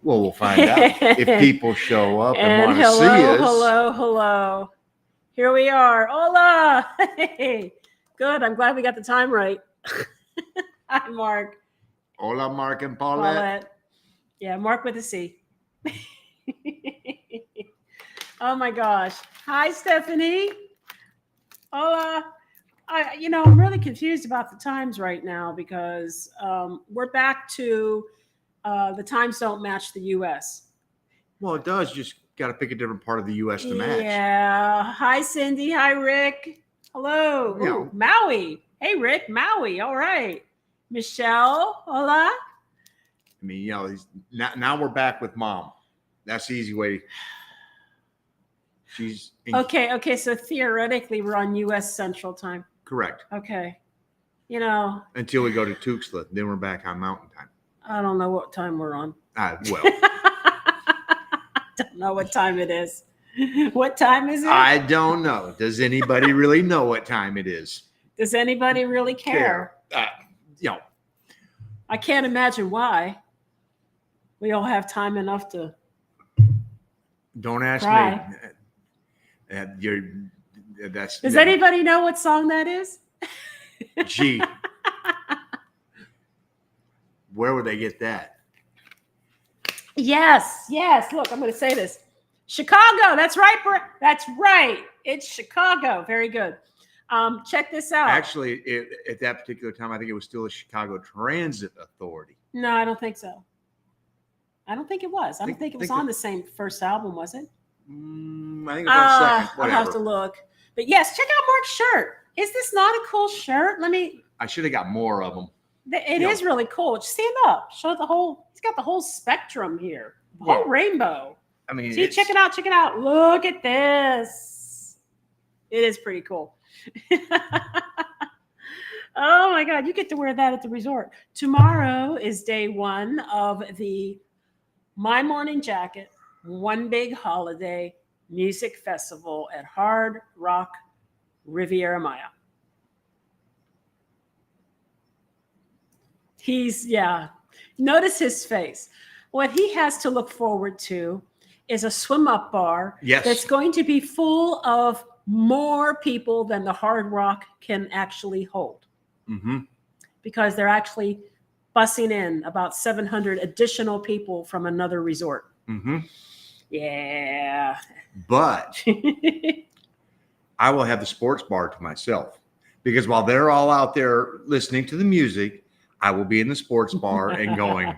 Well, we'll find out if people show up and want to see hello, us. hello. Here we are. Hola. Hey. Good. I'm glad we got the time right. Hi, Mark. Hola, Mark and Paulette. Yeah, Mark with a C. Oh my gosh. Hi, Stephanie. Hola. I'm really confused about the times right now because we're back to the times don't match the U.S. Well, it does. You just got to pick a different part of the U.S. to match. Yeah. Hi, Cindy. Hi, Rick. Hello. Yeah. Ooh, Maui. Hey, Rick. Maui. All right. Michelle. Hola. I mean, now we're back with Mom. That's the easy way. She's Okay. So theoretically, we're on U.S. Central Time. Correct. Okay. Until we go to Tuxtla, then we're back on Mountain Time. I don't know what time we're on. Well. Don't know what time it is. What time is it? I don't know. Does anybody really know what time it is? Does anybody really care? I can't imagine why. We all have time enough to. Don't ask cry. Me. Does anybody know what song that is? Gee. Where would they get that? Yes. Look, I'm going to say this. Chicago. That's right. It's Chicago. Very good. Check this out. Actually, at that particular time, I think it was still the Chicago Transit Authority. No, I don't think so. I don't think it was. I don't think it was on the same first album, was it? I think it was on second. Whatever. I'll have to look. But yes, check out Mark's shirt. Is this not a cool shirt? I should have got more of them. It is really cool. Just stand up. Show he's got the whole spectrum here. The whole rainbow. I mean, see, check it out. Look at this. It is pretty cool. Oh my God, you get to wear that at the resort. Tomorrow is day one of the My Morning Jacket One Big Holiday Music Festival at Hard Rock Riviera Maya. Notice his face. What he has to look forward to is a swim-up bar that's going to be full of more people than the Hard Rock can actually hold. Mm-hmm. Because they're actually bussing in about 700 additional people from another resort. Mm-hmm. Yeah. But I will have the sports bar to myself because while they're all out there listening to the music, I will be in the sports bar and going.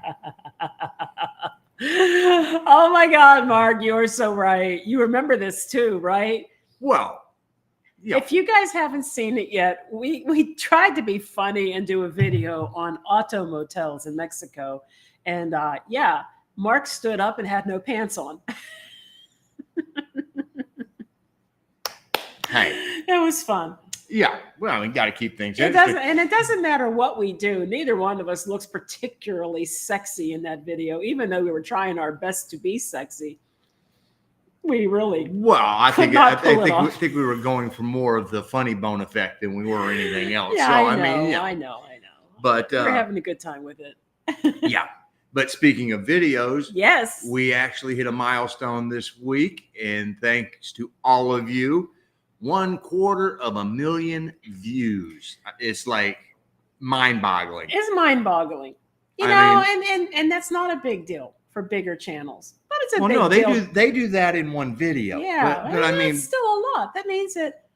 Oh my God, Mark, you're so right. You remember this too, right? Well, yeah. If you guys haven't seen it yet, we tried to be funny and do a video on auto motels in Mexico. And Mark stood up and had no pants on. Hey. It was fun. Yeah. Well, we got to keep things interesting. It doesn't matter what we do. Neither one of us looks particularly sexy in that video, even though we were trying our best to be sexy. We really I think we were going for more of the funny bone effect than we were anything else. Yeah, so, I know. But we're having a good time with it. Yeah. But speaking of videos, yes, we actually hit a milestone this week, and thanks to all of you, 250,000 views. It's like mind-boggling. It's mind-boggling. And that's not a big deal for bigger channels. But it's a big deal. They do that in one video. Yeah, but I mean, it's still a lot. That means that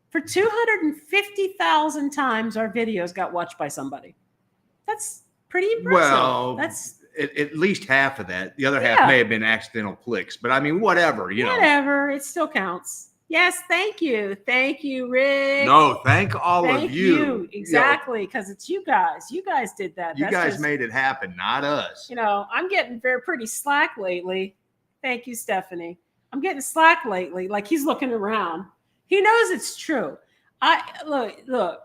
for 250,000 times our videos got watched by somebody. That's pretty impressive. Well, that's at least half of that. The other half may have been accidental clicks. But I mean, whatever, Whatever, it still counts. Yes, thank you, Rick. No, thank all of you. Exactly, because it's you guys. You guys did that. You guys made it happen, not us. I'm getting pretty slack lately. Thank you, Stephanie. I'm getting slack lately. Like he's looking around. He knows it's true. Look.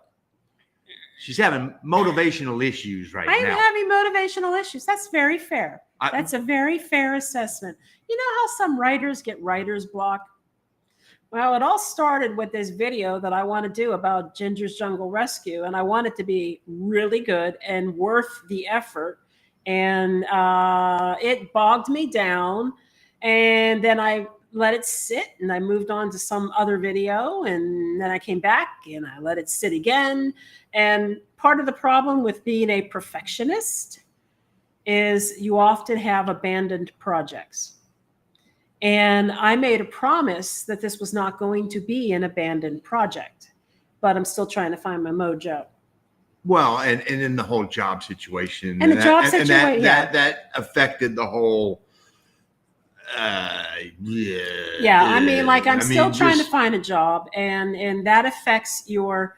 She's having motivational issues right now. I'm having motivational issues. That's very fair. That's a very fair assessment. You know how some writers get writer's block? Well, it all started with this video that I want to do about Ginger's Jungle Rescue, and I want it to be really good and worth the effort. and it bogged me down. And then I let it sit, and I moved on to some other video, and then I came back and I let it sit again. And part of the problem with being a perfectionist is you often have abandoned projects. And I made a promise that this was not going to be an abandoned project, but I'm still trying to find my mojo. Well, and in the whole job situation, And the job situation, that affected the whole. Yeah, I mean, like I'm still trying to find a job, and that affects your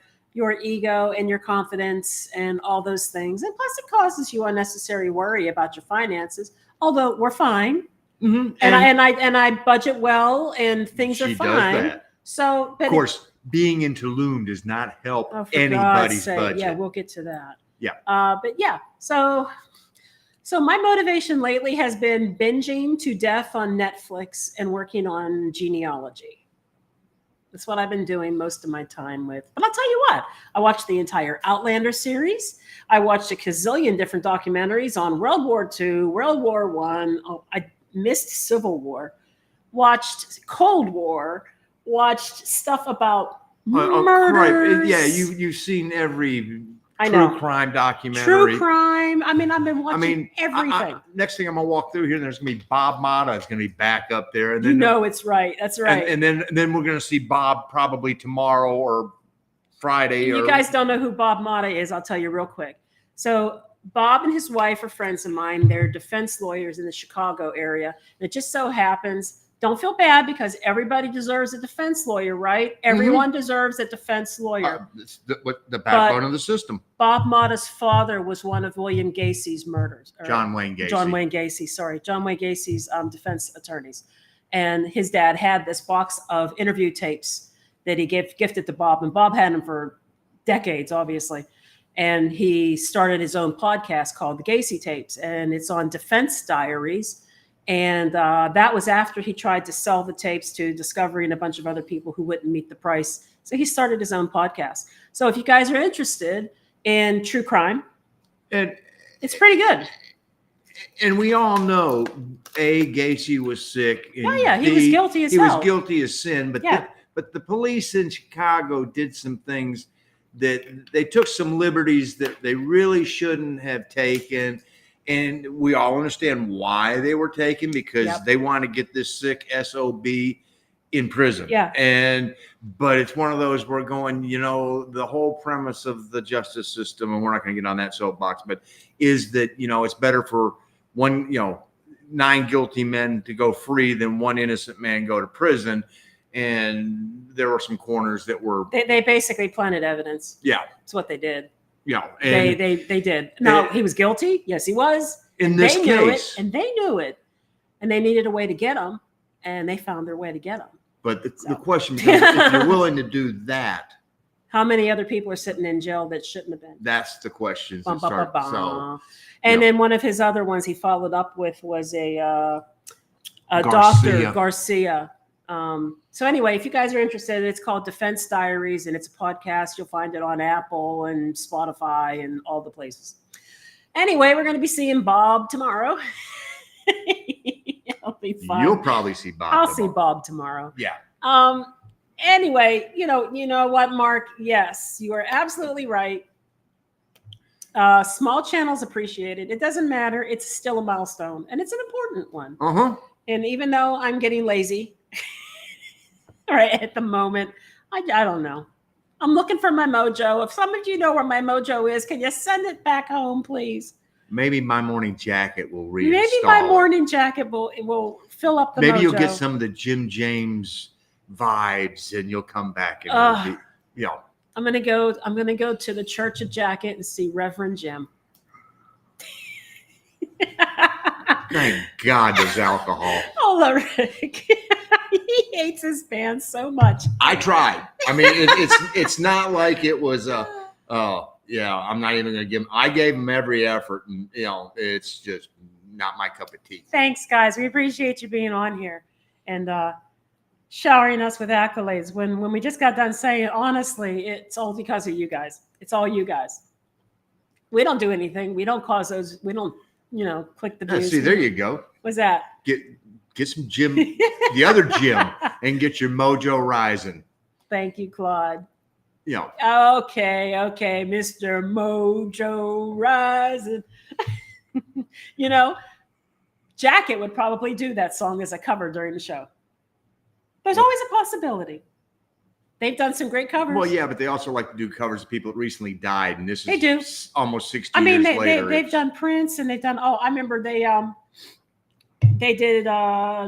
ego and your confidence and all those things. And plus, it causes you unnecessary worry about your finances. Although we're fine, Mhm. and I budget well, and things are She does fine. that. So, but Of course, being in Tulum does not help for God's anybody's sake, budget. yeah, we'll get to that. Yeah. But yeah, so my motivation lately has been binging to death on Netflix and working on genealogy. That's what I've been doing most of my time with. But I'll tell you what, I watched the entire Outlander series. I watched a gazillion different documentaries on World War II, World War I. Oh, I missed Civil War. Watched Cold War. Watched stuff about murders. Right. Yeah, you've seen every I true know. crime documentary. True crime. I mean, I've been watching everything. Next thing I'm gonna walk through here, and there's gonna be Bob Mata is gonna be back up there, and then You know it's right. That's right. and then we're gonna see Bob probably tomorrow or Friday. You guys don't know who Bob Mata is. I'll tell you real quick. So Bob and his wife are friends of mine. They're defense lawyers in the Chicago area. And it just so happens, don't feel bad because everybody deserves a defense lawyer, right? Everyone deserves a defense lawyer. It's the backbone of the system. Bob Mata's father was one of William Gacy's murders. John Wayne Gacy. John Wayne Gacy's defense attorneys. And his dad had this box of interview tapes that he gifted to Bob. And Bob had them for decades, obviously. And he started his own podcast called The Gacy Tapes. And it's on Defense Diaries. And that was after he tried to sell the tapes to Discovery and a bunch of other people who wouldn't meet the price. So he started his own podcast. So if you guys are interested in true crime, And it's pretty good. And we all know, Gacy was sick. And He was guilty as hell. He was guilty as sin. But but the police in Chicago did some things that they took some liberties that they really shouldn't have taken. And we all understand why they were taken, because they want to get this sick SOB in prison. Yeah. But it's one of those we're going, the whole premise of the justice system, and we're not going to get on that soapbox, but is that, it's better for 9 guilty men to go free than 1 innocent man go to prison. And there were some corners that were. They basically planted evidence. Yeah. That's what they did. And they did. Now, he was guilty. Yes, he was. In this case. Knew it, and they knew it. And they needed a way to get him. And they found their way to get him. But the question becomes, if you're willing to do that. How many other people are sitting in jail that shouldn't have been? That's the question. And then one of his other ones he followed up with was a Garcia. Dr. Garcia. So anyway, if you guys are interested, it's called Defense Diaries, and it's a podcast. You'll find it on Apple and Spotify and all the places. Anyway, we're going to be seeing Bob tomorrow. It'll be fun. You'll probably see Bob. I'll see Bob tomorrow. Yeah. Anyway, you know what, Mark? Yes, you are absolutely right. Small channels appreciated. It doesn't matter. It's still a milestone, and it's an important one. And even though I'm getting lazy right at the moment, I don't know. I'm looking for my mojo. If some of you know where my mojo is, can you send it back home, please? Maybe my morning jacket will reinstall. Maybe my morning jacket will fill up the mojo. Maybe you'll get some of the Jim James vibes, and you'll come back and I'm gonna go to the Church of Jacket and see Reverend Jim. Thank God there's alcohol. Oh, Rick. He hates his band so much. I tried. I mean, it's not like it was I'm not even gonna give him. I gave him every effort, and it's just not my cup of tea. Thanks, guys. We appreciate you being on here and showering us with accolades. When we just got done saying, honestly, it's all because of you guys. It's all you guys. We don't do anything. We don't cause those. We click the Yeah, views. see, there you go. What's that? Get some Jim, the other Jim, and get your mojo rising. Thank you, Claude. You know, Okay, Mr. Mojo Rising. Jacket would probably do that song as a cover during the show. There's always a possibility. They've done some great covers. well, yeah, but they also like to do covers of people that recently died, and this is They do. Almost 60 I mean, years later. they've done Prince, and they've done. Oh, I remember they did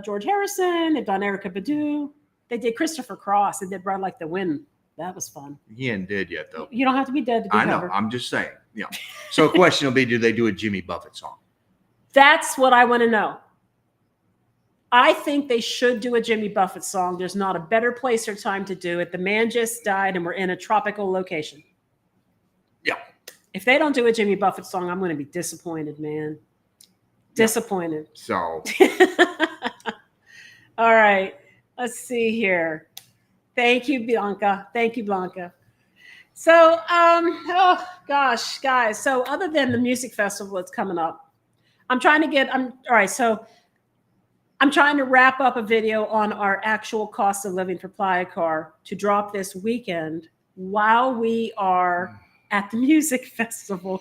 George Harrison. They've done Erykah Badu. They did Christopher Cross. They did Run Like the Wind. That was fun. He ain't dead yet, though. You don't have to be dead to do I know. cover. I'm just saying. Yeah. So the question will be, do they do a Jimmy Buffett song? That's what I want to know. I think they should do a Jimmy Buffett song. There's not a better place or time to do it. The man just died, and we're in a tropical location. Yeah. If they don't do a Jimmy Buffett song, I'm going to be disappointed, man. Disappointed. So All right. Let's see here. Thank you, Blanca. So, oh gosh, guys. So other than the music festival that's coming up, I'm trying to wrap up a video on our actual cost of living for Playa Car to drop this weekend while we are at the music festival.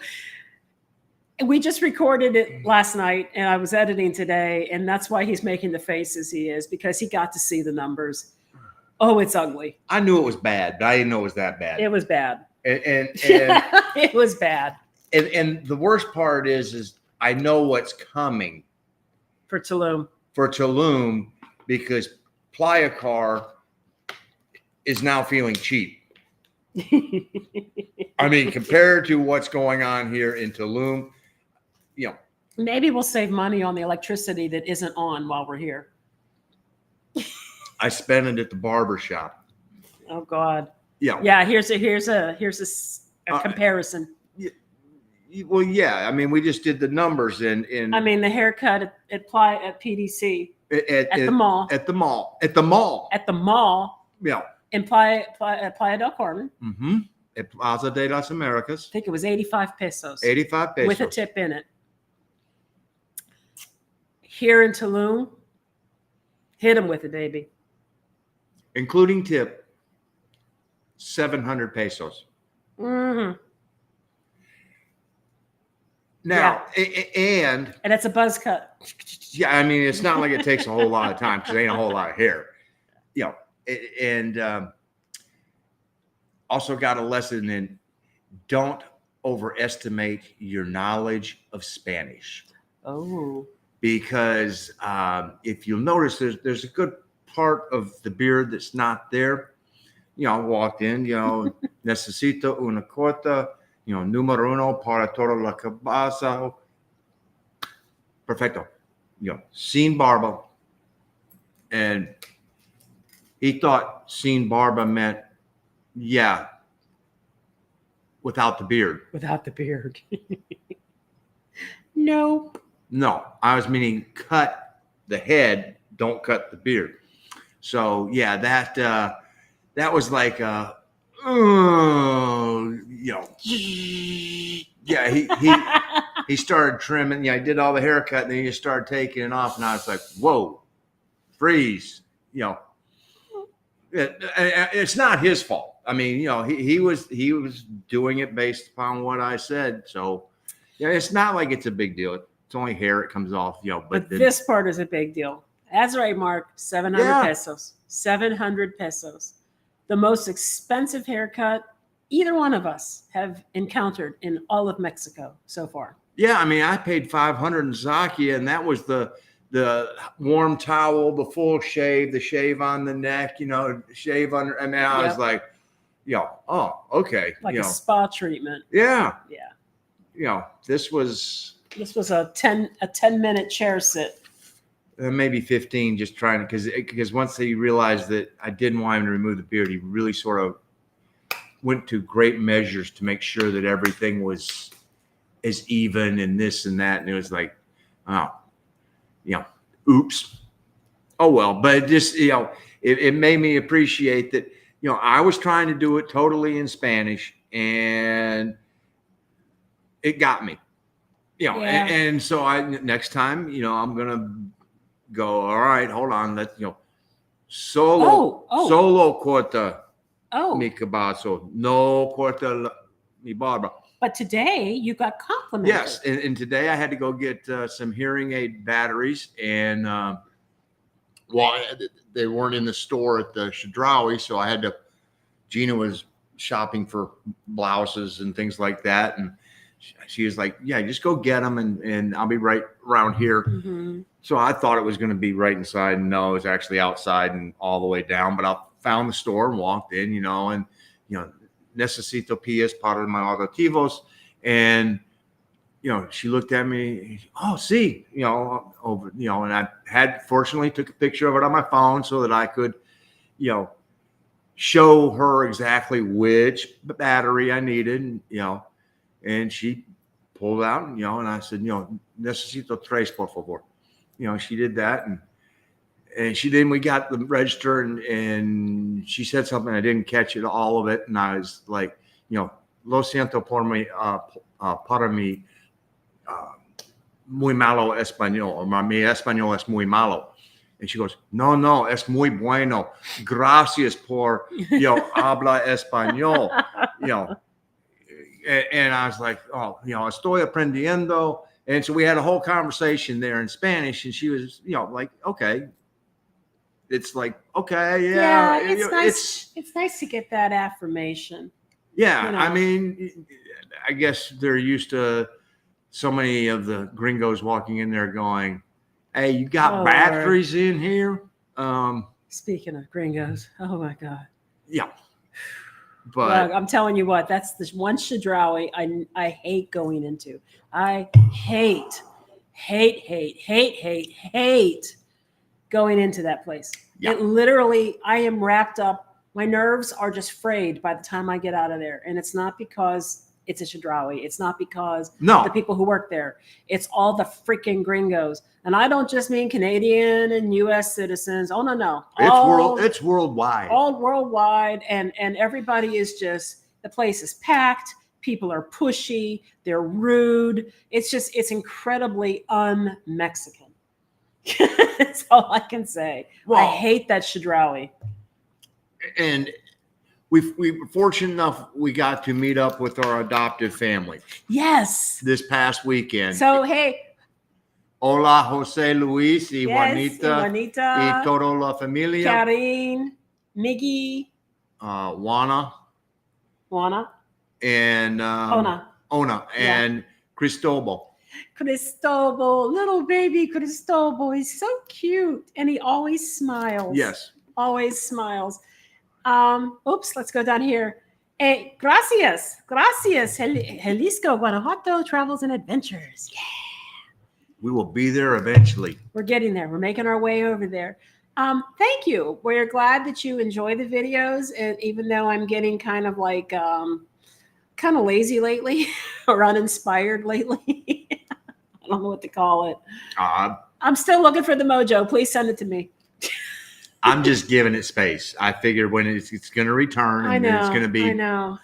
We just recorded it last night, and I was editing today, and that's why he's making the faces he is, because he got to see the numbers. Oh, it's ugly. I knew it was bad, but I didn't know it was that bad. It was bad. And It was bad. And the worst part is I know what's coming For Tulum. Because Playa Car is now feeling cheap. I mean, compared to what's going on here in Tulum, Maybe we'll save money on the electricity that isn't on while we're here. I spent it at the barber shop. Oh God. Yeah. Yeah. Here's a comparison. Well, yeah. I mean, we just did the numbers and I mean, the haircut at PDC at the mall. At the mall. Yeah. In Playa del Carmen. Mm-hmm. At Plaza de las Americas. I think it was 85 pesos. 85 pesos. With a tip in it. Here in Tulum, hit him with it, baby. Including tip, 700 pesos. Mm-hmm. Now, and it's a buzz cut. Yeah, I mean, it's not like it takes a whole lot of time because there ain't a whole lot of hair. And also got a lesson in don't overestimate your knowledge of Spanish. Oh. Because if you'll notice, there's a good part of the beard that's not there. I walked in, necesito una corta, número uno para toda la cabeza. Perfecto. Sin barba. And he thought sin barba meant, without the beard. Without the beard. Nope. No, I was meaning cut the head, don't cut the beard. So yeah, that was like yeah, he started trimming. Yeah, I did all the haircut, and then he just started taking it off, and I was like, whoa, freeze. It's not his fault. I mean, he was doing it based upon what I said. So yeah, it's not like it's a big deal. It's only hair. It comes off, But this part is a big deal. That's right, Mark. 700 pesos. 700 pesos. The most expensive haircut either one of us have encountered in all of Mexico so far. Yeah, I mean, I paid 500 in Zakia, and that was the warm towel, the full shave, the shave on the neck, shave under. I mean, I was like, oh, okay. Like a spa treatment. Yeah. Yeah. This was a 10-minute chair sit. Maybe 15, just trying to, because once he realized that I didn't want him to remove the beard, he really sort of went to great measures to make sure that everything was as even and this and that. And it was like, oh, oops. Oh, well, but it just, it made me appreciate that, I was trying to do it totally in Spanish, and it got me. You know, Yeah. and so next time, you know, I'm gonna go. All right, hold on. Let's solo corta mi cabazo, no corta mi barba. But today you got complimented. Yes, and today I had to go get some hearing aid batteries, and well, they weren't in the store at the Chedraui, so I had to. Gina was shopping for blouses and things like that, and she was like, "Yeah, just go get them, and I'll be right around here." Mm-hmm. So I thought it was going to be right inside, and no, it was actually outside and all the way down. But I found the store and walked in, you know, and necesito pies para my auditivos, and she looked at me. Oh, see, over, and I fortunately took a picture of it on my phone so that I could, show her exactly which battery I needed, and she pulled out, and I said, necesito tres, por favor. She did that, and we got the register, and she said something. I didn't catch it, all of it. And I was like, lo siento por mi, para mi, muy malo español, or mi español es muy malo. And she goes, no, es muy bueno. Gracias por, habla español, and I was like, oh, estoy aprendiendo. And so we had a whole conversation there in Spanish, and she was, like, okay. It's like, okay, yeah. It's nice. It's nice to get that affirmation. Yeah, I mean, I guess they're used to so many of the gringos walking in there going, hey, you got batteries in here? Speaking of gringos, oh my God. Yeah. But I'm telling you what, that's the one Chedraui I hate going into. I hate going into that place. Yeah. It literally, I am wrapped up. My nerves are just frayed by the time I get out of there. And it's not because it's a Chedraui. It's not because of the people who work there. It's all the freaking gringos. And I don't just mean Canadian and U.S. citizens. Oh, no. It's worldwide. All worldwide. And everybody is just, the place is packed. People are pushy. They're rude. It's incredibly un-Mexican. That's all I can say. Well, I hate that Chedraui. And we were fortunate enough, we got to meet up with our adoptive family. Yes. This past weekend. So, hey. Hola, Jose Luis y Juanita. Y toda la familia. Karin, Miggy. Juana. And Ona. And Cristobal. Little baby Cristobal. He's so cute. And he always smiles. Yes. Always smiles. Let's go down here. Hey, gracias. Jalisco, Guanajuato travels and adventures. Yeah. We will be there eventually. We're getting there. We're making our way over there. Thank you. We're glad that you enjoy the videos. And even though I'm getting kind of like, kind of lazy lately or uninspired lately. I don't know what to call it. I'm still looking for the mojo. Please send it to me. I'm just giving it space. I figured when it's going to return, and it's going to be. I know.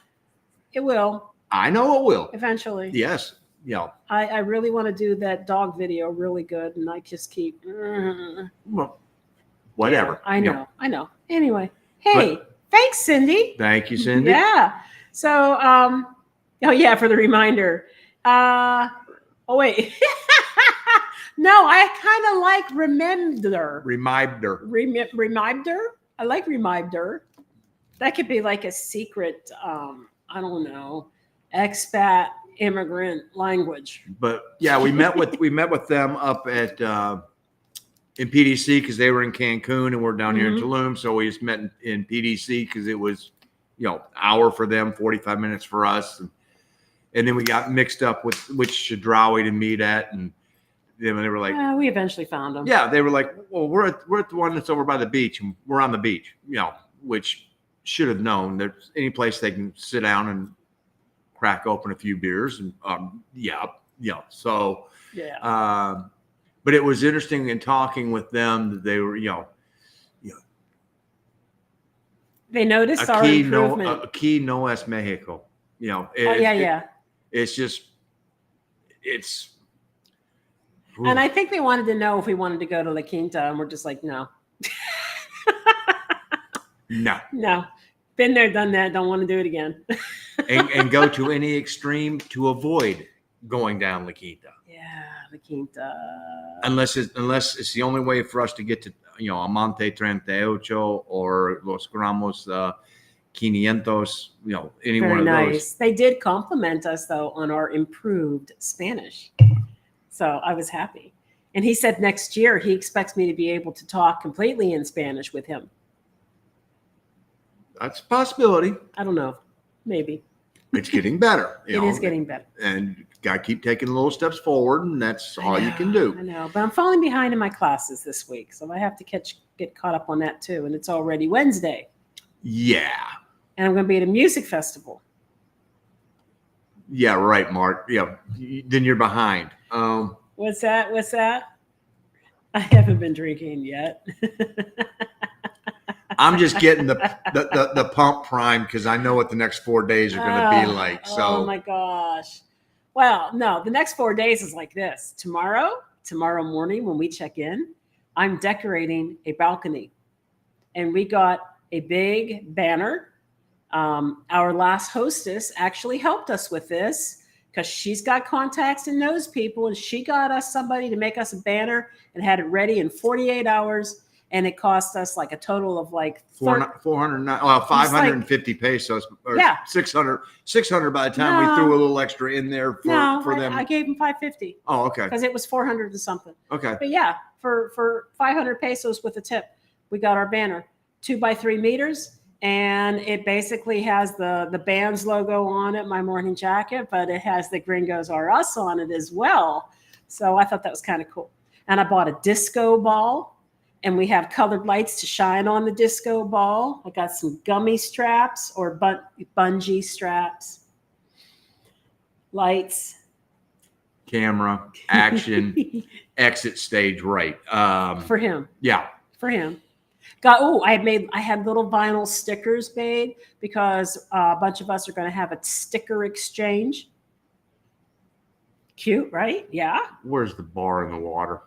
It will. I know it will. Eventually. Yes. Yeah. I really want to do that dog video really good, and I just keep. Well, whatever. Yeah, I know. Anyway, hey, thanks, Cindy. Thank you, Cindy. Yeah. So, for the reminder. Wait. No, I kind of like Reminder. I like Reminder. That could be like a secret, I don't know, expat immigrant language. But yeah, we met with them up at in PDC because they were in Cancun and we're down here in Tulum. So we just met in PDC because it was, hour for them, 45 minutes for us. And then we got mixed up with which Chedraui to meet at, and then they were like, we eventually found them. Yeah, they were like, well, we're at the one that's over by the beach, and we're on the beach, which should have known there's any place they can sit down and crack open a few beers, and So but it was interesting in talking with them that they were, they noticed our improvement. Aquí no es Mexico, It's just, it's And I think they wanted to know if we wanted to go to La Quinta, and we're just like, no. No. No. Been there, done that. Don't want to do it again. and go to any extreme to avoid going down La Quinta. Yeah, La Quinta. Unless it's the only way for us to get to, Amante 38 or Los Gramos 500, any Very one of nice. those. They did compliment us, though, on our improved Spanish. So I was happy. And he said next year he expects me to be able to talk completely in Spanish with him. That's a possibility. I don't know. Maybe. It's getting better. It is getting better. And got to keep taking little steps forward, and that's all you can do. I know. But I'm falling behind in my classes this week. So I have to get caught up on that, too. And it's already Wednesday. Yeah. And I'm going to be at a music festival. Yeah, right, Mark. Yeah. Then you're behind. What's that? I haven't been drinking yet. I'm just getting the pump prime because I know what the next 4 days are going to be like. So, oh my gosh. Well, no, the next 4 days is like this. Tomorrow morning when we check in, I'm decorating a balcony, and we got a big banner. Our last hostess actually helped us with this because she's got contacts and knows people, and she got us somebody to make us a banner and had it ready in 48 hours. And it cost us like a total of like 550 pesos, or yeah. 600 by the time we threw a little extra in there for them. I gave them 550. Oh, okay. Because it was 400 and something. Okay. But yeah, for 500 pesos with a tip, we got our banner, 2 by 3 meters. And it basically has the band's logo on it, My Morning Jacket, but it has the Gringos Are Us on it as well. So I thought that was kind of cool. And I bought a disco ball. And we have colored lights to shine on the disco ball. I got some gummy straps or bungee straps. Lights. Camera, action, exit stage right. For him. Yeah. For him. I had little vinyl stickers made because a bunch of us are going to have a sticker exchange. Cute, right? Yeah. Where's the bar in the water?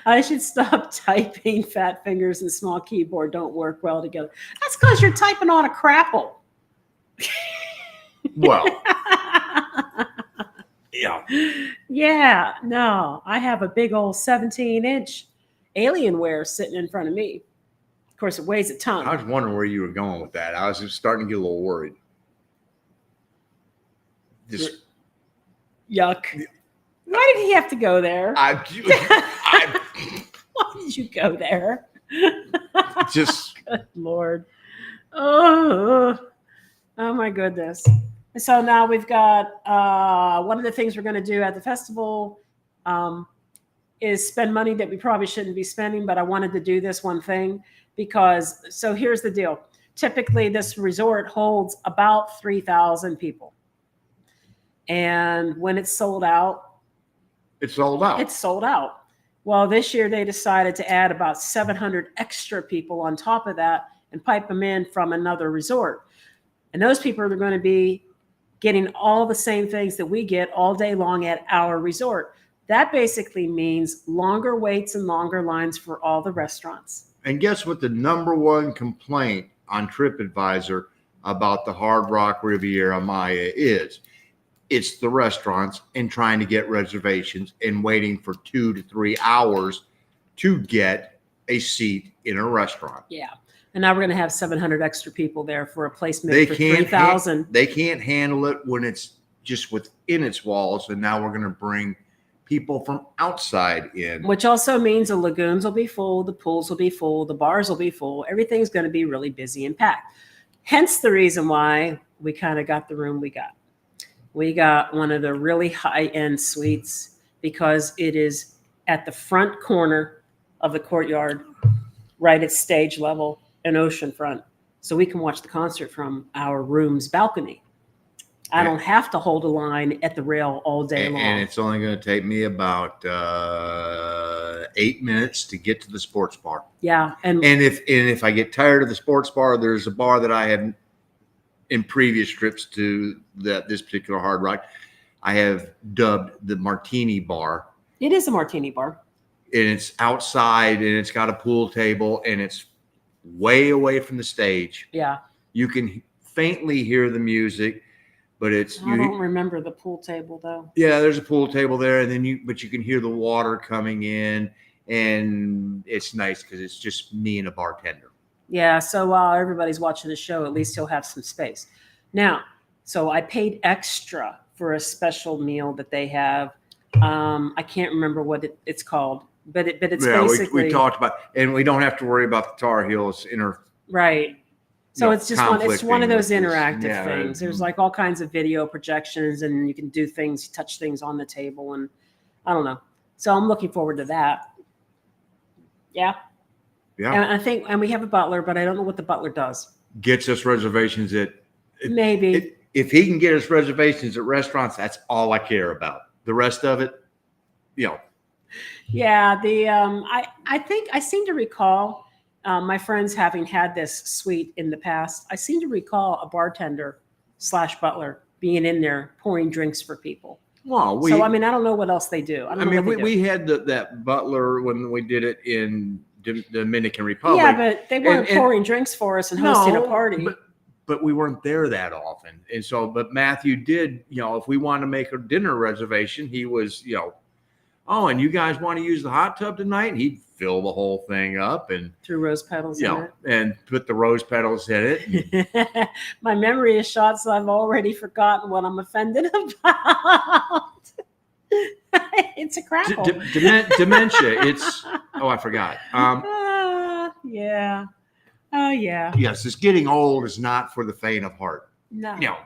I should stop typing. Fat fingers and small keyboard don't work well together. That's because you're typing on a crapple. Well, yeah. Yeah, no, I have a big old 17-inch Alienware sitting in front of me. Of course, it weighs a ton. I was wondering where you were going with that. I was just starting to get a little worried. Just yuck. Why did he have to go there? Why did you go there? Just good Lord. Oh my goodness. So now we've got one of the things we're going to do at the festival is spend money that we probably shouldn't be spending, but I wanted to do this one thing because, so here's the deal. Typically this resort holds about 3,000 people. And when it's sold out. It's sold out. It's sold out. Well, this year they decided to add about 700 extra people on top of that and pipe them in from another resort. And those people are going to be getting all the same things that we get all day long at our resort. That basically means longer waits and longer lines for all the restaurants. And guess what the number one complaint on TripAdvisor about the Hard Rock Riviera Maya is? It's the restaurants and trying to get reservations and waiting for 2 to 3 hours to get a seat in a restaurant. Yeah. And now we're going to have 700 extra people there for a placement for 3,000. They can't handle it when it's just within its walls. And now we're going to bring people from outside in. Which also means the lagoons will be full, the pools will be full, the bars will be full. Everything's going to be really busy and packed. Hence the reason why we kind of got the room we got. We got one of the really high-end suites because it is at the front corner of the courtyard, right at stage level and oceanfront. So we can watch the concert from our room's balcony. I don't have to hold a line at the rail all day long. And it's only going to take me about 8 minutes to get to the sports bar. Yeah. And if I get tired of the sports bar, there's a bar that I have in previous trips to this particular Hard Rock. I have dubbed the Martini Bar. It is a martini bar. And it's outside and it's got a pool table and it's way away from the stage. Yeah. You can faintly hear the music, but I don't remember the pool table though. Yeah, there's a pool table there, and then you can hear the water coming in, and it's nice because it's just me and a bartender. Yeah, so while everybody's watching the show, at least he'll have some space. Now, so I paid extra for a special meal that they have. I can't remember what it's called, but it's basically we talked about, and we don't have to worry about the Tar Heels right. So it's just one of those interactive things. things. There's like all kinds of video projections, and you can do things, touch things on the table, and I don't know. So I'm looking forward to that. Yeah. Yeah. And I think, and we have a butler, but I don't know what the butler does. Gets us reservations maybe. If he can get us reservations at restaurants, that's all I care about. The rest of it, Yeah. I think I seem to recall my friends having had this suite in the past. I seem to recall a bartender / butler being in there pouring drinks for people. Well, I don't know what else they do. We had that butler when we did it in the Dominican Republic. Yeah, but they weren't pouring drinks for us and hosting a party. But we weren't there that often. And so, but Matthew did, if we wanted to make a dinner reservation, he was, oh, and you guys want to use the hot tub tonight? He'd fill the whole thing up and threw rose petals in it. And put the rose petals in it. My memory is shot, so I've already forgotten what I'm offended about. It's a crackle. Dementia. I forgot. Yeah. Oh, yeah. Yes, this getting old is not for the faint of heart. No,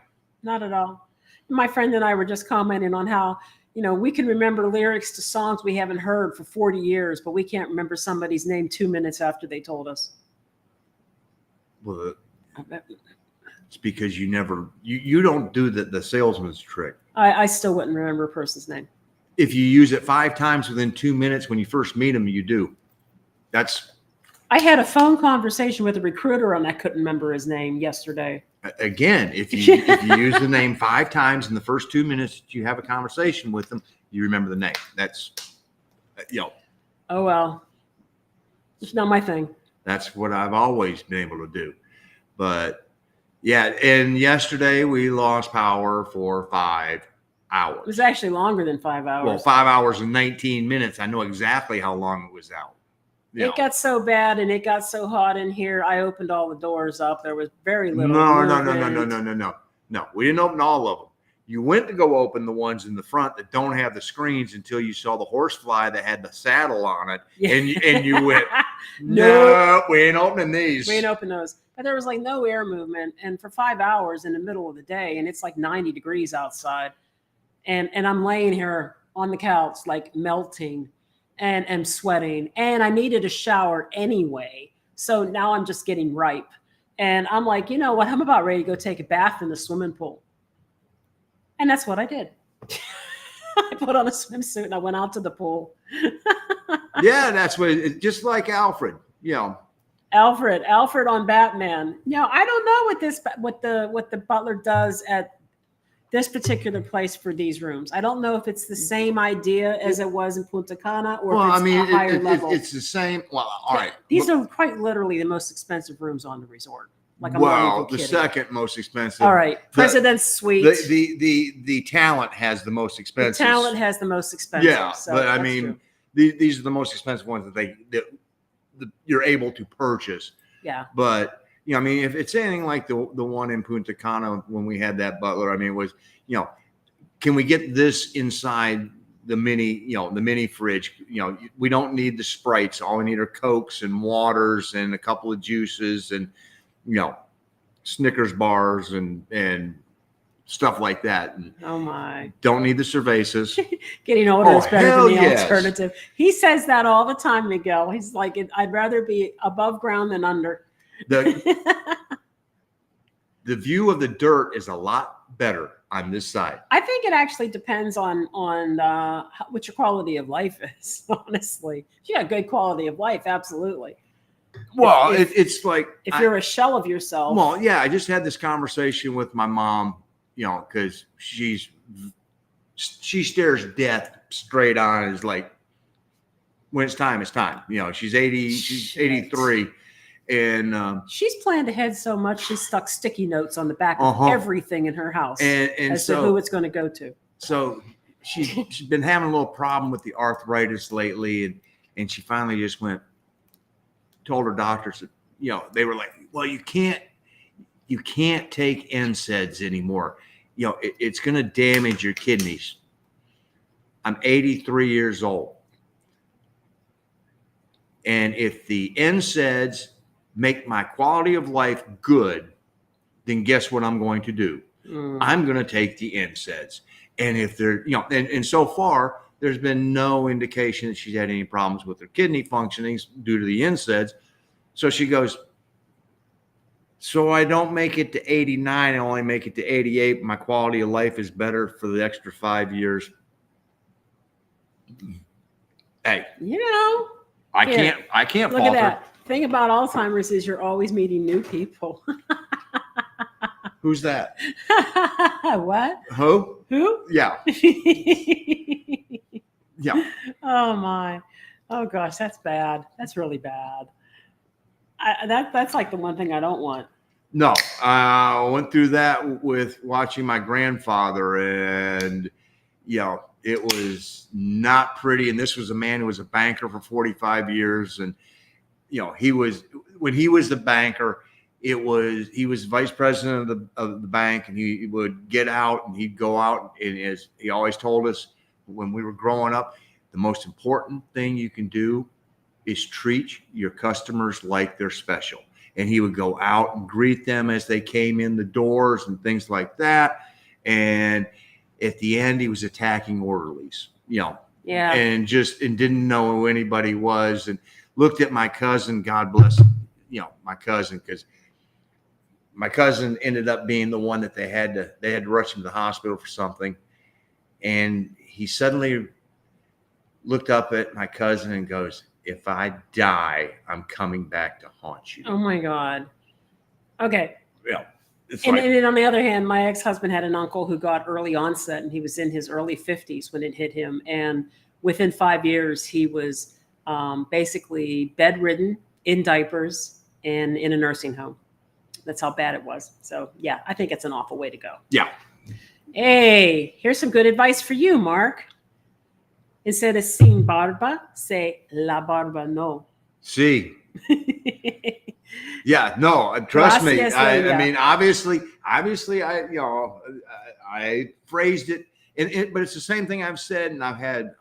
not at all. My friend and I were just commenting on how, we can remember lyrics to songs we haven't heard for 40 years, but we can't remember somebody's name 2 minutes after they told us. Well, it's because you don't do the salesman's trick. I still wouldn't remember a person's name. If you use it 5 times within 2 minutes when you first meet them, you do. I had a phone conversation with a recruiter and I couldn't remember his name yesterday. Again, if you use the name 5 times in the first 2 minutes that you have a conversation with them, you remember the name. That's, Oh, well. It's not my thing. That's what I've always been able to do. But, yeah, and yesterday we lost power for 5 hours. It was actually longer than 5 hours. Well, 5 hours and 19 minutes. I know exactly how long it was out. It got so bad and it got so hot in here. I opened all the doors up. There was very little. No. We didn't open all of them. You went to go open the ones in the front that don't have the screens until you saw the horsefly that had the saddle on it, and you went, no, we ain't opening these. We ain't open those. But there was like no air movement, and for 5 hours in the middle of the day, and it's like 90 degrees outside, and I'm laying here on the couch like melting. And am sweating, and I needed a shower anyway. So now I'm just getting ripe. And I'm like, you know what? I'm about ready to go take a bath in the swimming pool. And that's what I did. I put on a swimsuit and I went out to the pool. Yeah, that's just like Alfred, Alfred on Batman. I don't know what the butler does at this particular place for these rooms. I don't know if it's the same idea as it was in Punta Cana or if it's a higher level. It's the same. Well, all right. These are quite literally the most expensive rooms on the resort. Like, the second most expensive. All right. President's Suite. The talent has the most expensive. The talent has the most expensive. Yeah, so but I mean, these are the most expensive ones that you're able to purchase. Yeah. But if it's anything like the one in Punta Cana when we had that butler, it was, can we get this inside the mini fridge? We don't need the Sprites. All we need are Cokes and waters and a couple of juices and, Snickers bars and stuff like that. And oh my! Don't need the cervezas. Getting older is better than the alternative. He says that all the time, Miguel. He's like, I'd rather be above ground than under. The view of the dirt is a lot better on this side. I think it actually depends on what your quality of life is. Honestly, if you got good quality of life, absolutely. Well, it's like if you're a shell of yourself. Well, yeah, I just had this conversation with my mom, because she's she stares death straight on. Is like, when it's time, it's time. You know, she's 80, she's Shit. 83. And she's planned ahead so much she stuck sticky notes on the back of everything in her house and as so, to who it's going to go to. So she's been having a little problem with the arthritis lately, and she finally just told her doctors that, you know, they were like, well, you can't take NSAIDs anymore. You know, it's going to damage your kidneys. I'm 83 years old. And if the NSAIDs make my quality of life good, then guess what I'm going to do? I'm going to take the NSAIDs. And if they're, you know, and so far, there's been no indication that she's had any problems with her kidney functionings due to the NSAIDs. So she goes, so I don't make it to 89, I only make it to 88. My quality of life is better for the extra 5 years. Hey, you know, I can't look falter. at that. Thing about Alzheimer's is you're always meeting new people. Who's that? What? Who? Yeah. Yeah. Oh my. Oh gosh, that's bad. That's really bad. That's like the one thing I don't want. No, I went through that with watching my grandfather, and you know, it was not pretty. And this was a man who was a banker for 45 years, and you know, when he was the banker, he was vice president of the bank, and he would get out and he'd go out, and as he always told us when we were growing up, the most important thing you can do is treat your customers like they're special. And he would go out and greet them as they came in the doors and things like that. And at the end, he was attacking orderlies, you know, yeah, and didn't know who anybody was, and looked at my cousin, God bless, you know, my cousin, because my cousin ended up being the one that they had to rush him to the hospital for something. And he suddenly looked up at my cousin and goes, if I die, I'm coming back to haunt you. Oh my God. Okay. Yeah. And then on the other hand, my ex-husband had an uncle who got early onset, and he was in his early 50s when it hit him. And within 5 years, he was basically bedridden, in diapers, and in a nursing home. That's how bad it was. So yeah, I think it's an awful way to go. Yeah. Hey, here's some good advice for you, Mark. Instead of sin barba, say la barba no. See. Yeah, no, trust me. I mean, obviously, I phrased it, but it's the same thing I've said, and I've had,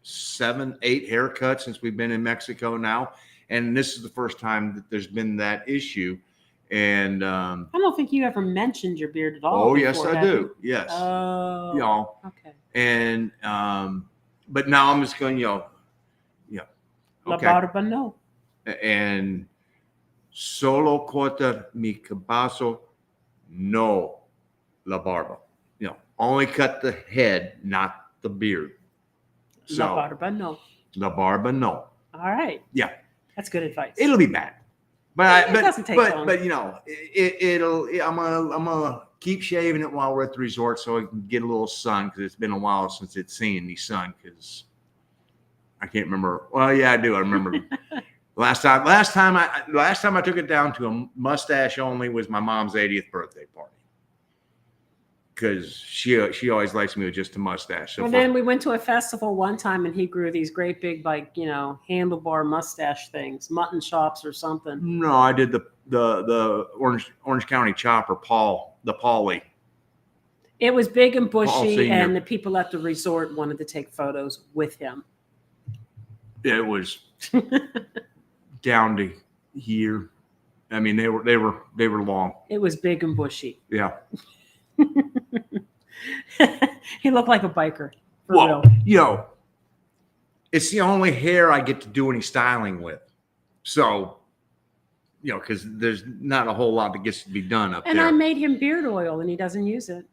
7, 8 haircuts since we've been in Mexico now, and this is the first time that there's been that issue. And I don't think you ever mentioned your beard at all. Oh, yes, I do. Yes. Oh. You know. Okay. And but now I'm just going, okay. La barba no. And solo corta mi cabello, no la barba. You know, only cut the head, not the beard. So, la barba no. La barba no. All right. Yeah. That's good advice. It'll be bad. But it doesn't take long. But you know, I'm gonna keep shaving it while we're at the resort so I can get a little sun, because it's been a while since it's seen any sun, because I can't remember. Well, yeah, I do. I remember last time I took it down to a mustache only was my mom's 80th birthday party, because she always likes me with just a mustache. So then we went to a festival one time, and he grew these great big, like, you know, handlebar mustache things, mutton chops or something. No, I did the Orange County chopper, the Paulie. It was big and bushy, and the people at the resort wanted to take photos with him. It was down to here. I mean, they were long. It was big and bushy. Yeah. He looked like a biker. Well, you know, it's the only hair I get to do any styling with. So, you know, because there's not a whole lot that gets to be done up there. And I made him beard oil, and he doesn't use it.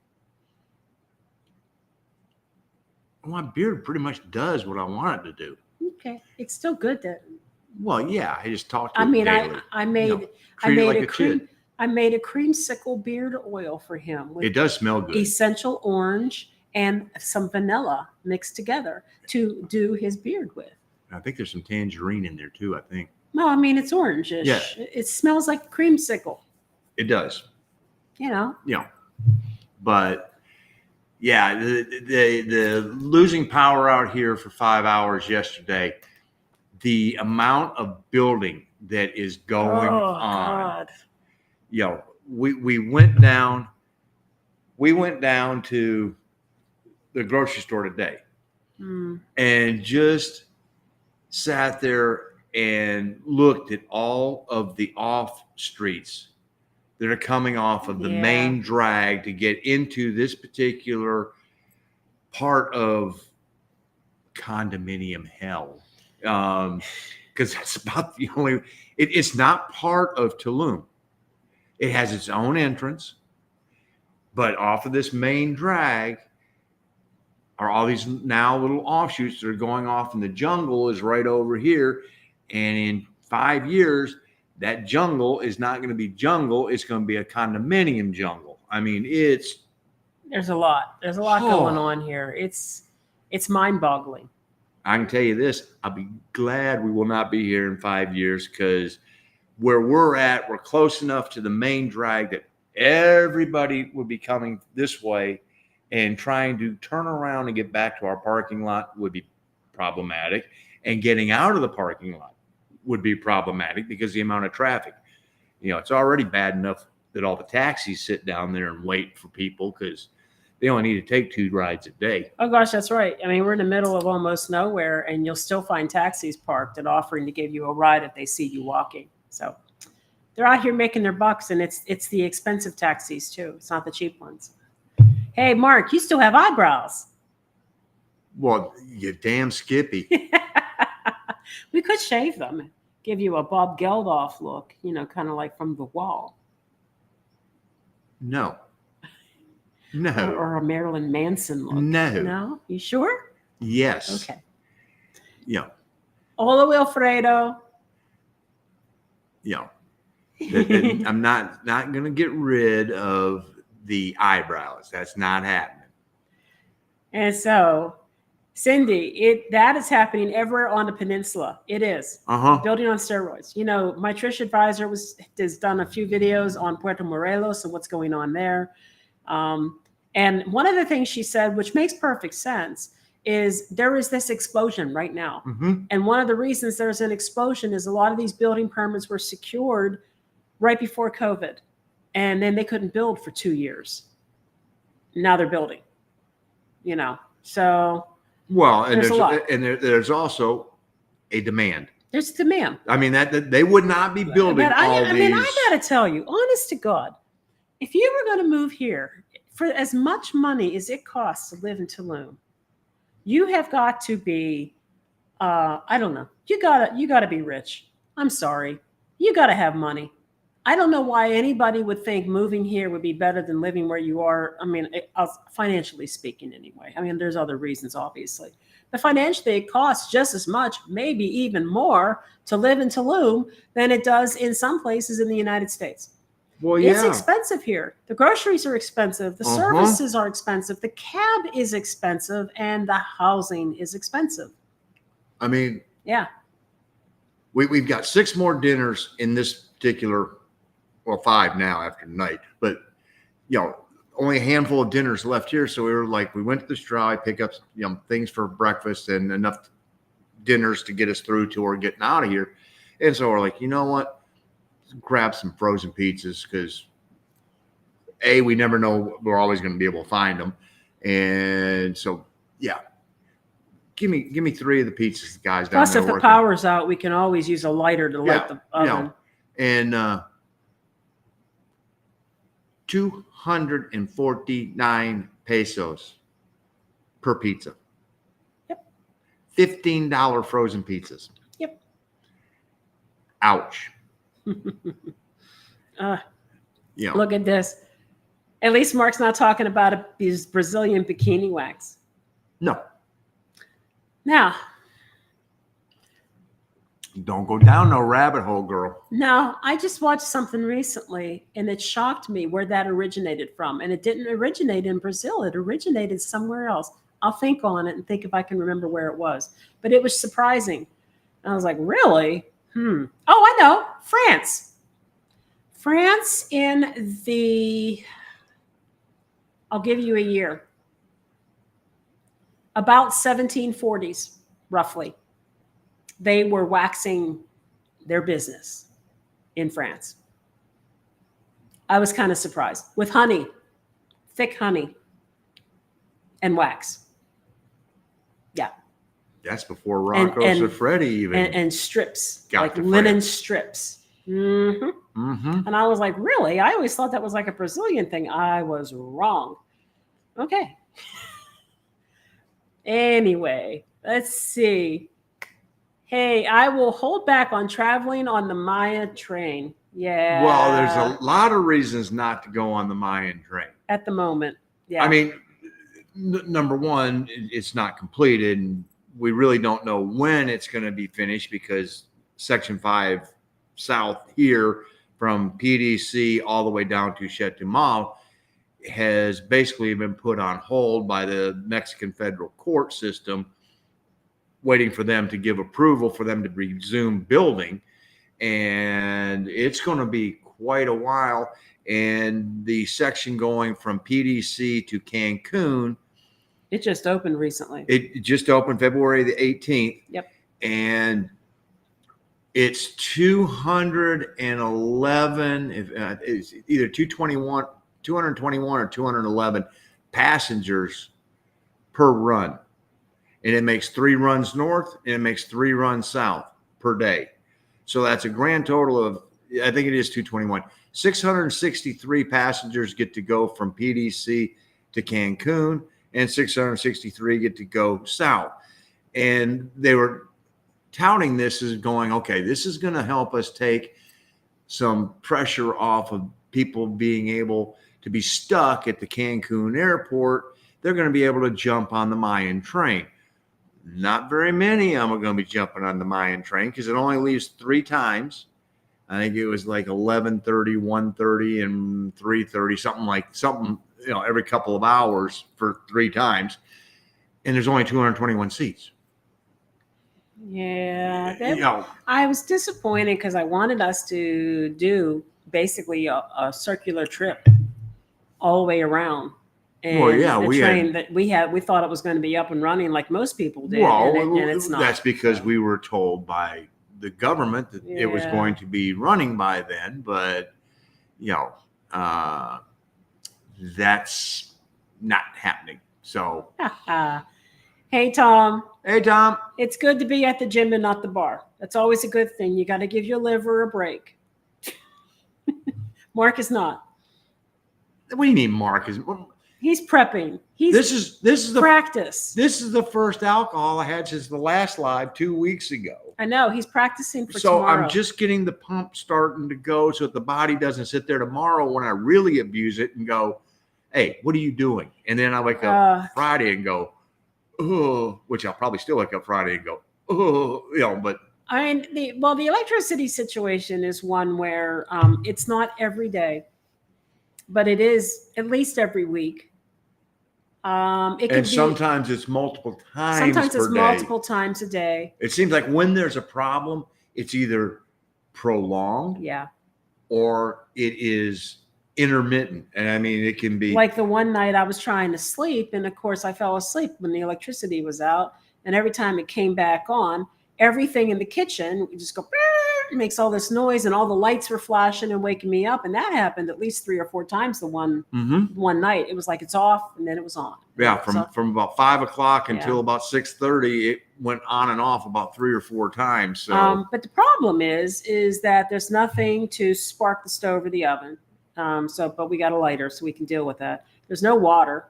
My beard pretty much does what I want it to do. Okay, it's still good. Well, yeah, I just talked to I it mean, daily. I made a cream. I made a creamsicle beard oil for him with It does smell good. essential orange and some vanilla mixed together to do his beard with. I think there's some tangerine in there too, I think. No, I mean it's orangish. Yeah. It smells like creamsicle. It does. You know. But yeah, the losing power out here for 5 hours yesterday, the amount of building that is going on. God. We went down to the grocery store today and just sat there and looked at all of the off streets that are coming off of the main drag to get into this particular part of condominium hell. Because that's about the only, it's not part of Tulum. It has its own entrance, but off of this main drag are all these now little offshoots that are going off, and the jungle is right over here. And in 5 years, that jungle is not going to be jungle. It's going to be a condominium jungle. I mean, there's a lot going on here. It's mind-boggling. I can tell you this, I'll be glad we will not be here in 5 years, because where we're at, we're close enough to the main drag that everybody would be coming this way, and trying to turn around and get back to our parking lot would be problematic. And getting out of the parking lot would be problematic because the amount of traffic. It's already bad enough that all the taxis sit down there and wait for people because they only need to take 2 rides a day. Oh gosh, that's right. I mean, we're in the middle of almost nowhere, and you'll still find taxis parked and offering to give you a ride if they see you walking. So they're out here making their bucks, and it's the expensive taxis too. It's not the cheap ones. Hey, Mark, you still have eyebrows. Well, you damn Skippy. We could shave them, give you a Bob Geldof look, kind of like from The Wall. No. Or a Marilyn Manson look. No? You sure? Yes. Okay. Yeah. Hola, Wilfredo. Yeah. I'm not going to get rid of the eyebrows. That's not happening. And so, Cindy, that is happening everywhere on the peninsula. It is. Building on steroids. My Trish advisor has done a few videos on Puerto Morelos and what's going on there. And one of the things she said, which makes perfect sense, is there is this explosion right now. And one of the reasons there's an explosion is a lot of these building permits were secured right before COVID. And then they couldn't build for 2 years. Now they're building, so. Well, and there's also a demand. There's demand. I mean, that they would not be building all these. I mean, I got to tell you, honest to God, if you were going to move here for as much money as it costs to live in Tulum, you have got to be, I don't know, you gotta be rich. I'm sorry. You got to have money. I don't know why anybody would think moving here would be better than living where you are. I mean, financially speaking, anyway. I mean, there's other reasons, obviously. But financially, it costs just as much, maybe even more, to live in Tulum than it does in some places in the United States. Well, yeah. It's expensive here. The groceries are expensive. The services are expensive. The cab is expensive. And the housing is expensive. I mean, yeah. We've got 6 more dinners in this particular, well, 5 now after tonight, but only a handful of dinners left here. So we went to the Straw, pick up things for breakfast and enough dinners to get us through till we're getting out of here. And so we're like, you know what? Grab some frozen pizzas, because we never know we're always going to be able to find them. And so, yeah. Give me 3 of the pizzas, the guys down there. Plus, if the power's out, we can always use a lighter to light the oven. And 249 pesos per pizza. Yep. $15 frozen pizzas. Yep. Ouch. Look at this. At least Mark's not talking about his Brazilian bikini wax. No. Now, Don't go down no rabbit hole, girl. No, I just watched something recently and it shocked me where that originated from. And it didn't originate in Brazil, it originated somewhere else. I'll think on it and think if I can remember where it was. But it was surprising. And I was like, really? Oh, I know. France. France in the, I'll give you a year, about 1740s, roughly. They were waxing their business in France. I was kind of surprised with honey, thick honey and wax. Yeah. That's before Rocco Siffredi even. And strips, got like to linen France. strips. And I was like, really? I always thought that was like a Brazilian thing. I was wrong. Okay. Anyway, let's see. Hey, I will hold back on traveling on the Maya train. Yeah. Well, there's a lot of reasons not to go on the Mayan train. At the moment. Yeah. I mean, number one, it's not completed. And we really don't know when it's going to be finished because Section 5 South here from PDC all the way down to Chetumal has basically been put on hold by the Mexican federal court system, waiting for them to give approval for them to resume building. And it's going to be quite a while. And the section going from PDC to Cancun, it just opened recently. It just opened February the 18th. Yep. And it's 211, it's either 221 or 211 passengers per run. And it makes 3 runs north and it makes 3 runs south per day. So that's a grand total of, I think it is 221. 663 passengers get to go from PDC to Cancun, and 663 get to go south. And they were touting this as going, okay, this is going to help us take some pressure off of people being able to be stuck at the Cancun airport. They're going to be able to jump on the Mayan train. Not very many of them are going to be jumping on the Mayan train because it only leaves 3 times. I think it was like 11:30, 1:30, and 3:30, something, every couple of hours for 3 times. And there's only 221 seats. Yeah. I was disappointed because I wanted us to do basically a circular trip all the way around. And we thought it was going to be up and running like most people did. Well, and it's not. That's because we were told by the government that it was going to be running by then, but that's not happening. So, hey Tom, it's good to be at the gym and not the bar. That's always a good thing. You got to give your liver a break. Mark is not. What do you mean, Mark is? He's prepping. This is the practice. This is the first alcohol I had since the last live 2 weeks ago. I know he's practicing for tomorrow. I'm just getting the pump starting to go so that the body doesn't sit there tomorrow when I really abuse it and go, hey, what are you doing? And then I wake up Friday and go, oh, which I'll probably still wake up Friday and go, oh, but. I mean, the electricity situation is one where it's not every day, but it is at least every week. Sometimes it's multiple times. Sometimes it's multiple times a day. It seems like when there's a problem, it's either prolonged, or it is intermittent. And I mean, it can be like the one night I was trying to sleep, and of course I fell asleep when the electricity was out. And every time it came back on, everything in the kitchen would just go. It makes all this noise, and all the lights were flashing and waking me up. And that happened at least 3 or 4 times. The one night, it was like it's off, and then it was on. Yeah, from about 5 o'clock until about 6:30, it went on and off about 3 or 4 times. So, but the problem is that there's nothing to spark the stove or the oven. But we got a lighter, so we can deal with that. There's no water.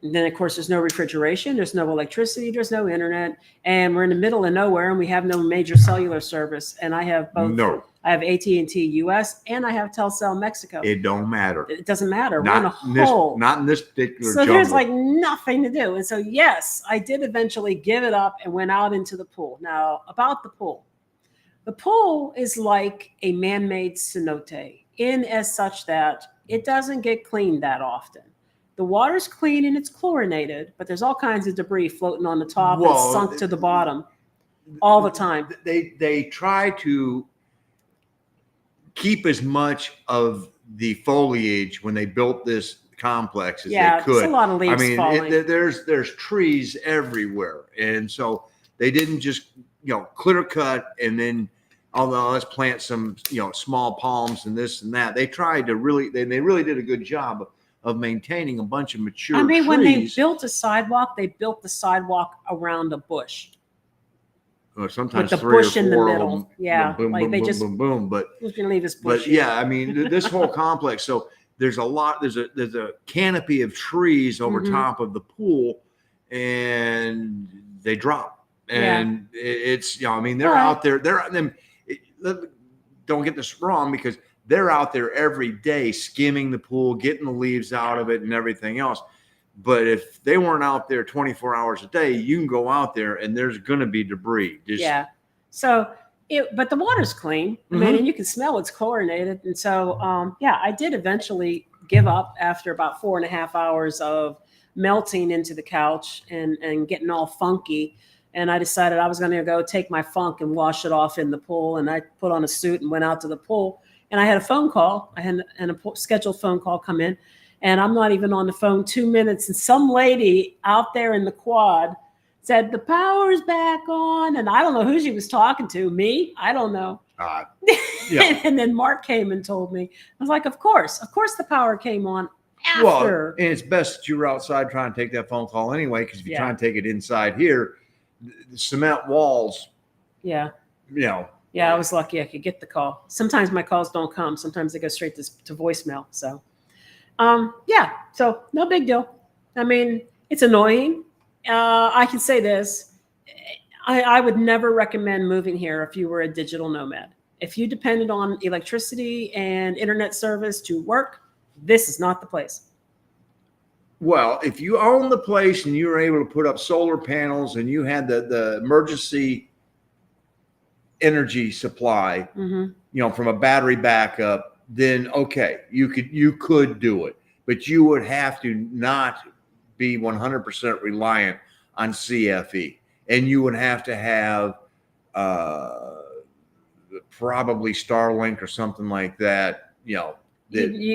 And then, of course, there's no refrigeration, there's no electricity, there's no internet, and we're in the middle of nowhere, and we have no major cellular service. And I have both. No. I have AT&T US, and I have Telcel Mexico. It don't matter. It doesn't matter. We're in a hole. Not in this particular So there's like nothing to do. And so, yes, I did eventually give it up and went out into the pool. Now, about the pool. The pool is like a man-made cenote in as such that it doesn't get cleaned that often. The water's clean and it's chlorinated, but there's all kinds of debris floating on the top and Well, sunk to the bottom all the time. They try to keep as much of the foliage when they built this complex as Yeah, they could. there's a lot of leaves falling. There's trees everywhere, and so they didn't just clear cut and then let's plant some small palms and this and that. They tried to really they really did a good job of maintaining a bunch of mature trees. When they built a sidewalk, they built the sidewalk around a bush. Sometimes with the three bush or in the four middle. of them, Yeah, boom, like boom, they boom, just boom, boom. But who's gonna leave this bush? yeah, I mean, this whole complex. So there's a canopy of trees over top of the pool, and they drop. And it's I mean, they're out there. Don't get this wrong, because they're out there every day skimming the pool, getting the leaves out of it, and everything else. But if they weren't out there 24 hours a day, you can go out there and there's going to be debris. So but the water's clean. I mean, and you can smell it's chlorinated. And so, I did eventually give up after about 4.5 hours of melting into the couch and getting all funky. And I decided I was going to go take my funk and wash it off in the pool. And I put on a suit and went out to the pool. And I had a phone call. I had a scheduled phone call come in. And I'm not even on the phone 2 minutes. And some lady out there in the quad said, the power's back on. And I don't know who she was talking to. Me? I don't know. And then Mark came and told me. I was like, of course the power came on after. Well, and it's best that you were outside trying to take that phone call anyway, because if you try and take it inside here, the cement walls. Yeah, I was lucky I could get the call. Sometimes my calls don't come. Sometimes they go straight to voicemail. So. So no big deal. I mean, it's annoying. I can say this. I would never recommend moving here if you were a digital nomad. If you depended on electricity and internet service to work, this is not the place. Well, if you own the place and you were able to put up solar panels and you had the emergency energy supply, from a battery backup, then okay, you could do it, but you would have to not be 100% reliant on CFE, and you would have to have probably Starlink or something like that. You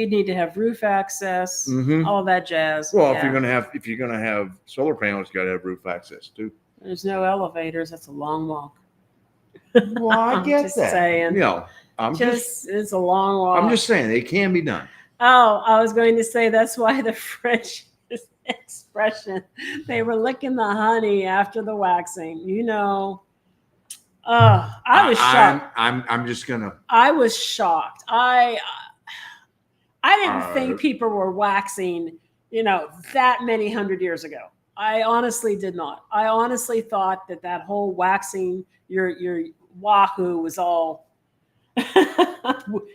need to have roof access, all that jazz. Well, if you're gonna have solar panels, you got to have roof access too. There's no elevators. That's a long walk. Well, I get just that. Saying. It's a long walk. I'm just saying it can be done. Oh, I was going to say that's why the French expression, they were licking the honey after the waxing. I was shocked. I'm just gonna. I was shocked. I didn't think people were waxing, that many 100 years ago. I honestly did not. I honestly thought that whole waxing your wahoo was all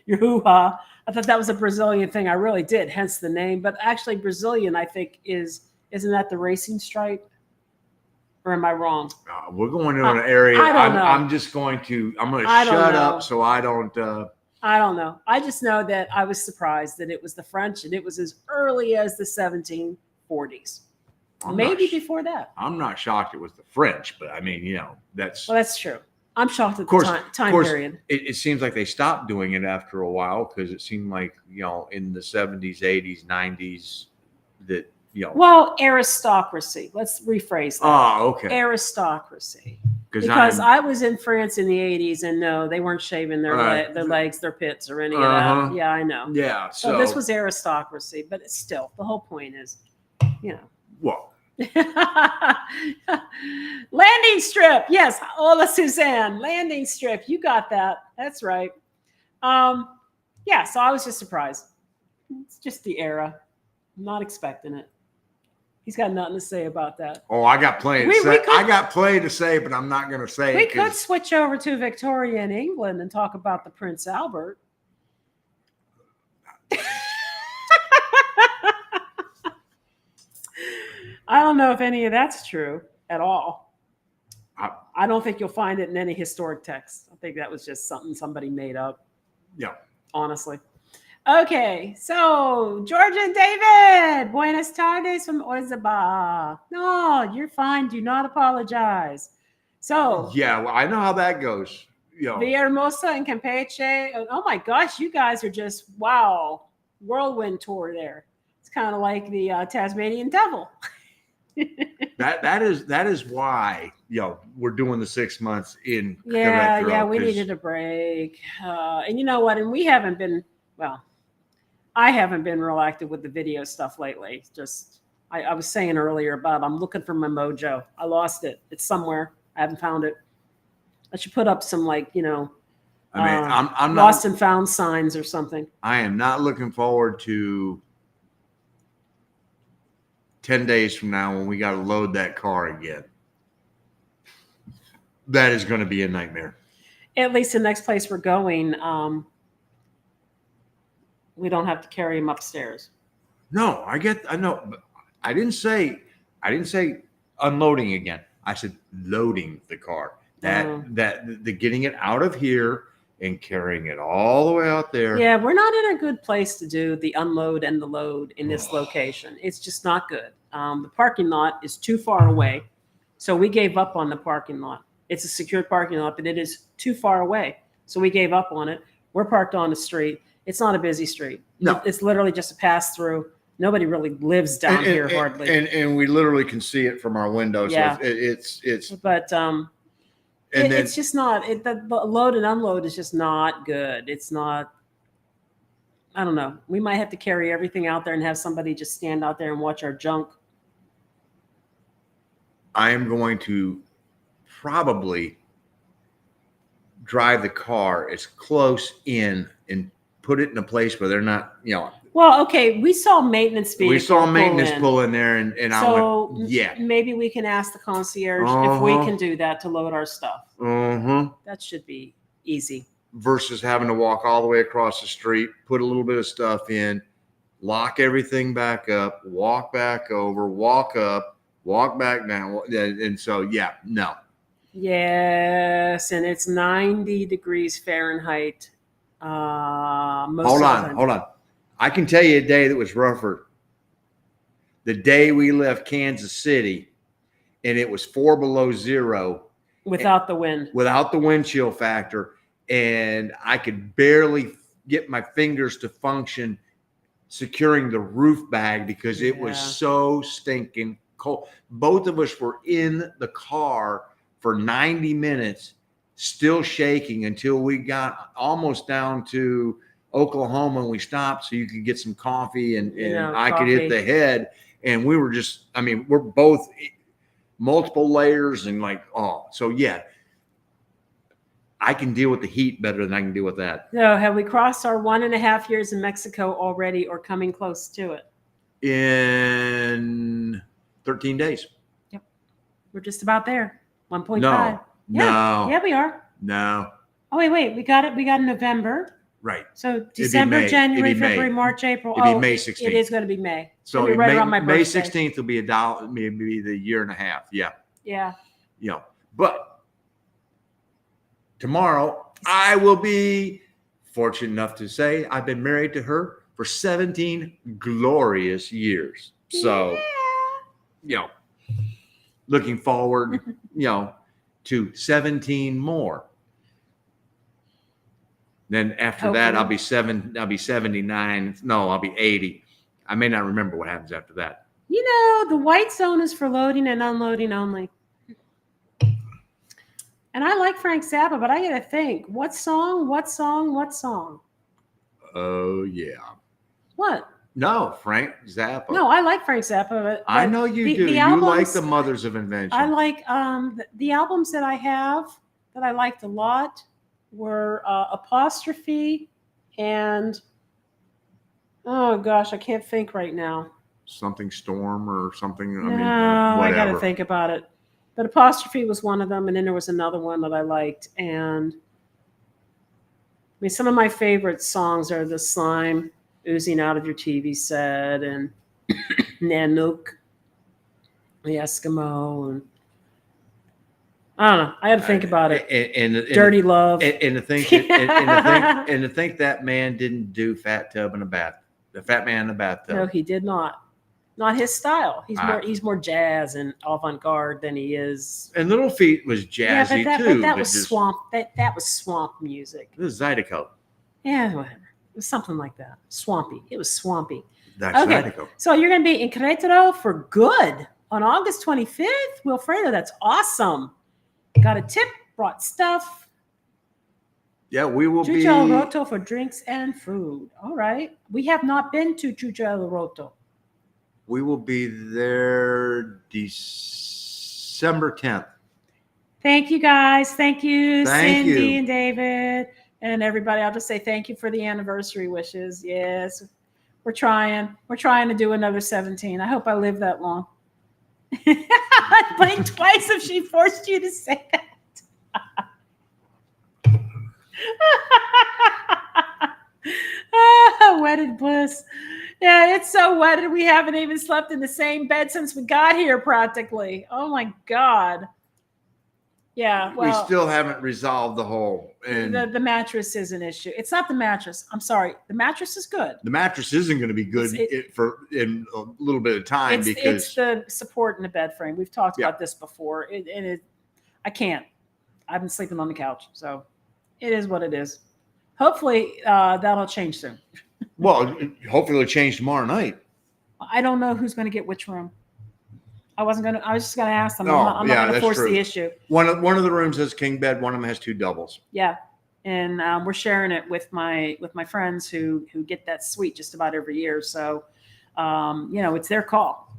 your hoo-ha. I thought that was a Brazilian thing. I really did, hence the name. But actually, Brazilian, I think, isn't that the racing stripe? Or am I wrong? We're going into an area. I don't know. I'm going to shut up so I don't. I don't know. I just know that I was surprised that it was the French, and it was as early as the 1740s. Maybe before that. I'm not shocked it was the French, but I mean, that's. Well, that's true. I'm shocked at the time period. It seems like they stopped doing it after a while, because it seemed like, in the 70s, 80s, 90s that, Well, aristocracy. Let's rephrase that. Oh, okay. Aristocracy. Because I was in France in the 80s, and no, they weren't shaving their legs, their pits, or any of that. Yeah, I know. Yeah. So this was aristocracy, but it's still, the whole point is, Well. Landing strip. Yes. Hola, Suzanne. Landing strip. You got that. That's right. So I was just surprised. It's just the era. I'm not expecting it. He's got nothing to say about that. Oh, I got plenty to say. I got plenty to say, but I'm not going to say we it. We could switch over to Victorian England and talk about the Prince Albert. I don't know if any of that's true at all. I don't think you'll find it in any historic text. I think that was just something somebody made up. Yeah. Honestly. Okay, so George and David, buenas tardes from Oizaba. No, you're fine. Do not apologize. So, Yeah, well, I know how that goes. Villahermosa and Campeche. Oh my gosh, you guys are just wow, whirlwind tour there. It's kind of like the Tasmanian Devil. that is why we're doing the 6 months in Yeah, Querétaro, yeah, we needed a break. And you know what? And we haven't been, well, I haven't been real active with the video stuff lately. Just, I was saying earlier about I'm looking for my mojo. I lost it. It's somewhere. I haven't found it. I should put up some I mean, I'm lost not, and found signs or something. I am not looking forward to 10 days from now when we got to load that car again. That is going to be a nightmare. At least the next place we're going, we don't have to carry him upstairs. No, I know, but I didn't say unloading again. I said loading the car. The getting it out of here and carrying it all the way out there. Yeah, we're not in a good place to do the unload and the load in this location. It's just not good. The parking lot is too far away, so we gave up on the parking lot. It's a secured parking lot, but it is too far away, so we gave up on it. We're parked on the street. It's not a busy street. No, it's literally just a pass through. Nobody really lives down here hardly. And we literally can see it from our window. Yeah. So it's. But it's just not. The load and unload is just not good. It's not. I don't know. We might have to carry everything out there and have somebody just stand out there and watch our junk. I am going to probably drive the car as close in and put it in a place where they're not, Well, okay, we saw maintenance vehicle. We saw maintenance pull in there, and so I went, yeah. Maybe we can ask the concierge if we can do that to load our stuff. That should be easy. Versus having to walk all the way across the street, put a little bit of stuff in, lock everything back up, walk back over, walk up, walk back down. And so, yeah, no. Yes, and it's 90 degrees Fahrenheit. Hold on. I can tell you a day that was rougher. The day we left Kansas City, and it was 4 below zero. Without the wind. Without the wind chill factor. And I could barely get my fingers to function securing the roof bag because it was so stinking cold. Both of us were in the car for 90 minutes, still shaking until we got almost down to Oklahoma and we stopped so you could get some coffee and I could hit the head. And we were just, we're both multiple layers and so yeah, I can deal with the heat better than I can deal with that. So have we crossed our 1.5 years in Mexico already or coming close to it? In 13 days. Yep. We're just about there. 1.5. No. Yeah, we are. No. Oh, wait. We got it. We got November. Right. So December, January, February, March, April. It'd be May 16th. It is going to be May. So right around my birthday. May 16th will be maybe the year and a half. Yeah. Yeah. But tomorrow I will be fortunate enough to say I've been married to her for 17 glorious years. So, looking forward, to 17 more. Then after Hopefully. that, I'll be 79. No, I'll be 80. I may not remember what happens after that. The white zone is for loading and unloading only. And I like Frank Zappa, but I got to think, what song? Oh, yeah. What? No, Frank Zappa. No, I like Frank Zappa. But I know you do. You like the Mothers of Invention. I like the albums that I have that I liked a lot were Apostrophe and, oh gosh, I can't think right now. Something Storm or something. Whatever. I got to think about it. But Apostrophe was one of them, and then there was another one that I liked. And some of my favorite songs are The Slime, Oozing Out of Your TV Set, and Nanook, the Eskimo, and I don't know. I had to think about it. And Dirty love. and to think and to think that man didn't do Fat Man in the bathtub. No, he did not. Not his style. Ah. He's more jazz and avant-garde than he is. And Little Feat was Yeah, jazzy but too. that was swamp. That was swamp music. This is Zydeco. Yeah, whatever. It was something like that. Swampy. It was swampy. That's Okay. Zydeco. So you're going to be in Querétaro for good on August 25th, Wilfredo. That's awesome. Got a tip. Brought stuff. Yeah, we will be. Chucho El Roto for drinks and food. All right. We have not been to Chucho El Roto. We will be there December 10th. Thank you, guys. Thank you, Thank Cindy you. and David and everybody. I'll just say thank you for the anniversary wishes. Yes, we're trying. We're trying to do another 17. I hope I live that long. Blink twice if she forced you to say that. Wedded bliss. Yeah, it's so wedded. We haven't even slept in the same bed since we got here, practically. Oh my God. Yeah, well, we still haven't resolved the whole. And the mattress is an issue. It's not the mattress. I'm sorry. The mattress is good. the mattress isn't going to be good in a little bit of time It's the support in the bed frame. We've talked Yeah. about this before. I can't. I've been sleeping on the couch, so it is what it is. Hopefully, that'll change soon. well, hopefully it'll change tomorrow night. I don't know who's going to get which room. I was just going to ask them. Oh, I'm yeah, not going to that's force true. the issue. One of the rooms has king bed. One of them has two doubles. Yeah, and we're sharing it with my friends who get that suite just about every year. So, it's their call.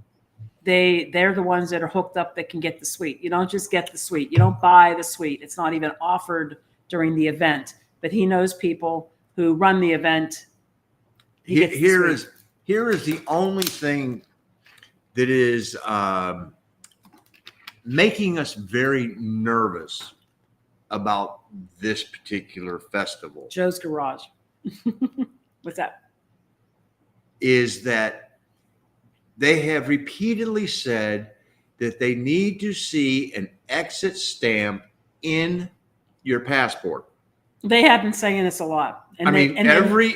They're the ones that are hooked up that can get the suite. You don't just get the suite. You don't buy the suite. It's not even offered during the event. But he knows people who run the event. Here is the only thing that is making us very nervous about this particular festival. Joe's Garage. What's that? Is that they have repeatedly said that they need to see an exit stamp in your passport. They have been saying this a lot. And every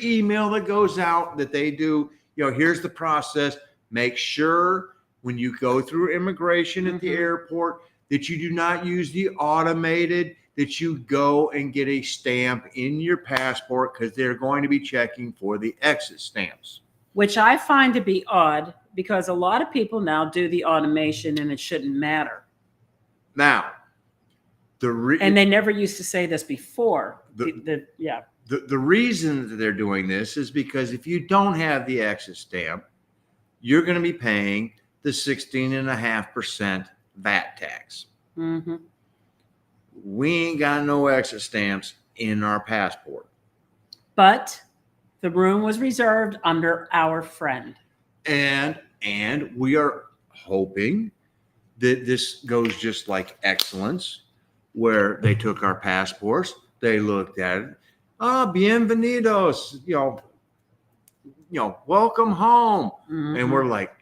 email that goes out that they do, here's the process. Make sure when you go through immigration at the airport that you do not use the automated, that you go and get a stamp in your passport because they're going to be checking for the exit stamps. Which I find to be odd because a lot of people now do the automation and it shouldn't matter. Now, and they never used to say this before. The reason that they're doing this is because if you don't have the exit stamp, you're going to be paying the 16.5% VAT tax. Mm-hmm. We ain't got no exit stamps in our passport. But the room was reserved under our friend. And we are hoping that this goes just like Excellence, where they took our passports, they looked at it. Bienvenidos, welcome home. Mm-hmm. And we're like,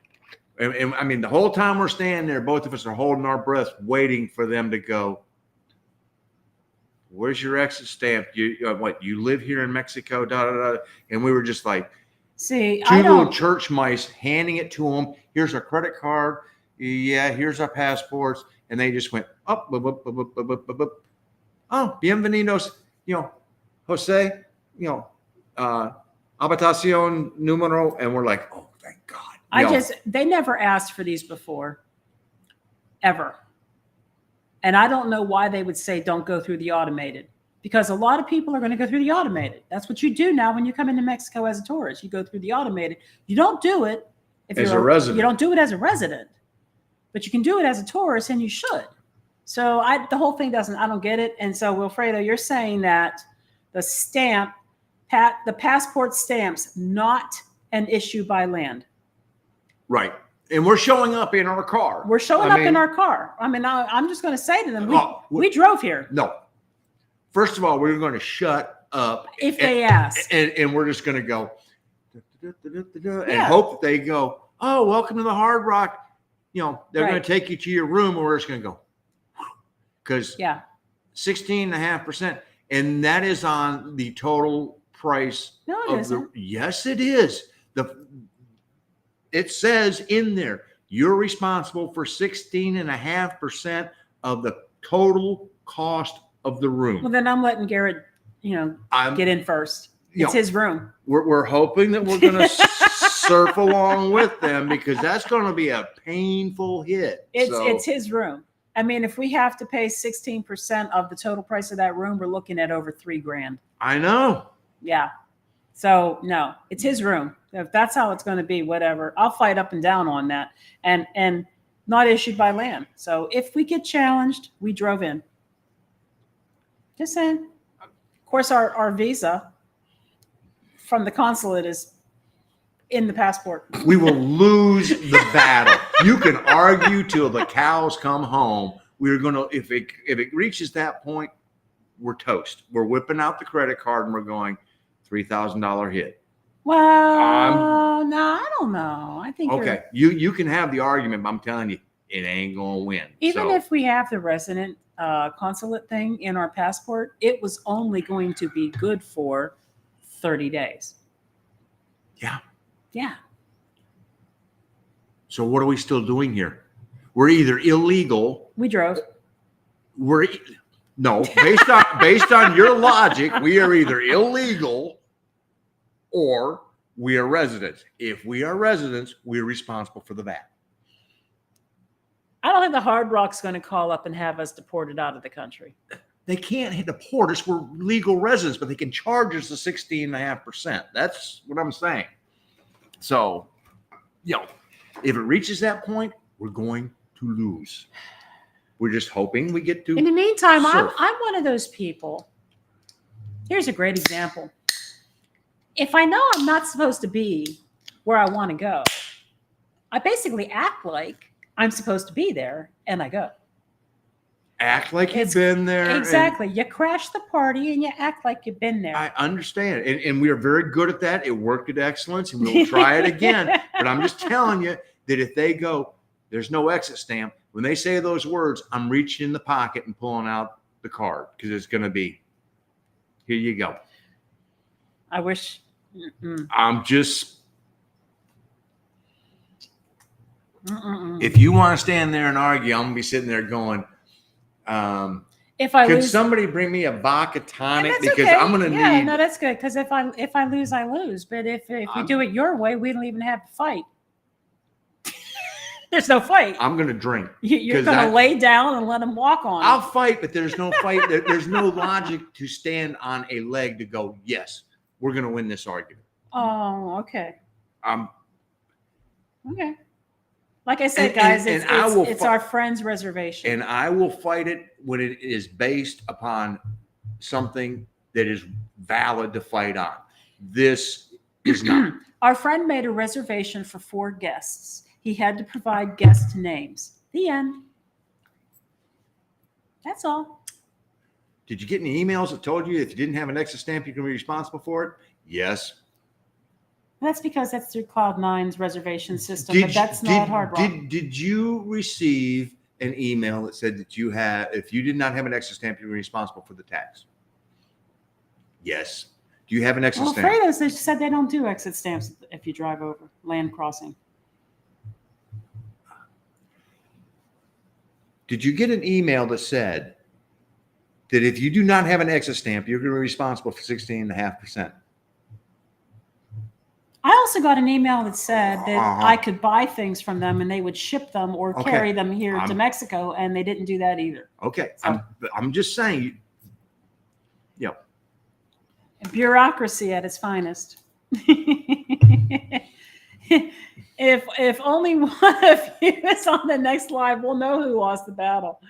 and I mean, the whole time we're standing there, both of us are holding our breath, waiting for them to go, where's your exit stamp? You live here in Mexico, da, da, da. And we were just like, see, two little church mice handing it to them. Here's our credit card. Yeah, here's our passports. And they just went up, up, up, up, up, up, up, up. Oh, bienvenidos, Jose, habitación número. And we're like, oh, thank God. They never asked for these before, ever. And I don't know why they would say don't go through the automated, because a lot of people are going to go through the automated. That's what you do now when you come into Mexico as a tourist. You go through the automated. You don't do it if you're a resident. You don't do it as a resident, but you can do it as a tourist, and you should. So the whole thing I don't get it. And so, Wilfredo, you're saying that the passport stamps, not an issue by land. Right. And we're showing up in our car. We're showing up in our car. I mean, I'm just going to say to them, we drove here. No. First of all, we're going to shut up. If they ask. And we're just going to go and hope that they go, oh, welcome to the Hard Rock. They're going to take you to your room, and we're just going to go. because Yeah. 16.5%, and that is on the total price No, it of isn't. yes, it is. It says in there, you're responsible for 16.5% of the total cost of the room. Well, then I'm letting Garrett, get in first. It's his room. We're hoping that we're going to surf along with them, because that's going to be a painful hit. It's his room. I mean, if we have to pay 16% of the total price of that room, we're looking at over $3,000. I know. Yeah. So no, it's his room. If that's how it's going to be, whatever. I'll fight up and down on that. And not issued by land. So if we get challenged, we drove in. Just saying. Of course, our visa from the consulate is in the passport. We will lose the battle. You can argue till the cows come home. We're gonna, if it reaches that point, we're toast. We're whipping out the credit card and we're going $3,000 hit. Well, no, I don't know. I think okay. You can have the argument, but I'm telling you, it ain't gonna win. Even if we have the resident consulate thing in our passport, it was only going to be good for 30 days. Yeah. Yeah. So what are we still doing here? We're either illegal. We drove. No, based on your logic, we are either illegal or we are residents. If we are residents, we're responsible for the VAT. I don't think the Hard Rock's going to call up and have us deported out of the country. They can't deport us. We're legal residents, but they can charge us the 16.5%. That's what I'm saying. So, if it reaches that point, we're going to lose. We're just hoping we get to. In the meantime, surf. I'm one of those people. Here's a great example. If I know I'm not supposed to be where I want to go, I basically act like I'm supposed to be there, and I go. Act like you've been there. Exactly. You crash the party and you act like you've been there. I understand. And we are very good at that. It worked at excellence, and we'll try it again. But I'm just telling you that if they go, there's no exit stamp. When they say those words, I'm reaching in the pocket and pulling out the card, because it's going to be, here you go. I wish. I'm just. If you want to stand there and argue, I'm going to be sitting there going, if I could lose, somebody bring me a vodka tonic, because okay. I'm going to need. No, that's good, because if I lose, I lose. But if we do it your way, we don't even have to fight. There's no fight. I'm going to drink. You're going to lay down and let them walk on. I'll fight, but there's no fight. There's no logic to stand on a leg to go, yes, we're going to win this argument. Oh, okay. Okay. Like I said, And- guys, and it's our friend's reservation. And I will fight it when it is based upon something that is valid to fight on. This is not. Our friend made a reservation for 4 guests. He had to provide guest names. The end. That's all. Did you get any emails that told you if you didn't have an exit stamp, you can be responsible for it? Yes. That's because that's through Cloud9's reservation system, but that's not Hard Rock. Did you receive an email that said that if you did not have an exit stamp, you were responsible for the tax? Yes. Do you have an exit stamp? Fredo said they don't do exit stamps if you drive over land crossing. Did you get an email that said that if you do not have an exit stamp, you're going to be responsible for 16.5%? I also got an email that said that I could buy things from them and they would ship them or carry them here to Mexico, and they didn't do that either. Okay. So, I'm just saying. Bureaucracy at its finest. If only one of you is on the next live, we'll know who lost the battle.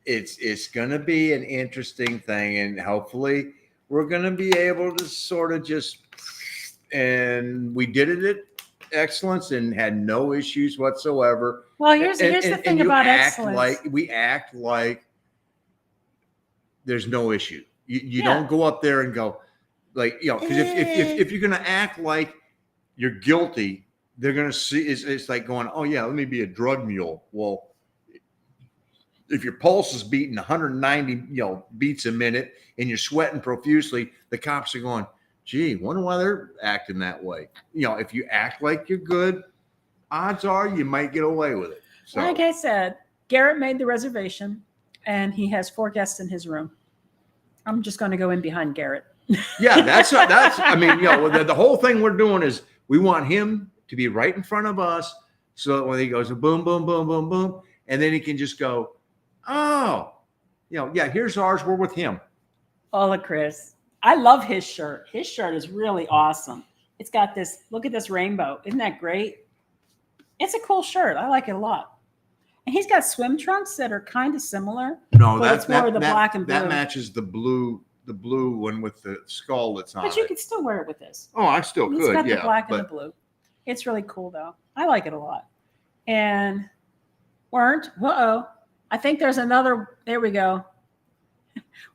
It's going to be an interesting thing, and hopefully we're going to be able to sort of and we did it at excellence and had no issues whatsoever. Well, here's the thing about excellence. We act like there's no issue. You don't go up there and go because if you're going to act like you're guilty they're going to see it's like going, oh yeah, let me be a drug mule. Well, if your pulse is beating 190, beats a minute and you're sweating profusely, the cops are going, gee, wonder why they're acting that way. If you act like you're good, odds are you might get away with it. So, like I said, Garrett made the reservation and he has 4 guests in his room. I'm just going to go in behind Garrett. yeah, that's, I mean, the whole thing we're doing is we want him to be right in front of us. So that when he goes boom, boom, boom, boom, boom, and then he can just go, oh, yeah, here's ours. We're with him. Hola, Chris. I love his shirt. His shirt is really awesome. It's got this, look at this rainbow. Isn't that great? It's a cool shirt. I like it a lot. And he's got swim trunks that are kind of similar. No, that's more the black and blue. That matches the blue one with the skull that's on it. But you can still wear it with this. Oh, I still could. It's got the black and the blue. It's really cool, though. I like it a lot. And I think there's another, there we go.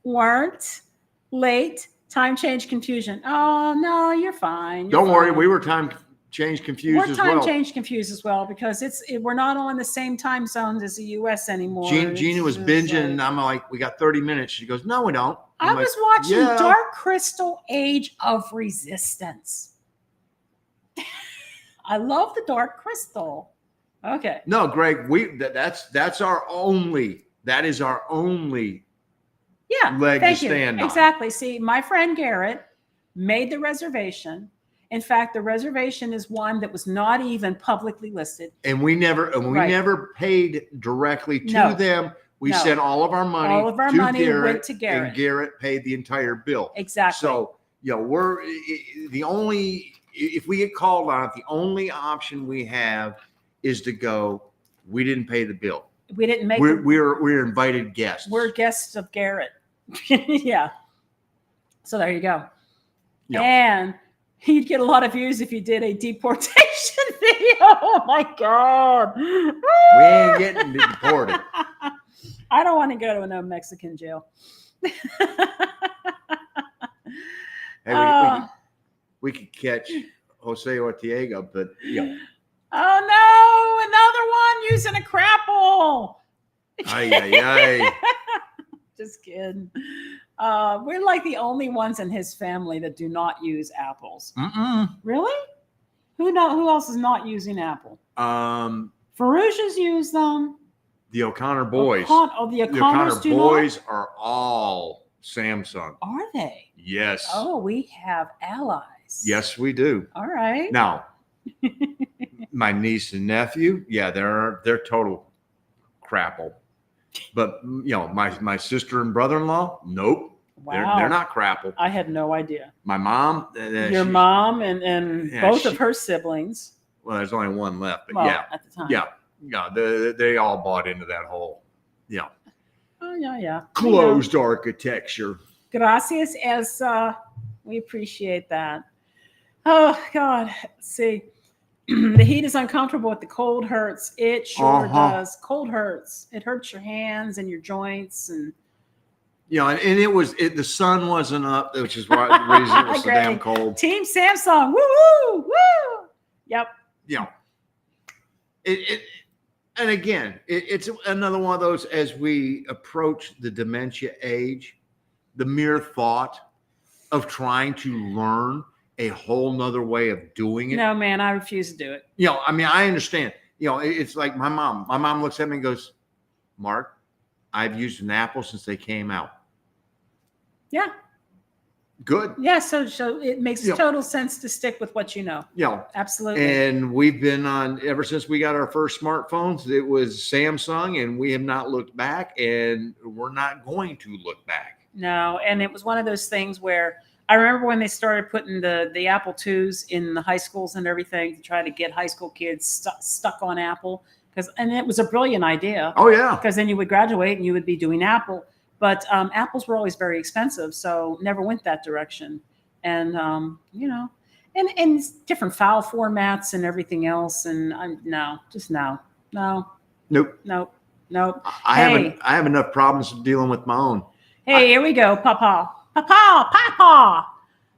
Weren't late, time change confusion. Oh, no, you're fine. Don't worry, we were time change confused as well. We're time change confused as well because we're not on the same time zones as the U.S. anymore. Gina was binging, and I'm like, we got 30 minutes. She goes, no, we don't. I was watching Dark Crystal Age of Resistance. I love the Dark Crystal. Okay. No, Greg, that's our only. That is our only. Leg to stand on. Exactly. See, my friend Garrett made the reservation. In fact, the reservation is one that was not even publicly listed. And we never paid directly to them. We sent all of our money. All of our money went to Garrett. And Garrett paid the entire bill. Exactly. So, we're the only, if we get called on it, the only option we have is to go, we didn't pay the bill. We didn't make we're invited guests. We're guests of Garrett. Yeah. So there you go. Yeah. And he'd get a lot of views if you did a deportation video. Oh my God. We ain't getting deported. I don't want to go to no Mexican jail. Hey, we could catch Jose Ortega, but Oh no, another one using a crapple. Ay. Just kidding. We're like the only ones in his family that do not use apples. Really? Who else is not using apple? Farouches use them. The O'Connor boys. The O'Connors boys are all Samsung. Are they? Yes. Oh, we have allies. Yes, we do. All right. Now, my niece and nephew, they're total crapple. But my sister and brother-in-law, nope. Wow. They're not crapple. I had no idea. My mom, your mom and both of her siblings. Well, there's only one left, but at the time. They all bought into that whole Oh yeah. Closed architecture. Gracias, Elsa. We appreciate that. Oh God. See. The heat is uncomfortable, but the cold hurts. It sure does. Cold hurts. It hurts your hands and your joints, and and the sun wasn't up, which is why the reason it was so damn cold. Team Samsung, woo, woo. Yep. And again, it's another one of those. As we approach the dementia age, the mere thought of trying to learn a whole nother way of doing it. No, man, I refuse to do it. I understand. It's like my mom. My mom looks at me and goes, Mark, I've used an Apple since they came out. Yeah. Good. Yeah, so it makes total sense to stick with what you know. Absolutely. And we've been on, ever since we got our first smartphones, it was Samsung, and we have not looked back, and we're not going to look back. No, and it was one of those things where I remember when they started putting the Apple IIs in the high schools and everything to try to get high school kids stuck on Apple, and it was a brilliant idea. Oh yeah, because then you would graduate and you would be doing Apple, but apples were always very expensive, so never went that direction. And and different file formats and everything else. And no. Nope. I have enough problems dealing with my own. Hey, here we go, Papa.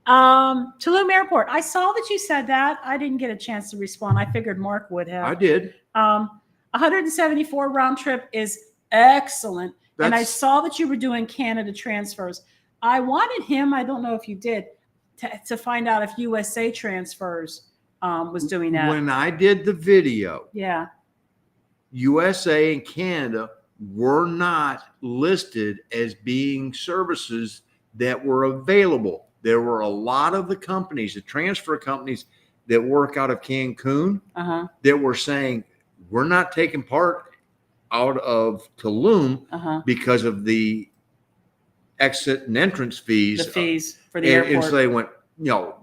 Tulum Airport. I saw that you said that. I didn't get a chance to respond. I figured Mark would have. I did. 174 round trip is excellent. And I That's saw that you were doing Canada transfers. I wanted him, I don't know if you did, to find out if USA transfers was doing that. when I did the video. Yeah. USA and Canada were not listed as being services that were available. There were a lot of the companies, the transfer companies that work out of Cancun, Uh-huh. that were saying, we're not taking part out of Tulum Uh-huh. because of the exit and entrance fees. The fees for the And airport. so they went, no,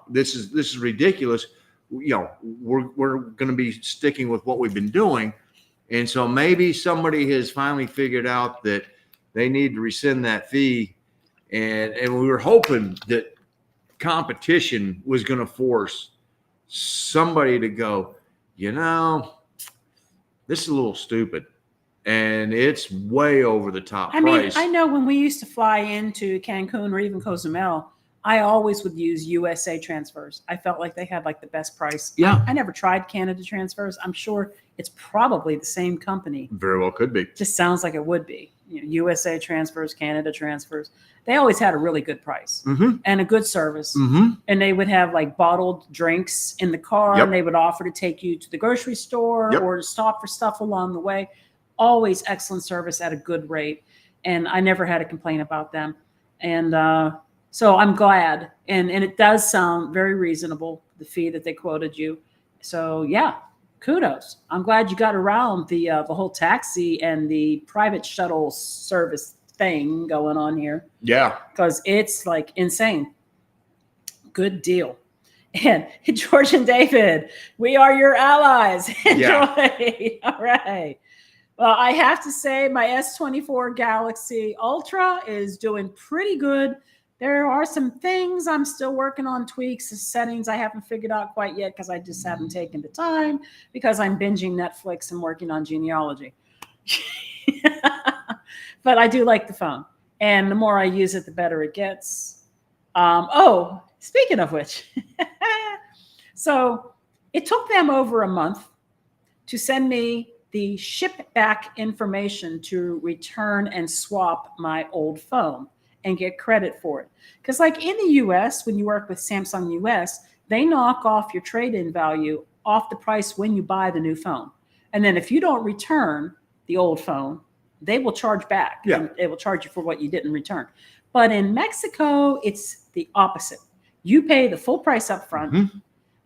this is ridiculous. We're going to be sticking with what we've been doing. And so maybe somebody has finally figured out that they need to rescind that fee. And we were hoping that competition was going to force somebody to go, this is a little stupid. And it's way over the top price. I know when we used to fly into Cancun or even Cozumel, I always would use USA transfers. I felt like they had like the best price. Yeah. I never tried Canada transfers. I'm sure it's probably the same company. Very well could be. Just sounds like it would be. USA transfers, Canada transfers. They always had a really good price and a good service. And they would have like bottled drinks in the car. Yep. And they would offer to take you to the grocery store Yep. or to stop for stuff along the way. Always excellent service at a good rate. And I never had a complaint about them. And so I'm glad. And it does sound very reasonable, the fee that they quoted you. So yeah, kudos. I'm glad you got around the whole taxi and the private shuttle service thing going on here, Yeah. because it's like insane. Good deal. And George and David, we are your allies. Enjoy. Yeah. All right. Well, I have to say my S24 Galaxy Ultra is doing pretty good. There are some things I'm still working on, tweaks, settings I haven't figured out quite yet because I just haven't taken the time because I'm binging Netflix and working on genealogy. But I do like the phone. And the more I use it, the better it gets. Speaking of which, so it took them over a month to send me the ship back information to return and swap my old phone and get credit for it. Because like in the US, when you work with Samsung US, they knock off your trade-in value off the price when you buy the new phone. And then if you don't return the old phone, they will charge back. Yeah. And they will charge you for what you didn't return. But in Mexico, it's the opposite. You pay the full price up front,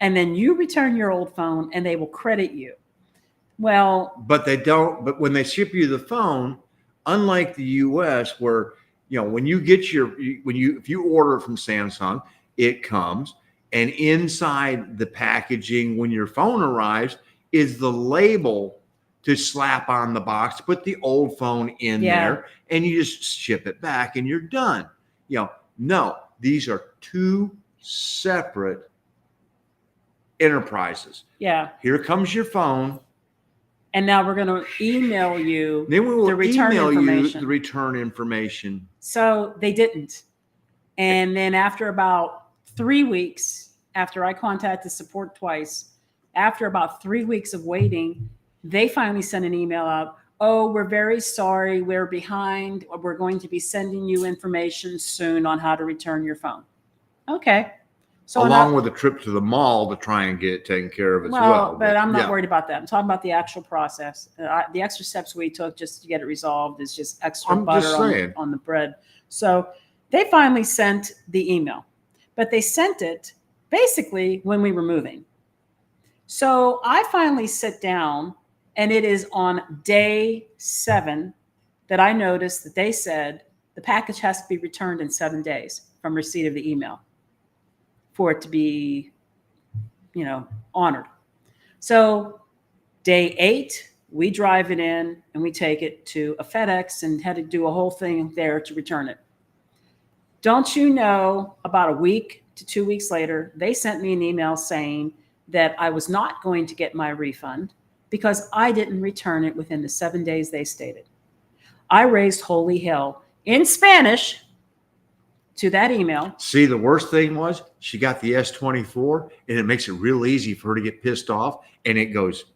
and then you return your old phone and they will credit you. Well, but they don't. But when they ship you the phone, unlike the US, where when you get if you order from Samsung, it comes, and inside the packaging when your phone arrives is the label to slap on the box, put the old phone in there, and you just ship it back and you're done. No, these are two separate enterprises. Yeah. Here comes your phone. And now we're going to email you Then we will the return email you information. the return information. So they didn't. And then after about 3 weeks, after I contacted support twice, after about 3 weeks of waiting, they finally sent an email out. Oh, we're very sorry. We're behind. We're going to be sending you information soon on how to return your phone. Okay. So along with a trip to the mall to try and get it taken care of as well. But I'm not worried about that. I'm talking about the actual process. The extra steps we took just to get it resolved is just extra butter on the bread. So they finally sent the email, but they sent it basically when we were moving. So I finally sit down, and it is on day 7 that I noticed that they said the package has to be returned in 7 days from receipt of the email for it to be, honored. So day 8, we drive it in and we take it to a FedEx and had to do a whole thing there to return it. Don't you know, about a week to 2 weeks later, they sent me an email saying that I was not going to get my refund because I didn't return it within the 7 days they stated. I raised holy hell in Spanish to that email. See, the worst thing was she got the S24, and it makes it real easy for her to get pissed off. And it goes,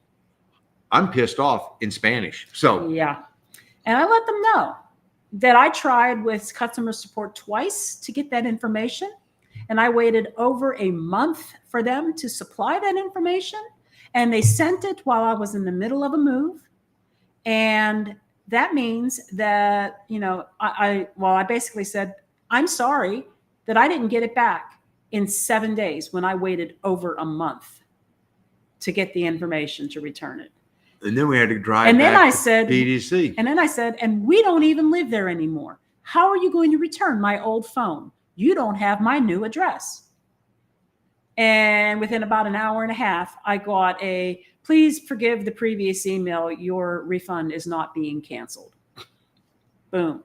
I'm pissed off in Spanish. So Yeah. And I let them know that I tried with customer support twice to get that information. And I waited over a month for them to supply that information. And they sent it while I was in the middle of a move. And that means that, I basically said, I'm sorry that I didn't get it back in 7 days when I waited over a month to get the information to return it. And then we had to drive And then back I to said, PDC. And then I said, and we don't even live there anymore. How are you going to return my old phone? You don't have my new address. And within about an hour and a half, I got please forgive the previous email. Your refund is not being canceled. Boom.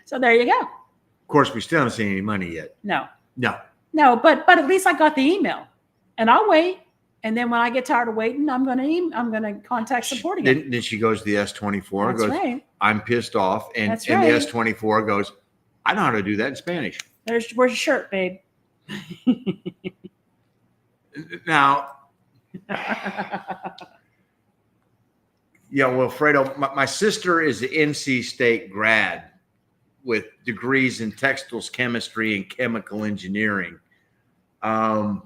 So there you go. Of course, we still haven't seen any money yet. No, No. but at least I got the email, and I'll wait. And then when I get tired of waiting, I'm gonna contact support again. Then she goes to the S24. That's goes, right. I'm pissed off, and That's the right. S24 goes, I know how to do that in Spanish. Where's your shirt, babe? Now, Wilfredo, my sister is an NC State grad with degrees in textiles chemistry and chemical engineering. I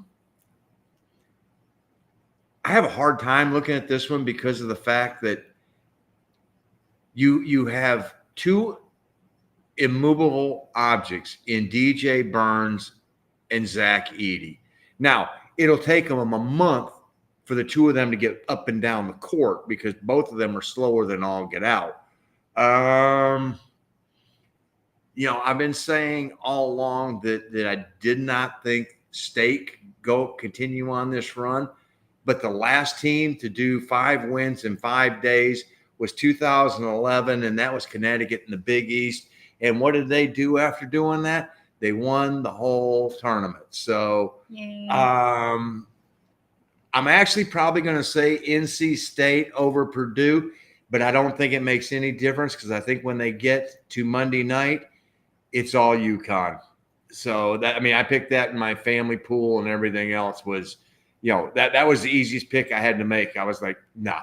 have a hard time looking at this one because of the fact that you have two immovable objects in DJ Burns and Zach Eady. Now, it'll take them a month for the two of them to get up and down the court because both of them are slower than all get out. I've been saying all along that I did not think State continue on this run, but the last team to do 5 wins in 5 days was 2011, and that was Connecticut in the Big East. And what did they do after doing that? They won the whole tournament. So I'm actually probably going to say NC State over Purdue, but I don't think it makes any difference because I think when they get to Monday night, it's all UConn. So I picked that in my family pool, and everything else was, that was the easiest pick I had to make. I was like, nah,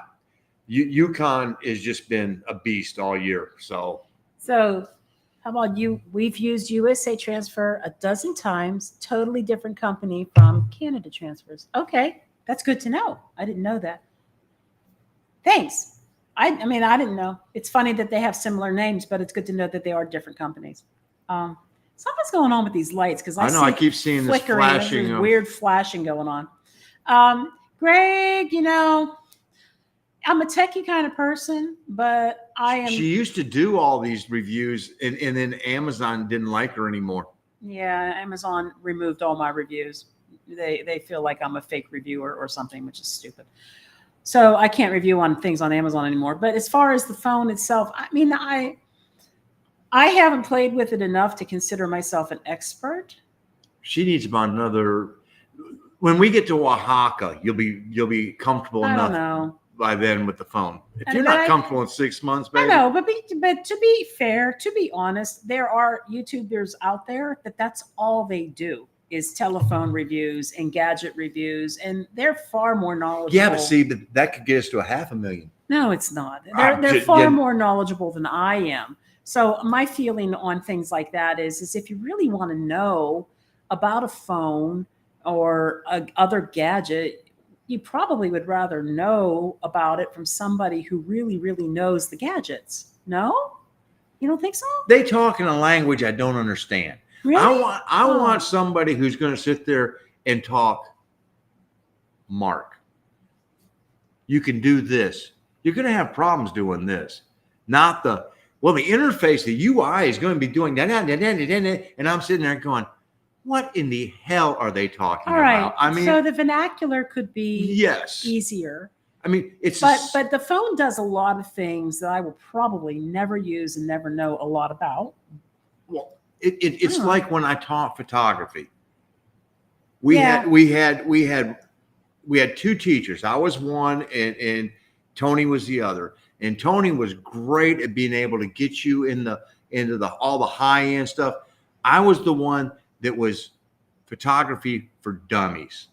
UConn has just been a beast all year. So how about you? We've used USA Transfer a dozen times, totally different company from Canada Transfers. Okay, that's good to know. I didn't know that. Thanks. I didn't know. It's funny that they have similar names, but it's good to know that they are different companies. Something's going on with these lights because I keep seeing this flashing. There's weird flashing going on. Greg, I'm a techie kind of person, but I am. She used to do all these reviews, and then Amazon didn't like her anymore. Yeah, Amazon removed all my reviews. They feel like I'm a fake reviewer or something, which is stupid. So I can't review on things on Amazon anymore. But as far as the phone itself, I haven't played with it enough to consider myself an expert. She needs about another. When we get to Oaxaca, you'll be comfortable enough. I don't know. By then with the phone. If you're not comfortable in 6 months, baby. I know, but to be fair, to be honest, there are YouTubers out there that's all they do is telephone reviews and gadget reviews, and they're far more knowledgeable. Yeah, but see, that could get us to 500,000. No, it's not. They're far more knowledgeable than I am. So my feeling on things like that is if you really want to know about a phone or other gadget, you probably would rather know about it from somebody who really, really knows the gadgets. No? You don't think so? They talk in a language I don't understand. Really? I want somebody who's going to sit there and talk, Mark, you can do this. You're going to have problems doing this. Not the interface, the UI is going to be doing that. And I'm sitting there going, what in the hell are they talking about? So the vernacular could be yes easier. But the phone does a lot of things that I will probably never use and never know a lot about. Well, it's like when I taught photography. We had 2 teachers. I was one, and Tony was the other. And Tony was great at being able to get you in the into all the high end stuff. I was the one that was photography for dummies,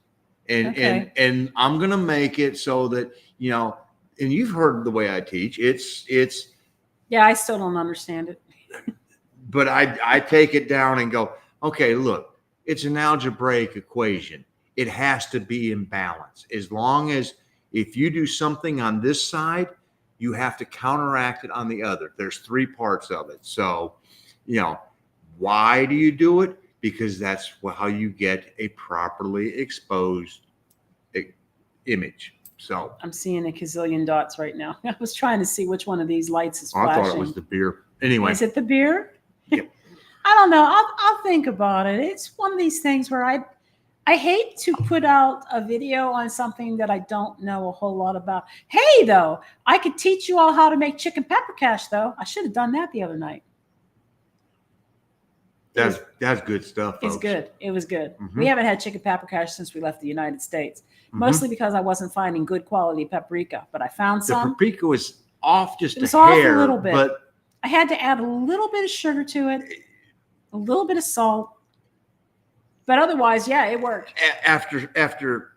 and I'm gonna make it so that and you've heard the way I teach. It's Yeah, I still don't understand it. but I take it down and go, okay, look, it's an algebraic equation. It has to be in balance. As long as if you do something on this side, you have to counteract it on the other. There's 3 parts of it. So, why do you do it? Because that's how you get a properly exposed image. So I'm seeing a gazillion dots right now. I was trying to see which one of these lights is flashing. I thought it was the beer. Anyway. Is it the beer? Yep. I don't know. I'll think about it. It's one of these things where I hate to put out a video on something that I don't know a whole lot about. Hey, though, I could teach you all how to make chicken pepper cash, though. I should have done that the other night. That's good stuff, folks. It's good. It was good. Mm-hmm. We haven't had chicken pepper cash since we left the United States, mostly because I wasn't finding good quality paprika, but I found some. The paprika was off just a off hair, a little bit. But I had to add a little bit of sugar to it, a little bit of salt. But otherwise, yeah, it worked. After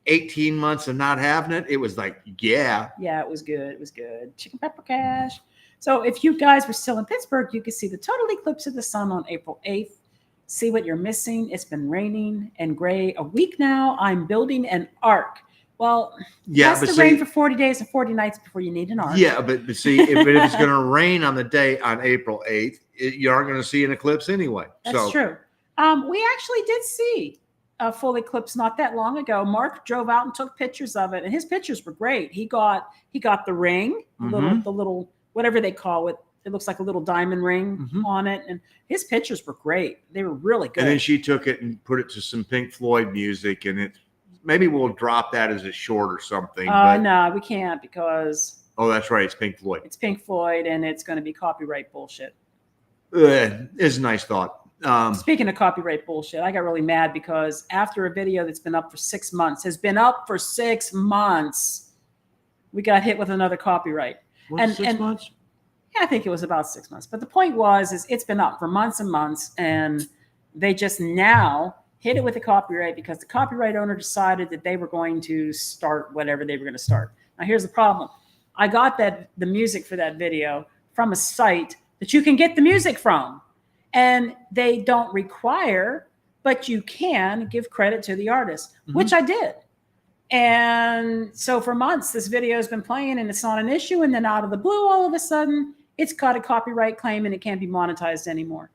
18 months of not having it, it was like, yeah. Yeah, it was good. It was good. Chicken pepper cash. So if you guys were still in Pittsburgh, you could see the total eclipse of the sun on April 8th. See what you're missing. It's been raining and gray a week now. I'm building an ark. Well, yeah, it has to rain for 40 days and 40 nights before you need an ark. Yeah, but see, if it's going to rain on the day on April 8th, you aren't going to see an eclipse anyway. That's true. We actually did see a full eclipse not that long ago. Mark drove out and took pictures of it, and his pictures were great. He got the ring, the little whatever they call it. It looks like a little diamond ring on it, and his pictures were great. They were really good. And then she took it and put it to some Pink Floyd music, and maybe we'll drop that as a short or something. No, we can't because that's right, it's Pink Floyd. It's Pink Floyd, and it's going to be copyright bullshit. It's a nice thought. Speaking of copyright bullshit, I got really mad because after a video that's been up for 6 months, we got hit with another copyright. What's 6 months? Yeah, I think it was about 6 months. But the point is it's been up for months and months, and they just now hit it with a copyright because the copyright owner decided that they were going to start whatever they were going to start. Now, here's the problem. I got the music for that video from a site that you can get the music from. And they don't require, but you can give credit to the artist, which I did. And so for months, this video has been playing and it's not an issue. And then out of the blue, all of a sudden, it's got a copyright claim and it can't be monetized anymore.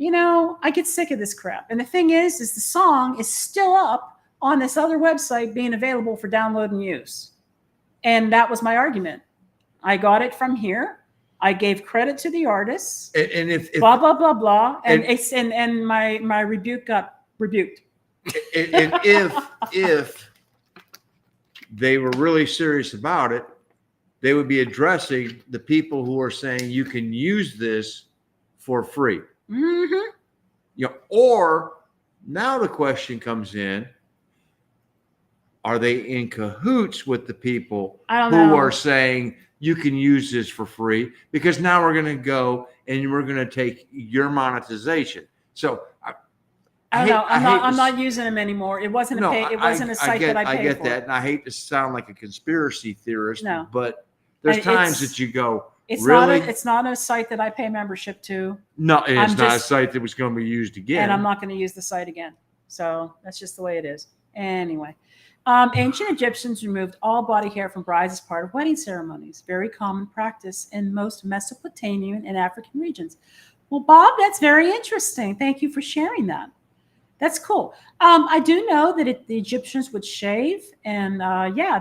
I get sick of this crap. And the thing is the song is still up on this other website being available for download and use. And that was my argument. I got it from here. I gave credit to the artists, and if blah blah blah blah, and my rebuke got rebuked. And if they were really serious about it, they would be addressing the people who are saying you can use this for free. Or now the question comes in: are they in cahoots with the people who are saying you can use this for free? Because now we're going to go and we're going to take your monetization. So I don't know. I'm not using them anymore. It wasn't a site that I paid for. I get that, and I hate to sound like a conspiracy theorist, but there's times that you go, really? It's not a site that I pay membership to. No, it's not a site that was going to be used again. And I'm not going to use the site again. So that's just the way it is. Anyway. Ancient Egyptians removed all body hair from brides as part of wedding ceremonies. Very common practice in most Mesopotamian and African regions. Well, Bob, that's very interesting. Thank you for sharing that. That's cool. I do know that the Egyptians would shave and,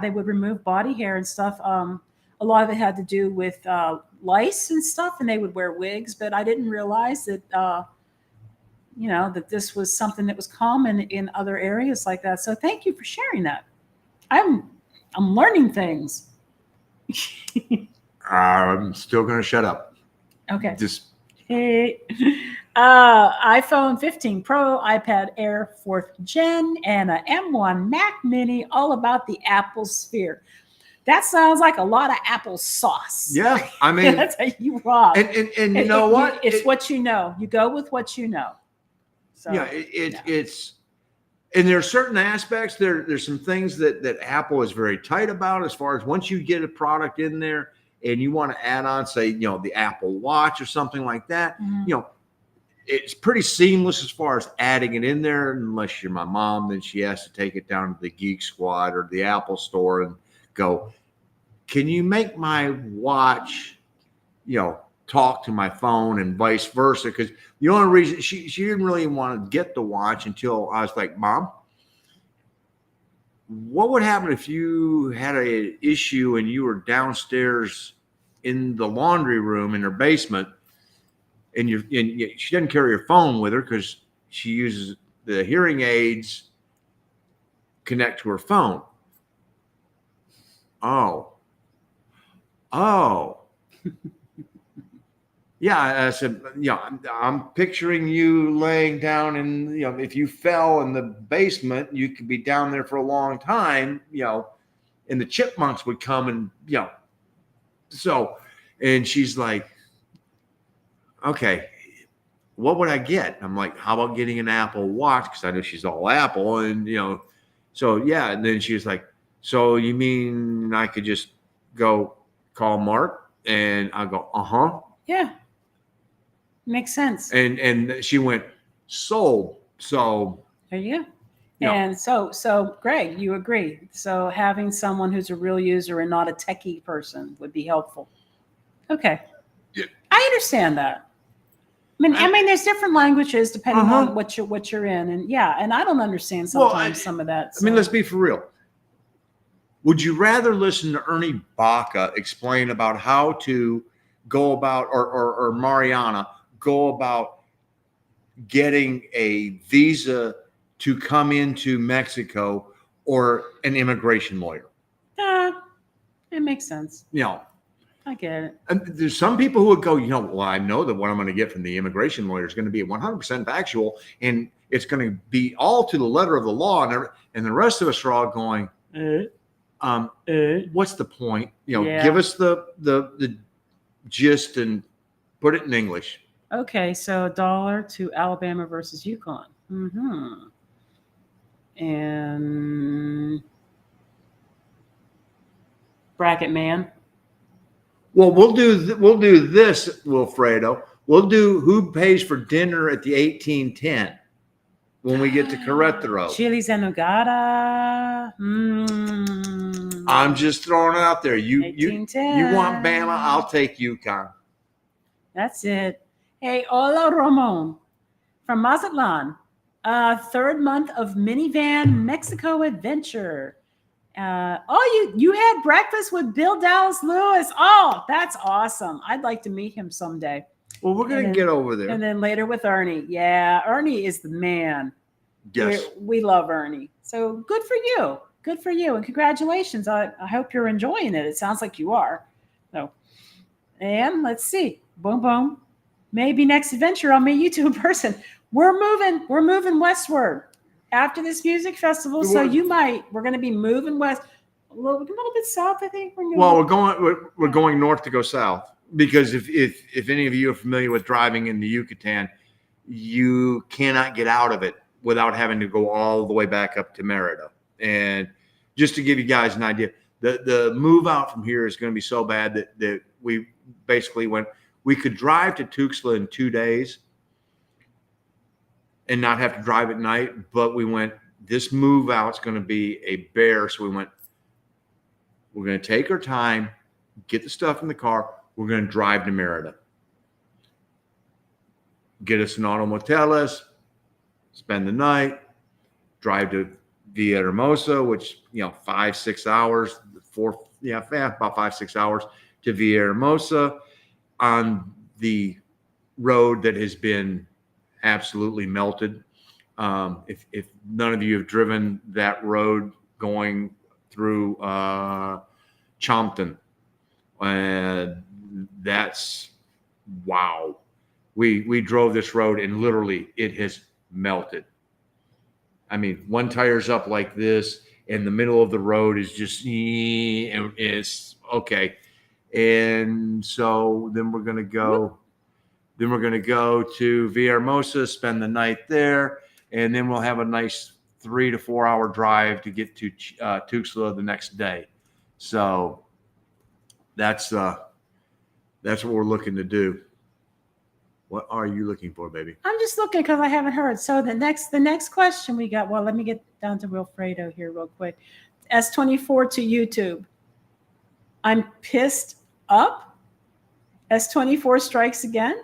they would remove body hair and stuff. A lot of it had to do with lice and stuff, and they would wear wigs. But I didn't realize that that this was something that was common in other areas like that. So thank you for sharing that. I'm learning things. I'm still going to shut up. Okay. Hey. iPhone 15 Pro, iPad Air 4th Gen, and a M1 Mac Mini, all about the Apple Sphere. That sounds like a lot of applesauce. Yeah, I mean, That's how you rock. and you know what? It's what you know. You go with what you know. So Yeah, it's and there are certain aspects. There's some things that Apple is very tight about as far as once you get a product in there and you want to add on, say, the Apple Watch or something like that, it's pretty seamless as far as adding it in there. Unless you're my mom, then she has to take it down to the Geek Squad or the Apple Store and go, can you make my watch, talk to my phone and vice versa? Because the only reason she didn't really want to get the watch until I was like, Mom, what would happen if you had an issue and you were downstairs in the laundry room in her basement and she doesn't carry her phone with her because she uses the hearing aids connect to her phone. Oh. Yeah, I said, I'm picturing you laying down and, if you fell in the basement, you could be down there for a long time, and the chipmunks would come and, so, and she's like, okay, what would I get? I'm like, how about getting an Apple Watch? Because I know she's all Apple and, so yeah. And then she was like, so you mean I could just go call Mark? And I go, uh-huh. Yeah. Makes sense. And she went, sold. So there you go. And so Greg, you agree. So having someone who's a real user and not a techie person would be helpful. Okay. Yeah. I understand that. I mean, there's different languages depending on what you're in. And I don't understand sometimes some of that. So. I mean, let's be for real. Would you rather listen to Ernie Baca explain about how to go about, or Mariana go about getting a visa to come into Mexico, or an immigration lawyer? It makes sense. I get it. And there's some people who would go, well, I know that what I'm going to get from the immigration lawyer is going to be 100% factual, and it's going to be all to the letter of the law, and the rest of us are all going, what's the point? Give us the gist and put it in English. Okay, so $1 to Alabama versus Yukon. And bracket man. Well, we'll do this, Wilfredo. We'll do who pays for dinner at the 1810 when we get to Querétaro. Chili's en nogada. I'm just throwing it out there. You want Bama? I'll take Yukon. That's it. Hey, hola, Ramon from Mazatlan. Third month of minivan Mexico adventure. You had breakfast with Bill Dallas Lewis. Oh, that's awesome. I'd like to meet him someday. Well, we're going to get over there. And then later with Ernie. Yeah, Ernie is the man. Yes. We love Ernie. So good for you. Good for you. And congratulations. I hope you're enjoying it. It sounds like you are. So, and let's see. Boom, boom. Maybe next adventure I'll meet you two in person. We're moving westward after this music festival. So we're going to be moving west, a little bit south, I think. We're going north to go south, because if any of you are familiar with driving in the Yucatan, you cannot get out of it without having to go all the way back up to Merida. And just to give you guys an idea, the move out from here is going to be so bad that we basically we could drive to Tuxtla in 2 days and not have to drive at night. But we went, this move out's going to be a bear. So we're going to take our time, get the stuff in the car. We're going to drive to Merida, get us an auto moteles, spend the night, drive to Villahermosa, which, 5-6 hours, about 5-6 hours to Villahermosa on the road that has been absolutely melted. If none of you have driven that road going through Chompton, that's wow. We drove this road and literally it has melted. I mean, one tire's up like this, and the middle of the road is just it's okay. And so then we're gonna go. Then we're gonna go to Villahermosa, spend the night there, and then we'll have a nice 3 to 4 hour drive to get to Tuxtla the next day. So that's what we're looking to do. What are you looking for, baby? I'm just looking because I haven't heard. So the next question we got. Well, let me get down to Wilfredo here real quick. S24 to YouTube. I'm pissed up. S24 strikes again.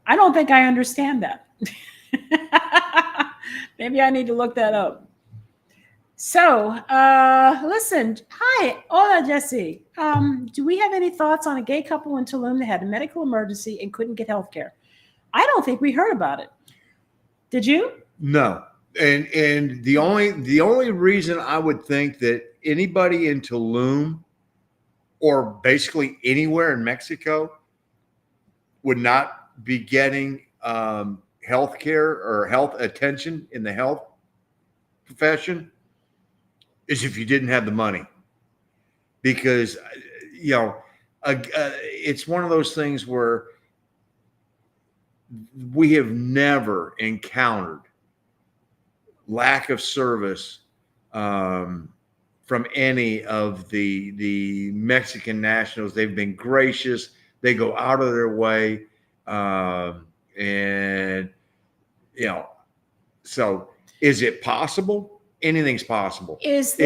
I don't think I understand that. Maybe I need to look that up. So, listen. Hi, hola, Jesse. Do we have any thoughts on a gay couple in Tulum that had a medical emergency and couldn't get health care? I don't think we heard about it. Did you? No. And the only reason I would think that anybody in Tulum or basically anywhere in Mexico would not be getting health care or health attention in the health profession is if you didn't have the money. Because, it's one of those things where we have never encountered lack of service from any of the Mexican nationals. They've been gracious. They go out of their way. And, so is it possible? Anything's possible. Is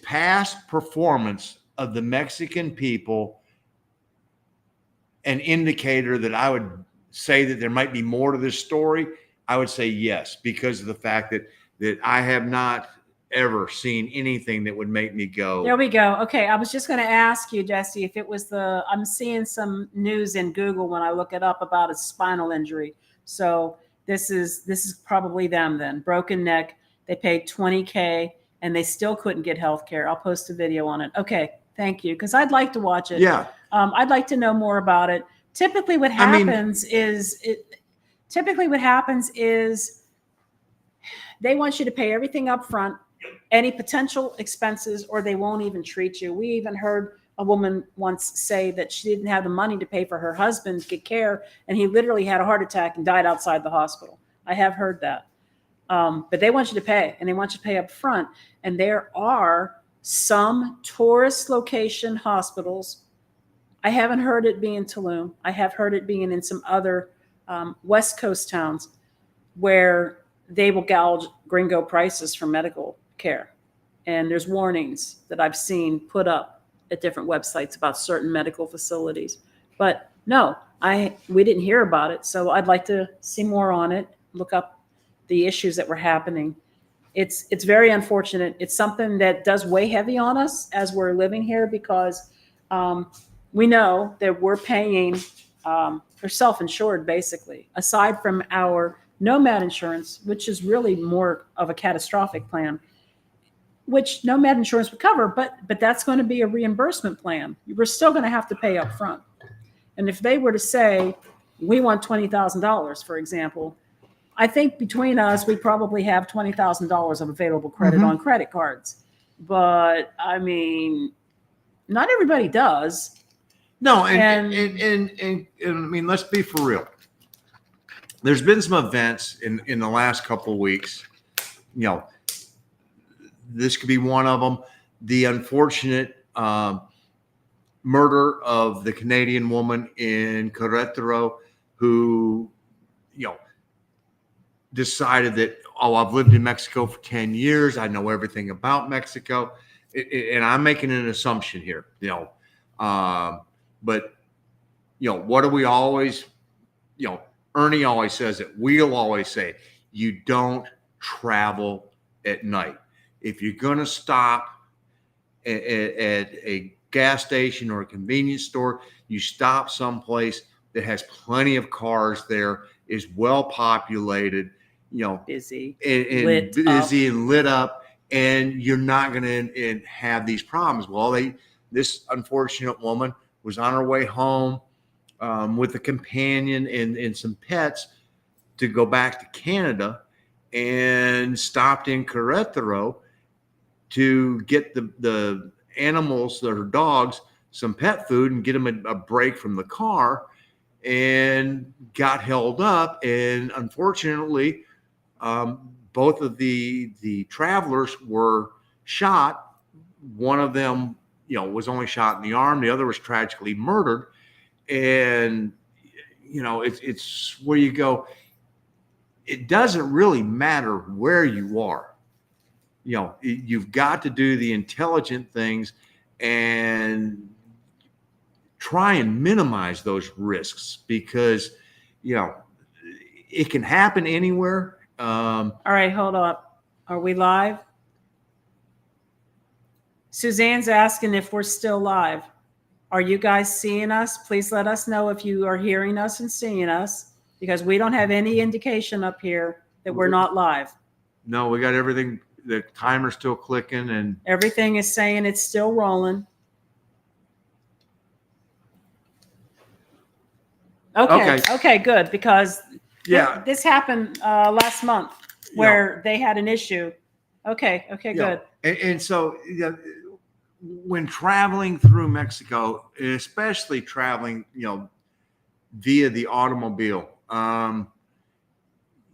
past performance of the Mexican people an indicator that I would say that there might be more to this story? I would say yes, because of the fact that I have not ever seen anything that would make me go. There we go. Okay, I was just going to ask you, Jesse, if it was I'm seeing some news in Google when I look it up about a spinal injury. So this is probably them then. Broken neck. They paid $20K and they still couldn't get health care. I'll post a video on it. Okay, thank you, because I'd like to watch it. Yeah. I'd like to know more about it. Typically what happens is they want you to pay everything up front, any potential expenses, or they won't even treat you. We even heard a woman once say that she didn't have the money to pay for her husband to get care, and he literally had a heart attack and died outside the hospital. I have heard that. But they want you to pay, and they want you to pay up front. And there are some tourist location hospitals. I haven't heard it being in Tulum. I have heard it being in some other West Coast towns where they will gouge gringo prices for medical care. And there's warnings that I've seen put up at different websites about certain medical facilities. But no, we didn't hear about it. So I'd like to see more on it, look up the issues that were happening. It's very unfortunate. It's something that does weigh heavy on us as we're living here, because we know that we're paying for self-insured, basically, aside from our Nomad insurance, which is really more of a catastrophic plan, which Nomad insurance would cover, but that's going to be a reimbursement plan. We're still going to have to pay up front. And if they were to say, we want $20,000, for example, I think between us, we probably have $20,000 of available credit on credit cards. But I mean, not everybody does. No, and I mean, let's be for real. There's been some events in the last couple of weeks. This could be one of them. The unfortunate murder of the Canadian woman in Querétaro, who, decided that, I've lived in Mexico for 10 years. I know everything about Mexico. And I'm making an assumption here, but what do we always, Ernie always says it. We'll always say, you don't travel at night. If you're going to stop at a gas station or a convenience store, you stop someplace that has plenty of cars there, is well populated, busy, and lit up, and you're not going to have these problems. Well, this unfortunate woman was on her way home with a companion and some pets, to go back to Canada and stopped in Querétaro to get the animals, their dogs, some pet food and get them a break from the car, and got held up. And unfortunately, both of the travelers were shot. One of them, was only shot in the arm. The other was tragically murdered. And, it's where you go. It doesn't really matter where you are. You've got to do the intelligent things and try and minimize those risks, because, it can happen anywhere. All right, hold up. Are we live? Suzanne's asking if we're still live. Are you guys seeing us? Please let us know if you are hearing us and seeing us, because we don't have any indication up here that we're not live. No, we got everything. The timer's still clicking, and everything is saying it's still rolling. Okay, good, because this happened last month where they had an issue. Okay, good. And so when traveling through Mexico, especially traveling, via the automobile,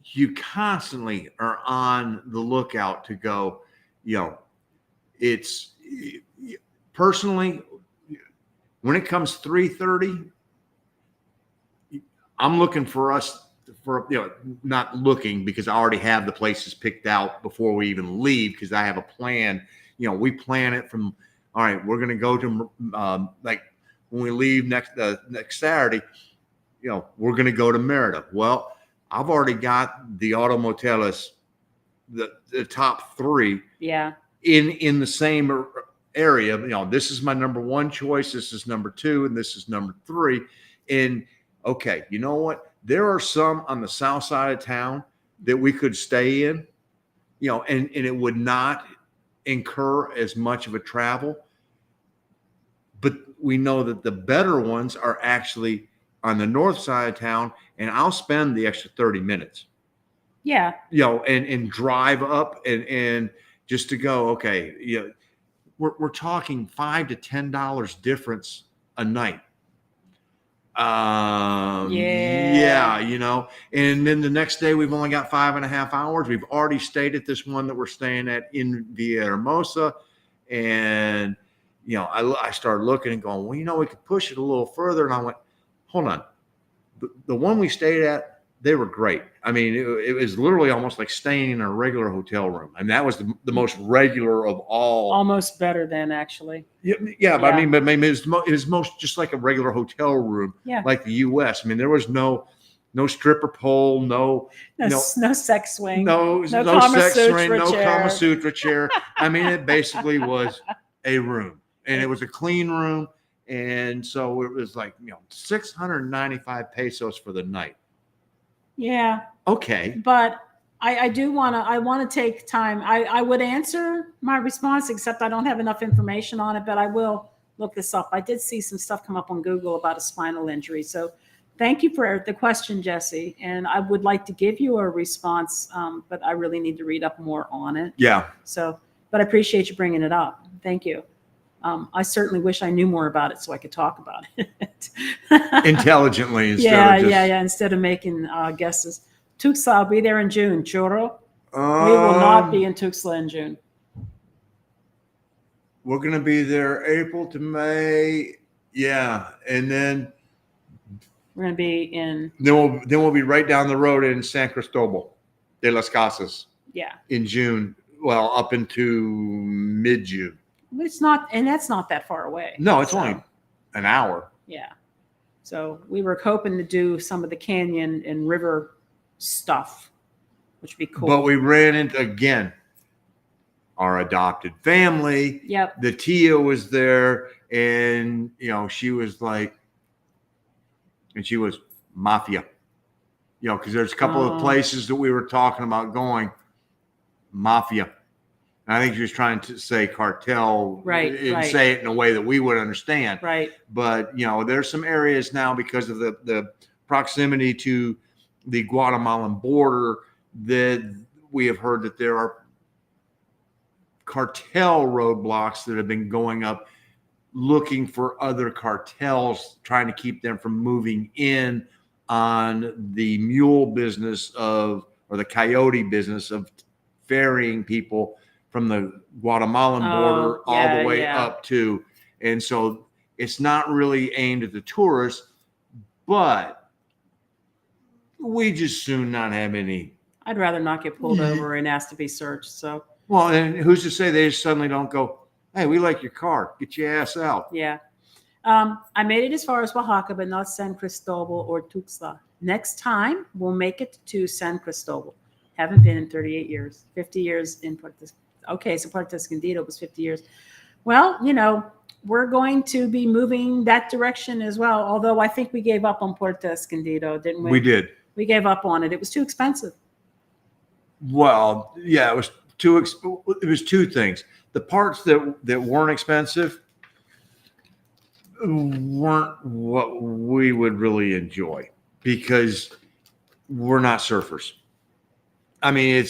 you constantly are on the lookout to go, it's personally, when it comes 3:30, I'm looking for us for, not looking, because I already have the places picked out before we even leave, because I have a plan. We plan it from, all right, we're going to go to, like when we leave next Saturday, we're going to go to Merida. Well, I've already got the automoteles, the top 3 in the same area. This is my number 1 choice. This is number 2, and this is number 3. And okay, you know what? There are some on the south side of town that we could stay in, and it would not incur as much of a travel. But we know that the better ones are actually on the north side of town, and I'll spend the extra 30 minutes. Yeah. And drive up and just to go, okay, we're talking $5 to $10 difference a night. And then the next day we've only got 5.5 hours. We've already stayed at this one that we're staying at in Villahermosa, and I started looking and going, well, we could push it a little further. And I went, hold on, the one we stayed at, they were great. I mean, it was literally almost like staying in a regular hotel room, and that was the most regular of all. Almost better than, actually. Yeah. But I mean, it was most just like a regular hotel room, like the U.S. I mean, there was no stripper pole, no sex swing, no sex swing, no Kama Sutra chair. I mean, it basically was a room, and it was a clean room, and so it was like 695 pesos for the night. Yeah. Okay. But I want to take time. I would answer my response, except I don't have enough information on it, but I will look this up. I did see some stuff come up on Google about a spinal injury. So thank you for the question, Jesse. And I would like to give you a response, but I really need to read up more on it. Yeah. So, but I appreciate you bringing it up. Thank you. I certainly wish I knew more about it so I could talk about it intelligently instead of making guesses. Tuxtla, I'll be there in June. Churro, we will not be in Tuxtla in June. We're going to be there April to May, and then we're going to be in. Then we'll be right down the road in San Cristobal de las Casas. Yeah. In June, well, up into mid-June. It's not, and that's not that far away. No, it's only an hour. Yeah. So we were hoping to do some of the canyon and river stuff, which would be cool. But we ran into, again, our adopted family. Yep. The Tia was there, and she was like, and she was mafia. Because there's a couple of places that we were talking about going, mafia. And I think she was trying to say cartel, and say it in a way that we would understand. Right. But there's some areas now, because of the proximity to the Guatemalan border, that we have heard that there are cartel roadblocks that have been going up, looking for other cartels, trying to keep them from moving in on the mule business or the coyote business of ferrying people from the Guatemalan border all the way up to. And so it's not really aimed at the tourists, but we just soon not have any. I'd rather not get pulled over and asked to be searched. So, well, and who's to say they just suddenly don't go, hey, we like your car, get your ass out. Yeah. I made it as far as Oaxaca, but not San Cristobal or Tuxtla. Next time, we'll make it to San Cristobal. Haven't been in 38 years, 50 years in Puerto. Okay, so Puerto Escondido was 50 years. Well, we're going to be moving that direction as well. Although I think we gave up on Puerto Escondido, didn't we? We did. We gave up on it. It was too expensive. Well, yeah, it was it was two things. The parts that weren't expensive weren't what we would really enjoy because we're not surfers. I mean,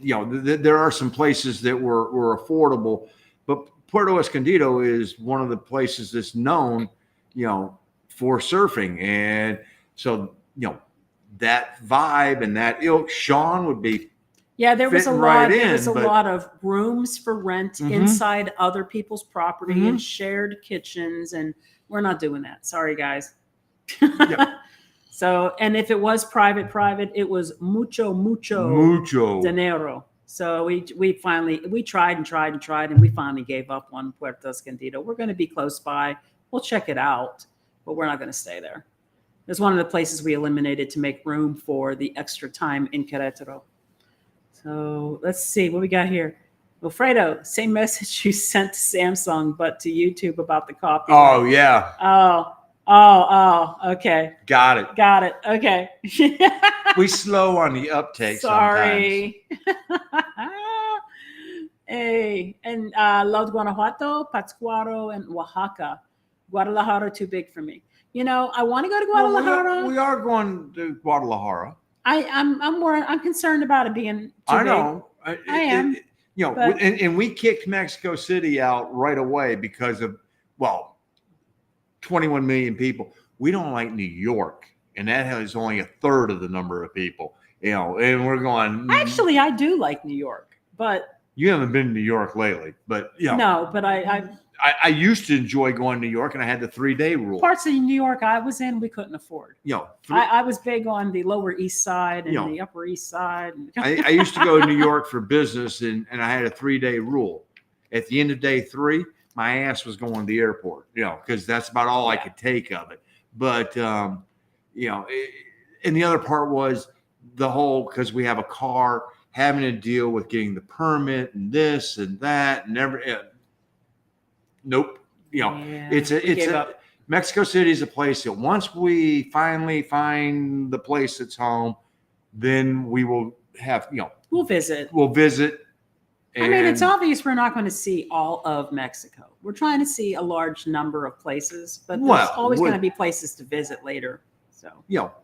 there are some places that were affordable, but Puerto Escondido is one of the places that's known, for surfing. And so, that vibe and that ilk, Sean would be. Yeah, there was a lot. There was a lot of rooms for rent inside other people's property and shared kitchens, and we're not doing that. Sorry, guys. Yep. So, and if it was private, it was mucho dinero. So we finally tried and tried, and we finally gave up on Puerto Escondido. We're going to be close by. We'll check it out, but we're not going to stay there. It's one of the places we eliminated to make room for the extra time in Querétaro. So let's see what we got here. Wilfredo, same message you sent to Samsung, but to YouTube about the copy. Oh, yeah. Oh, okay. Got it. Okay. We slow on the uptake. Sorry. Hey, and Los Guanajuato, Pátzcuaro, and Oaxaca. Guadalajara too big for me. I want to go to Guadalajara. Well, we are going to Guadalajara. I'm concerned about it being too I know. Big. I am. And we kicked Mexico City out right away because of 21 million people. We don't like New York, and that has only a third of the number of people. And we're going. Actually, I do like New York, but you haven't been to New York lately. But no, but I used to enjoy going to New York, and I had the 3-day rule. Parts of New York I was in, we couldn't afford. I was big on the Lower East Side and the Upper East Side. I used to go to New York for business, and I had a 3-day rule. At the end of day 3, my ass was going to the airport, because that's about all I could take of it. But, and the other part was the whole, because we have a car, having to deal with getting the permit and this and that and nope. Mexico City is a place that once we finally find the place that's home, then we will have, we'll visit. And it's obvious we're not going to see all of Mexico. We're trying to see a large number of places, but there's always going to be places to visit later. So, cool.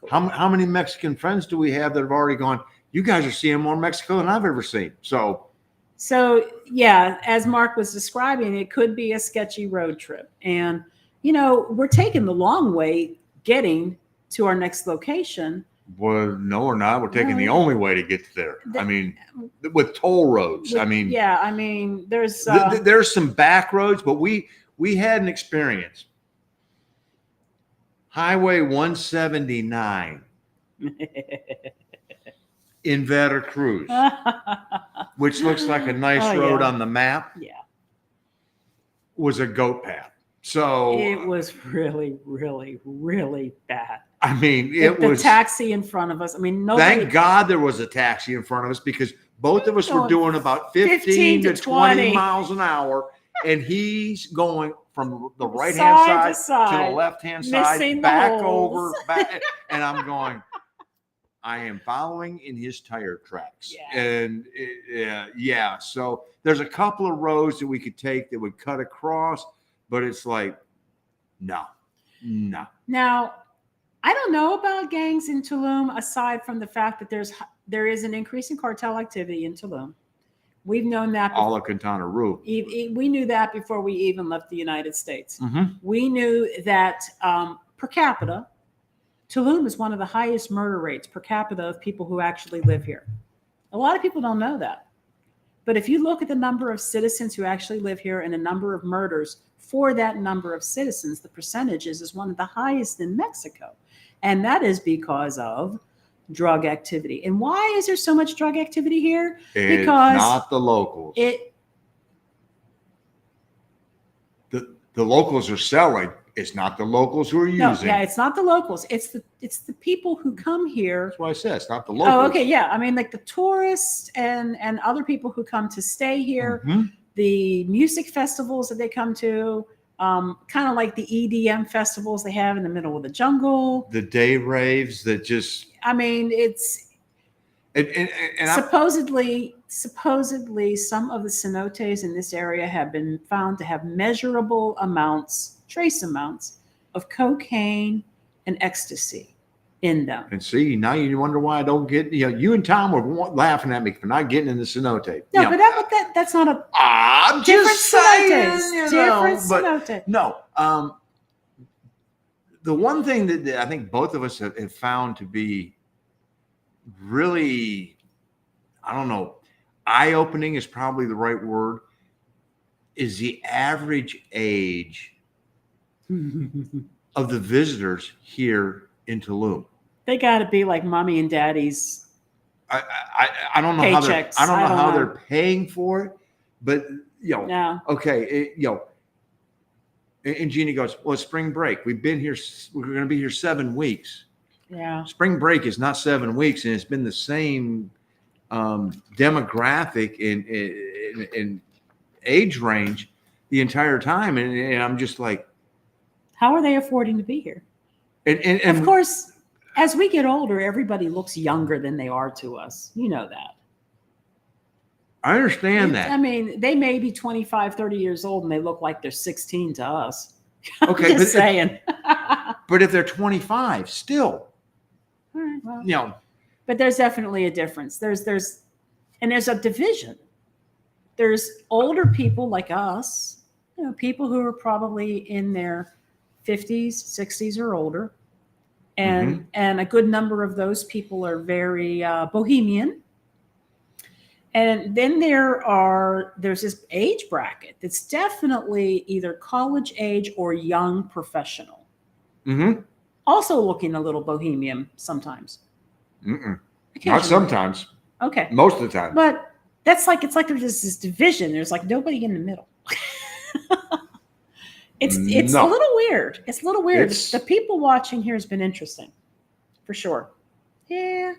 How many Mexican friends do we have that have already gone, you guys are seeing more Mexico than I've ever seen. So yeah, as Mark was describing, it could be a sketchy road trip. And, we're taking the long way getting to our next location. Well, no, we're not. We're taking the only way to get there. With toll roads. There's some back roads, but we had an experience. Highway 179 in Veracruz, which looks like a nice road on the map. Yeah. Was a goat path. So it was really, really, really bad. It was the taxi in front of us. Thank God there was a taxi in front of us, because both of us were doing about 15 to 20 miles an hour, and he's going from the right-hand side to the left-hand side, back over, back, and I'm going, I am following in his tire tracks. Yeah. And so there's a couple of roads that we could take that would cut across, but it's like, no. Now, I don't know about gangs in Tulum aside from the fact that there is an increase in cartel activity in Tulum. We've known that. All of Quintana Roo. We knew that before we even left the United States. Mm-hmm. We knew that per capita, Tulum is one of the highest murder rates per capita of people who actually live here. A lot of people don't know that. But if you look at the number of citizens who actually live here and the number of murders for that number of citizens, the percentages is one of the highest in Mexico. And that is because of drug activity. And why is there so much drug activity here? It's Because not the locals. The locals are selling. It's not the locals who are using. No, yeah, it's not the locals. It's the people who come here. That's what I said. It's not the locals. Oh, okay, yeah. I mean, like the tourists and other people who come to stay here, the music festivals that they come to, kind of like the EDM festivals they have in the middle of the jungle. The day raves that just. I mean, it's. And supposedly some of the cenotes in this area have been found to have measurable amounts, trace amounts of cocaine and ecstasy in them. And see, now you wonder why I don't get, you and Tom were laughing at me for not getting in the cenote. No, but that's not a I'm different just saying, cenotes. Different cenote. No, the one thing that I think both of us have found to be really, I don't know, eye-opening is probably the right word, is the average age of the visitors here in Tulum. They got to be like mommy and daddy's. I don't know paychecks. how I don't know how they're paying for it, but No. Okay, and Jeannie goes, well, it's spring break. We've been here. We're going to be here 7 weeks. Yeah. Spring break is not 7 weeks, and it's been the same demographic in age range the entire time, and I'm just like, how are they affording to be here? And of course, as we get older, everybody looks younger than they are to us. You know that. I understand that. I mean, they may be 25, 30 years old, and they look like they're 16 to us. Okay, just saying. But if they're 25, still. All right, well, but there's definitely a difference. There's a division. There's older people like us, people who are probably in their 50s, 60s or older. And a good number of those people are very bohemian. And then there's this age bracket that's definitely either college age or young professional. Also looking a little bohemian sometimes. Not sometimes. Okay. Most of the time. But it's like there's this division. There's like nobody in the middle. It's a little weird. It's a little weird. The people watching here has been interesting, for sure. Yeah.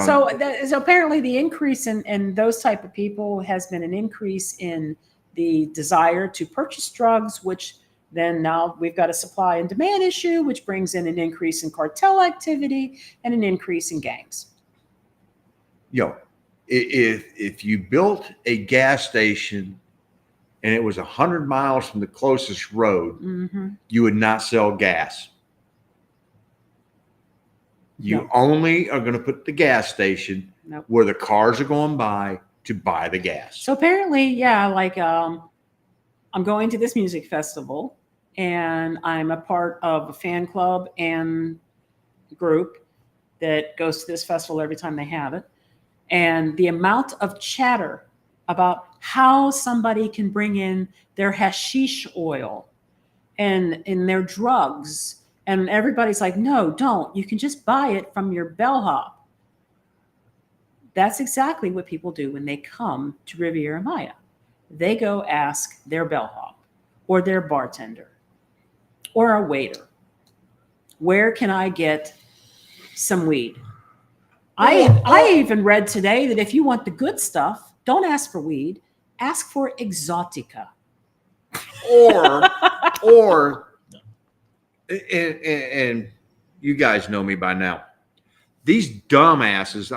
So apparently the increase in those type of people has been an increase in the desire to purchase drugs, which then now we've got a supply and demand issue, which brings in an increase in cartel activity and an increase in gangs. If you built a gas station and it was 100 miles from the closest road, you would not sell gas. You only are going to put the gas station where the cars are going by to buy the gas. So apparently, I'm going to this music festival and I'm a part of a fan club and group that goes to this festival every time they have it. And the amount of chatter about how somebody can bring in their hashish oil and their drugs. And everybody's like, no, don't. You can just buy it from your bellhop. That's exactly what people do when they come to Riviera Maya. They go ask their bellhop or their bartender or a waiter, where can I get some weed? I even read today that if you want the good stuff, don't ask for weed, ask for exotica. Or and you guys know me by now. These dumbasses,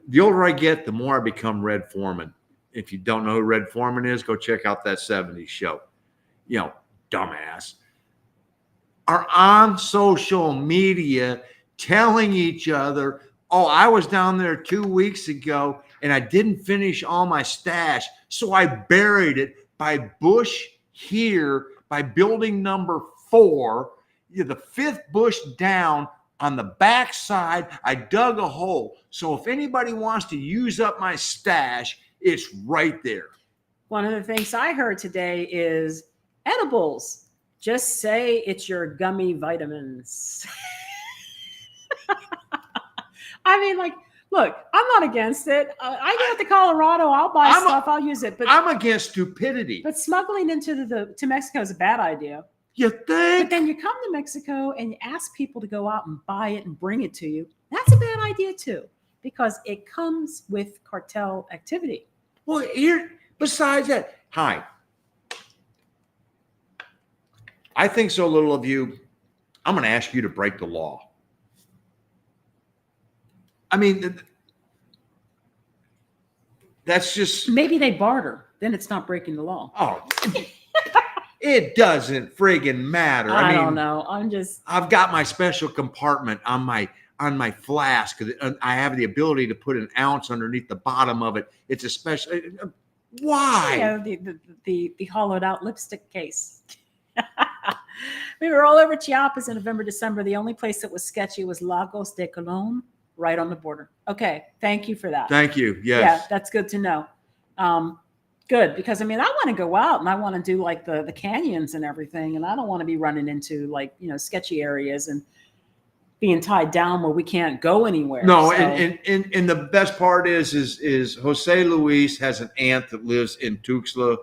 the older I get, the more I become Red Foreman. If you don't know who Red Foreman is, go check out that 70s show. Dumbass. are on social media telling each other, oh, I was down there 2 weeks ago and I didn't finish all my stash. So I buried it by bush here, by building number 4, the 5th bush down on the back side. I dug a hole. So if anybody wants to use up my stash, it's right there. One of the things I heard today is edibles. Just say it's your gummy vitamins. I mean, like, look, I'm not against it. I go to Colorado, I'll buy stuff, I'll use it. But I'm against stupidity. But smuggling to Mexico is a bad idea. You think? But then you come to Mexico and you ask people to go out and buy it and bring it to you. That's a bad idea too, because it comes with cartel activity. Well, here, besides that, hi. I think so little of you. I'm going to ask you to break the law. I mean, that's just. Maybe they barter. Then it's not breaking the law. Oh, it doesn't friggin' matter. I mean, don't know. I've got my special compartment on my flask. I have the ability to put an ounce underneath the bottom of it. It's a special. Why? Yeah, the hollowed out lipstick case. We were all over Chiapas in November, December. The only place that was sketchy was Lagos de Colon, right on the border. Okay, thank you for that. Thank you. Yes. Yeah, that's good to know. Good, because I mean, I want to go out and I want to do like the canyons and everything, and I don't want to be running into like sketchy areas and being tied down where we can't go anywhere. No, so. and the best part is Jose Luis has an aunt that lives in Tuxtla,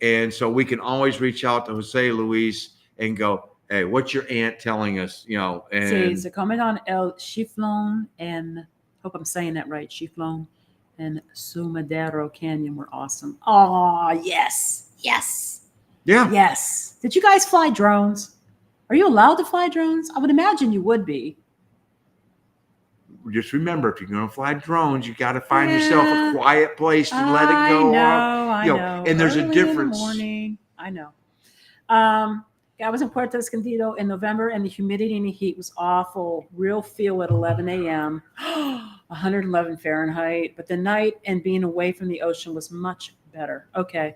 and so we can always reach out to Jose Luis and go, hey, what's your aunt telling us? And Sí, se comen on El Chiflón, and hope I'm saying that right, Chiflón and Sumadero Canyon were awesome. Oh, yes. Yeah. Yes. Did you guys fly drones? Are you allowed to fly drones? I would imagine you would be. Just remember, if you're going to fly drones, you got to find yourself a quiet place to let it go. I know. And there's Early a difference. In the morning. I know. I was in Puerto Escondido in November, and the humidity and the heat was awful. Real feel at 11 a.m., 111 Fahrenheit. But the night and being away from the ocean was much better. Okay.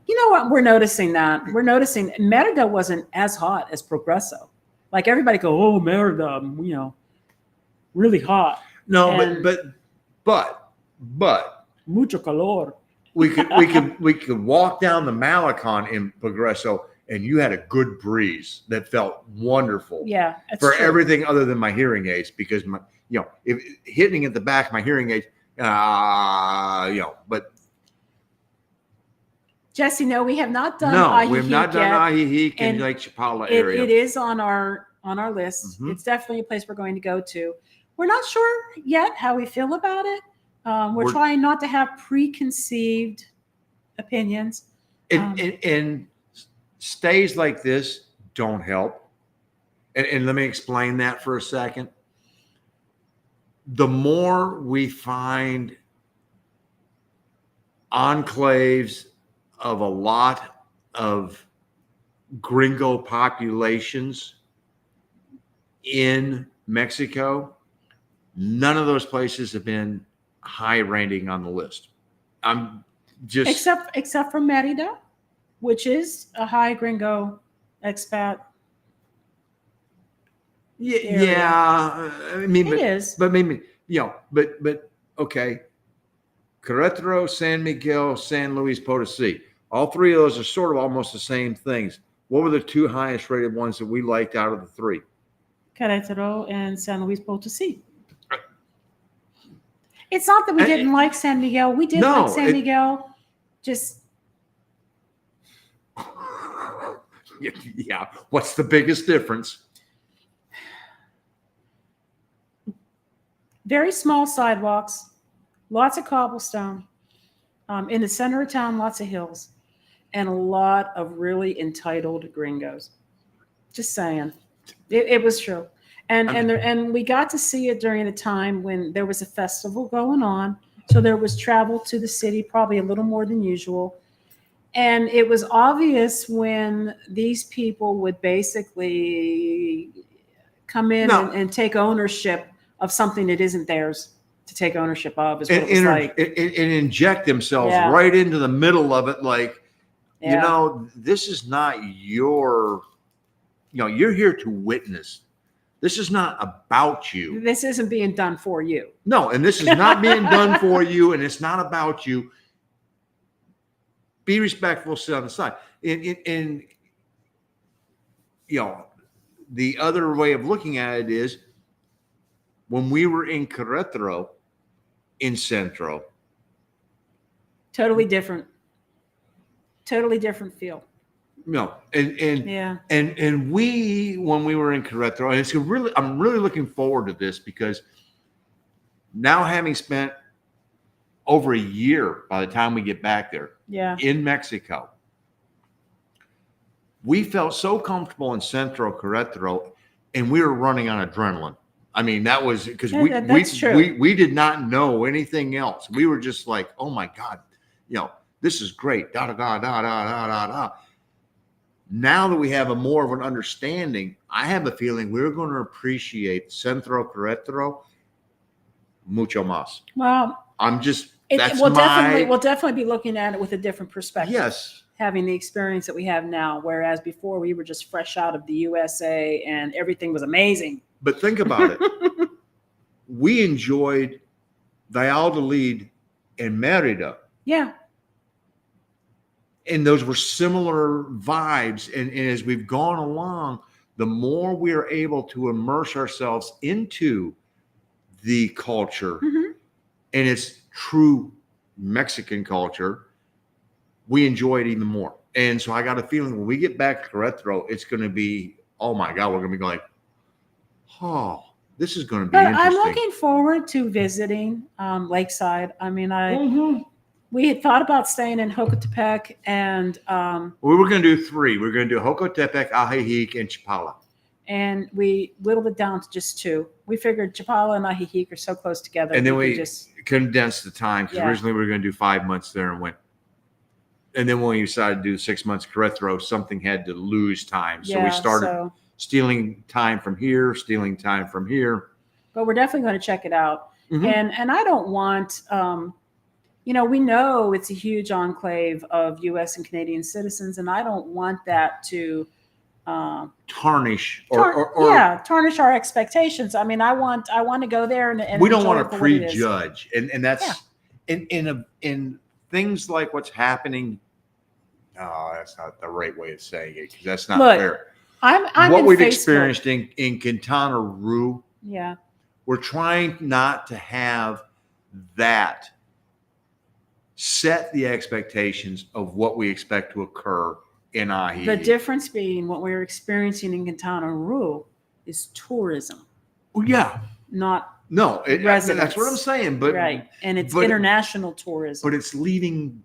You know what? We're noticing that. We're noticing Merida wasn't as hot as Progreso. Like everybody go, oh, Merida, really hot. No, And but mucho calor. we could walk down the Malecon in Progreso, and you had a good breeze that felt wonderful. Yeah, that's for true. everything other than my hearing aids, because if hitting at the back of my hearing aids, but Jesse, no, we have not done. no, we have not done Ajijic in And Lake Chapala area. It is on our list. Mhm. It's definitely a place we're going to go to. We're not sure yet how we feel about it. We're trying not to have preconceived opinions. And stays like this don't help. And let me explain that for a second. The more we find enclaves of a lot of gringo populations in Mexico, none of those places have been high ranking on the list. I'm just except for Merida, which is a high gringo expat. Yeah, I mean, It is. but maybe but okay. Querétaro, San Miguel, San Luis Potosí. All three of those are sort of almost the same things. What were the two highest rated ones that we liked out of the three? Querétaro and San Luis Potosí. It's not that we didn't like San Miguel. We did like San Miguel. Just yeah. What's the biggest difference? very small sidewalks, lots of cobblestone. In the center of town, lots of hills, and a lot of really entitled gringos. Just saying. It was true. And we got to see it during a time when there was a festival going on. So there was travel to the city, probably a little more than usual. And it was obvious when these people would basically come in No. and take ownership of something that isn't theirs to take ownership of, is what it was like. And inject themselves Yeah. right into the middle of it. Like, you Yeah. know, this is not your, you know, you're here to witness. This is not about you. This isn't being done for you. No, and this is not being done for you, and it's not about you. Be respectful, sit on the side. And you know, the other way of looking at it is when we were in Querétaro, in Centro, Totally different. Totally different feel. no, Yeah. and we, when we were in Querétaro, and it's really, I'm really looking forward to this because now, having spent over a year by the time we get back there Yeah. in Mexico, we felt so comfortable in Centro Querétaro, and we were running on adrenaline. I mean, that was because That's true. we did not know anything else. We were just like, oh my God, you know, this is great. Da da da da da da da da. Now that we have a more of an understanding, I have a feeling we're going to appreciate Centro Querétaro mucho más. Well, I'm just we'll definitely be looking at it with a different perspective. Yes. Having the experience that we have now, whereas before we were just fresh out of the USA and everything was amazing. But think about it. We enjoyed Valladolid and Merida. Yeah. And those were similar vibes. And as we've gone along, the more we are able to immerse ourselves into the culture Mhm. and its true Mexican culture, we enjoy it even more. And so I got a feeling when we get back to Querétaro, it's going to be, oh my God, we're going to be like, oh, this is going to be But interesting. I'm looking forward to visiting Lakeside. I mean, Mhm. we had thought about staying in Jocotepec, and We were going to do 3. We're going to do Jocotepec, Ajijic, and Chapala. and we whittled it down to just 2. We figured Chapala and Ajijic are so close together. And then could we just condensed the time because Yeah. originally we were going to do 5 months there and went. And then when we decided to do 6 months Querétaro, something had to lose time. So we started stealing time from here, stealing time from here. But we're definitely going to check it out. Mhm. And I don't want, you know, we know it's a huge enclave of U.S. and Canadian citizens, and I don't want that to Tarnish tarnish our expectations. I mean, I want to go there and we don't enjoy want it to for what it is. prejudge, and that's in things like what's happening. Oh, that's not the right way of saying it because that's not fair. I'm what in we've Facebook. experienced in Quintana Roo. Yeah. We're trying not to have that set the expectations of what we expect to occur in Ajijic. The difference being what we're experiencing in Quintana Roo is tourism. Well, yeah. No, that's what I'm saying. But right, and it's international tourism. But it's leaving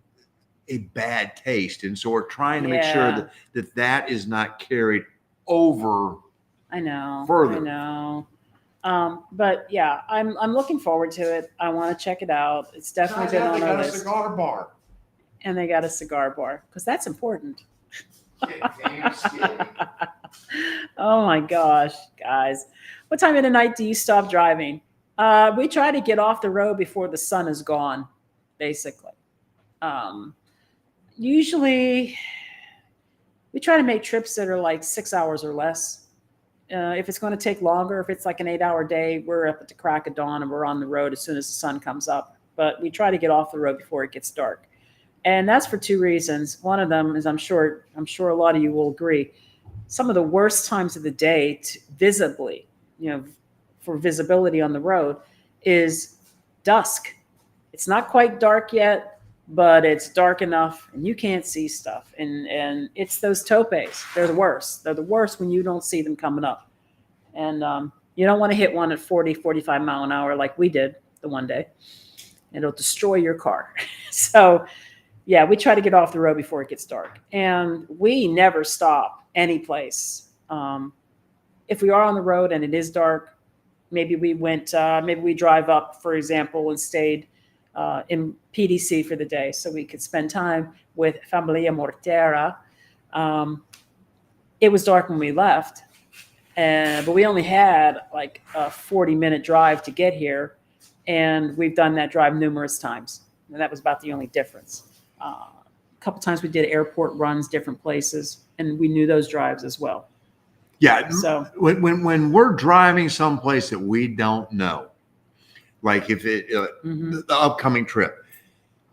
a bad taste, and so we're trying to make sure that is not carried over. I know. Further. I know. But yeah, I'm looking forward to it. I want to check it out. It's definitely been on our list. Cigar bar. And they got a cigar bar because that's important. Oh my gosh, guys. What time of the night do you stop driving? We try to get off the road before the sun is gone, basically. Usually we try to make trips that are like 6 hours or less. If it's going to take longer, if it's like an 8-hour day, we're up at the crack of dawn and we're on the road as soon as the sun comes up. But we try to get off the road before it gets dark. And that's for 2 reasons. One of them is I'm sure a lot of you will agree. Some of the worst times of the day visibly, for visibility on the road is dusk. It's not quite dark yet, but it's dark enough and you can't see stuff. And it's those topes. They're the worst. They're the worst when you don't see them coming up. And you don't want to hit one at 40, 45 mile an hour like we did the one day. It'll destroy your car. So yeah, we try to get off the road before it gets dark. And we never stop any place. If we are on the road and it is dark, maybe we drive up, for example, and stayed in PDC for the day, so we could spend time with Familia Mortera. It was dark when we left, but we only had like a 40-minute drive to get here, and we've done that drive numerous times, and that was about the only difference. A couple times we did airport runs, different places, and we knew those drives as well. Yeah. So when we're driving someplace that we don't know, like if it the upcoming trip,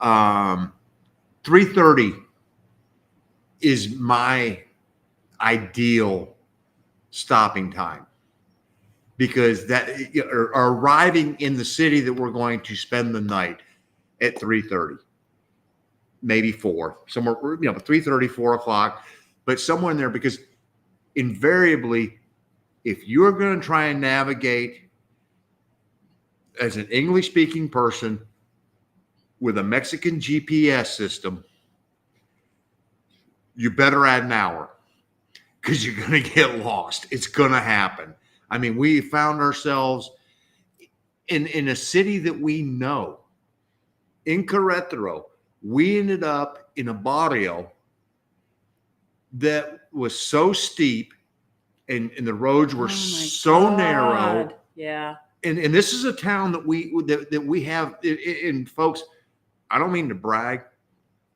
3:30 is my ideal stopping time, because that or arriving in the city that we're going to spend the night at 3:30, maybe 4, somewhere, 3:30, 4 o'clock, but somewhere in there, because invariably, if you're going to try and navigate as an English speaking person with a Mexican GPS system, you better add an hour, because you're going to get lost. It's going to happen. I mean, we found ourselves in a city that we know, in Querétaro. We ended up in a barrio that was so steep, and the roads were so narrow. Yeah. And this is a town that we have. And folks, I don't mean to brag.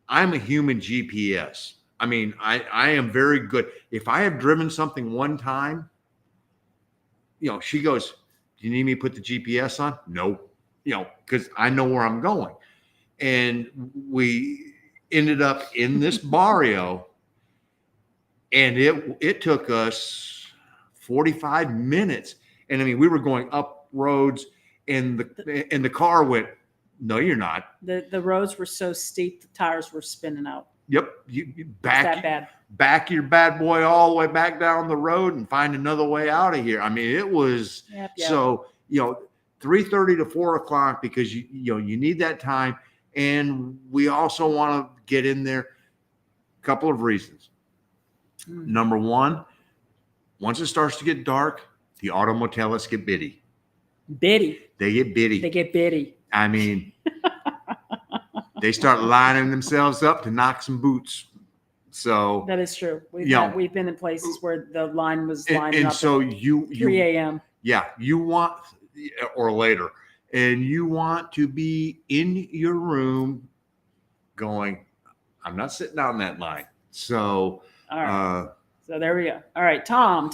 I'm a human GPS. I mean, I am very good. If I have driven something one time, she goes, "Do you need me to put the GPS on?" No, because I know where I'm going. And we ended up in this barrio, and it took us 45 minutes. And I mean, we were going up roads, and the car went, "No, you're not." The roads were so steep, the tires were spinning out. Yep, you that bad. Back your bad boy all the way back down the road and find another way out of here. I mean, it was so 3:30 to 4 o'clock, because you need that time, and we also want to get in there. A couple of reasons. Number one, once it starts to get dark, the automotelists get bitty. Bitty. They get bitty. They get bitty. I mean, they start lining themselves up to knock some boots. So that is true. We've been in places where the line was lining and up. So at you 3 a.m. Yeah, you want, or later, and you want to be in your room going, "I'm not sitting down that line." So all right. So there we go. All right, Tom.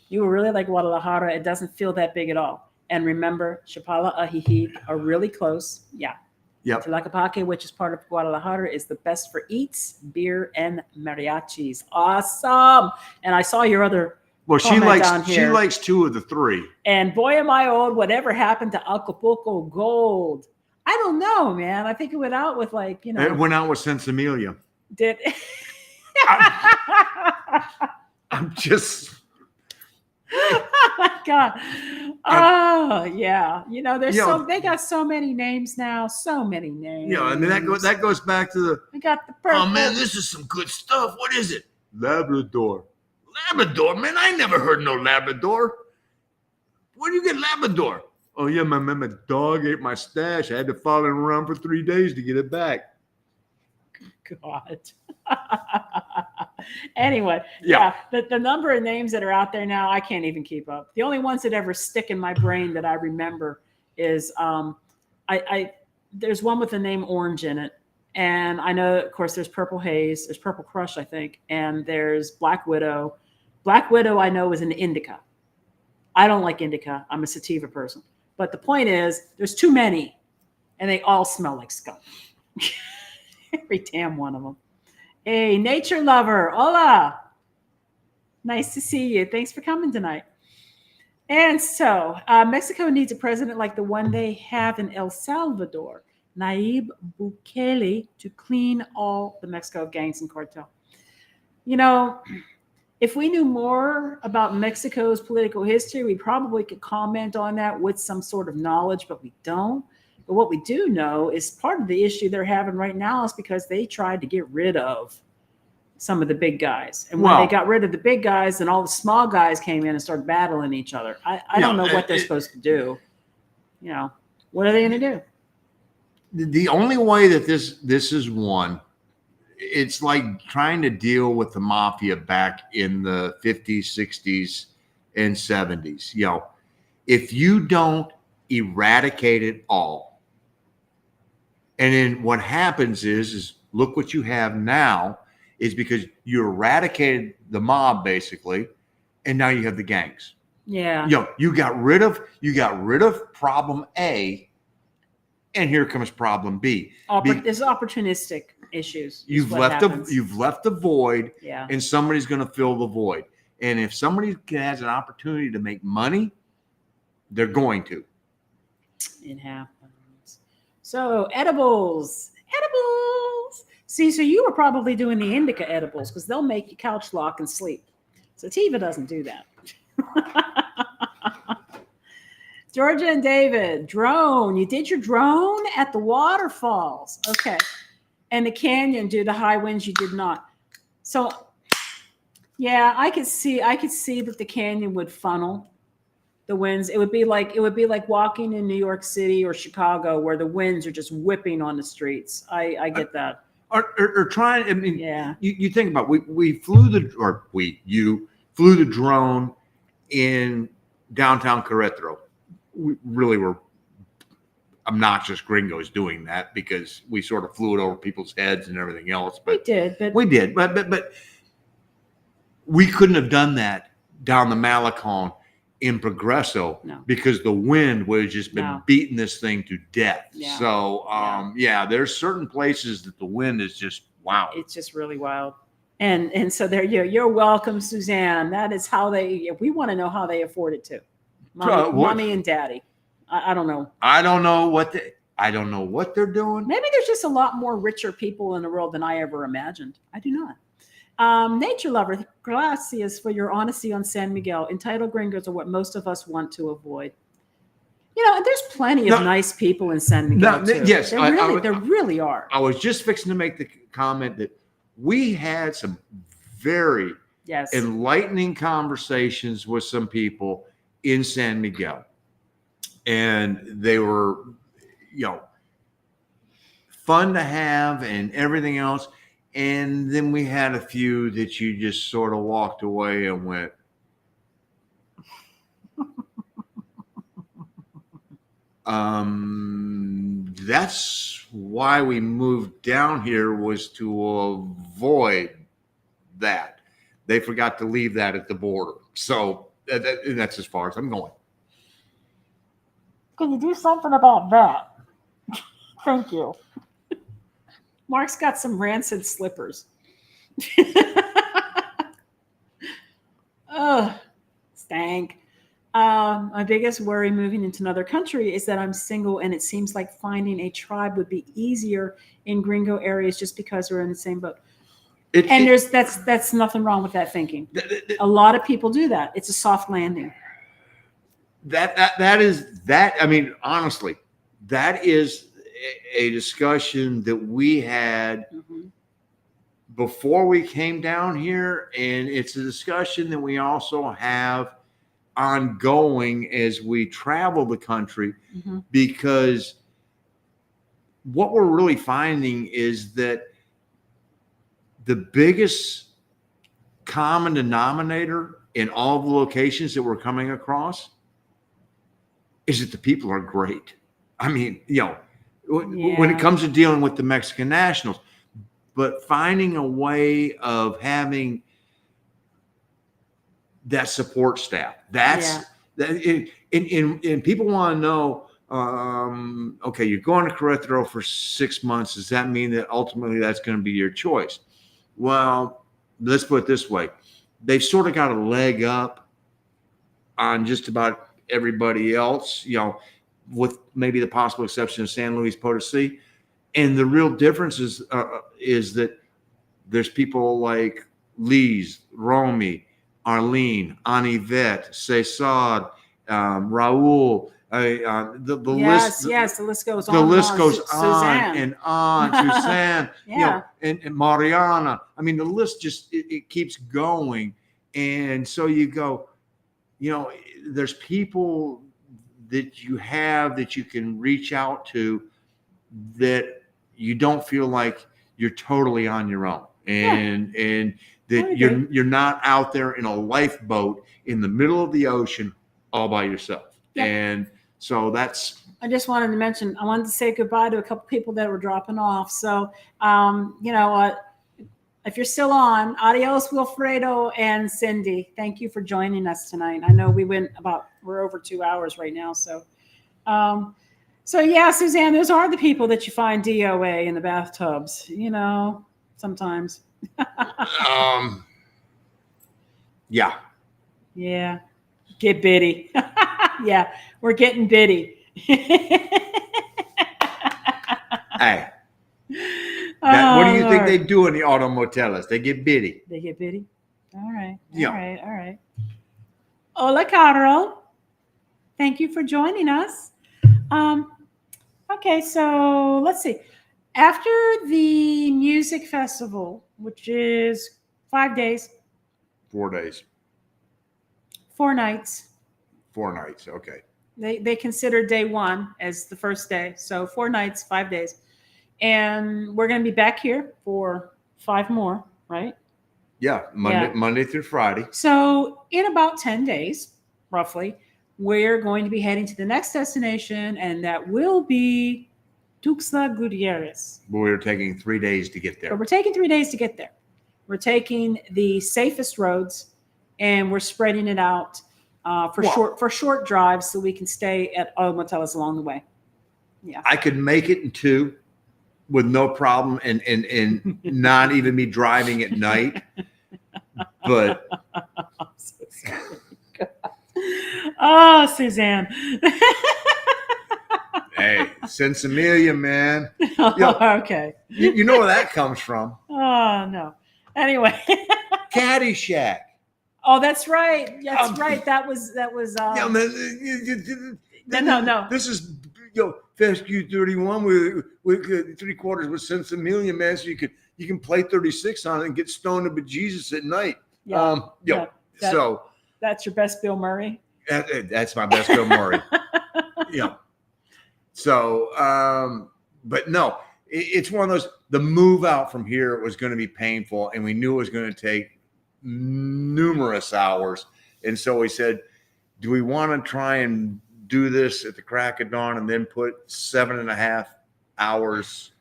You were really like Guadalajara. It doesn't feel that big at all. And remember, Chapala, Ajijic are really close. Yeah. Yep. Tlaquepaque, which is part of Guadalajara, is the best for eats, beer, and mariachis. Awesome. And I saw your other she likes 2 of the 3. And boy, am I old. Whatever happened to Acapulco Gold? I don't know, man. I think it went out with It went out with Sensimilia. Did I'm just. Oh my God. Oh yeah. They got so many names now. So many names. Yeah, and then that goes back to we got the purple. Oh man, this is some good stuff. What is it? Labrador. Labrador, man. I never heard no Labrador. Where do you get Labrador? Oh yeah, my dog ate my stash. I had to follow him around for 3 days to get it back. God. Anyway, the number of names that are out there now, I can't even keep up. The only ones that ever stick in my brain that I remember is there's one with the name Orange in it, and I know, of course, there's Purple Haze, there's Purple Crush, I think, and there's Black Widow. Black Widow, I know, is an indica. I don't like indica. I'm a sativa person, but the point is, there's too many, and they all smell like skunk. Every damn one of them. Hey, nature lover. Hola. Nice to see you. Thanks for coming tonight. And so Mexico needs a president like the one they have in El Salvador, Nayib Bukele, to clean all the Mexico gangs and cartel. If we knew more about Mexico's political history, we probably could comment on that with some sort of knowledge, but we don't. But what we do know is part of the issue they're having right now is because they tried to get rid of some of the big guys. And when they got rid of the big guys, then all the small guys came in and started battling each other. I don't know what they're supposed to do. What are they going to do? The only way that this is won, it's like trying to deal with the mafia back in the 50s, 60s, and 70s. If you don't eradicate it all, and then what happens is look what you have now is because you eradicated the mob basically, and now you have the gangs. Yeah. You got rid of problem A, and here comes problem B. There's opportunistic issues. You've left a void, yeah. and somebody's going to fill the void. And if somebody has an opportunity to make money, they're going to. It happens. So edibles. See, so you were probably doing the indica edibles because they'll make you couch lock and sleep. Sativa doesn't do that. Georgia and David, drone. You did your drone at the waterfalls. Okay. And the canyon due to high winds, you did not. So yeah, I could see that the canyon would funnel the winds. It would be like walking in New York City or Chicago where the winds are just whipping on the streets. I get that. Or trying, I mean, yeah. You think about you flew the drone in downtown Querétaro. We really were obnoxious gringos doing that because we sort of flew it over people's heads and everything else. But we did, but we couldn't have done that down the Malecon in Progresso because the wind would have just been beating this thing to death. Yeah. So there's certain places that the wind is just wow. It's just really wild. And so there you're welcome, Suzanne. That is how we want to know how they afford it too. Mommy and daddy. I don't know. I don't know what they're doing. Maybe there's just a lot more richer people in the world than I ever imagined. I do not. Nature lover, gracias for your honesty on San Miguel. Entitled gringos are what most of us want to avoid. And there's plenty of nice people in San Miguel too. Yes, there really are. I was just fixing to make the comment that we had some very enlightening conversations with some people in San Miguel. And they were, fun to have and everything else. And then we had a few that you just sort of walked away and went, that's why we moved down here, was to avoid that. They forgot to leave that at the border. So that's as far as I'm going. Can you do something about that? Thank you. Mark's got some rancid slippers. Oh, stank. My biggest worry moving into another country is that I'm single, and it seems like finding a tribe would be easier in gringo areas just because we're in the same boat. That's nothing wrong with that thinking. A lot of people do that. It's a soft landing. I mean, honestly, that is a discussion that we had before we came down here, and it's a discussion that we also have ongoing as we travel the country, because what we're really finding is that the biggest common denominator in all the locations that we're coming across is that the people are great. I mean, when it comes to dealing with the Mexican nationals, but finding a way of having that support staff. And people want to know, okay, you're going to Querétaro for 6 months. Does that mean that ultimately that's going to be your choice? Well, let's put it this way. They've sort of got a leg up on just about everybody else, with maybe the possible exception of San Luis Potosí. And the real difference is that there's people like Lise, Romy, Arlene, Anivet, Cesar, Raul. The list goes on. The list goes on and on. Suzanne, and Mariana. I mean, the list just it keeps going, and so you go. There's people that you have that you can reach out to that you don't feel like you're totally on your own, and that you're not out there in a lifeboat in the middle of the ocean all by yourself. Yeah. And so that's. I just wanted to mention, I wanted to say goodbye to a couple people that were dropping off. So, you know what? If you're still on, adios, Wilfredo and Cindy. Thank you for joining us tonight. I know we're over 2 hours right now. So, yeah, Suzanne, those are the people that you find DOA in the bathtubs, you know, sometimes. Yeah. Yeah. Get bitty. Yeah, we're getting bitty. Hey. What do you think they do in the auto motels? They get bitty. They get bitty? All right. All Yeah. right. All right. Hola, Caro. Thank you for joining us. Okay, so let's see. After the music festival, which is 5 days, 4 days. 4 nights. 4 nights. Okay. They consider day one as the first day. So 4 nights, 5 days. And we're going to be back here for 5 more, right? Yeah. Monday through Friday. So in about 10 days, roughly, we're going to be heading to the next destination, and that will be Tuxtla Gutierrez. But we're taking 3 days to get there. But we're taking 3 days to get there. We're taking the safest roads, and we're spreading it out for short drives so we can stay at motels along the way. Yeah, I could make it in 2 with no problem, and not even be driving at night. But I'm so sorry. Oh, Suzanne. Hey, Sensimilia, man. Okay. You know where that comes from. Oh, no. Anyway. Caddyshack. Oh, that's right. That's right. That was. No. This is Fescue 31 with 3/4 with Sensimilia, man. So you can play 36 on it and get stoned to Jesus at night. Yeah. So that's your best Bill Murray. That's my best Bill Murray. Yeah. So, but no, it's one of those. The move out from here was going to be painful, and we knew it was going to take numerous hours. And so we said, do we want to try and do this at the crack of dawn and then put 7.5 hours,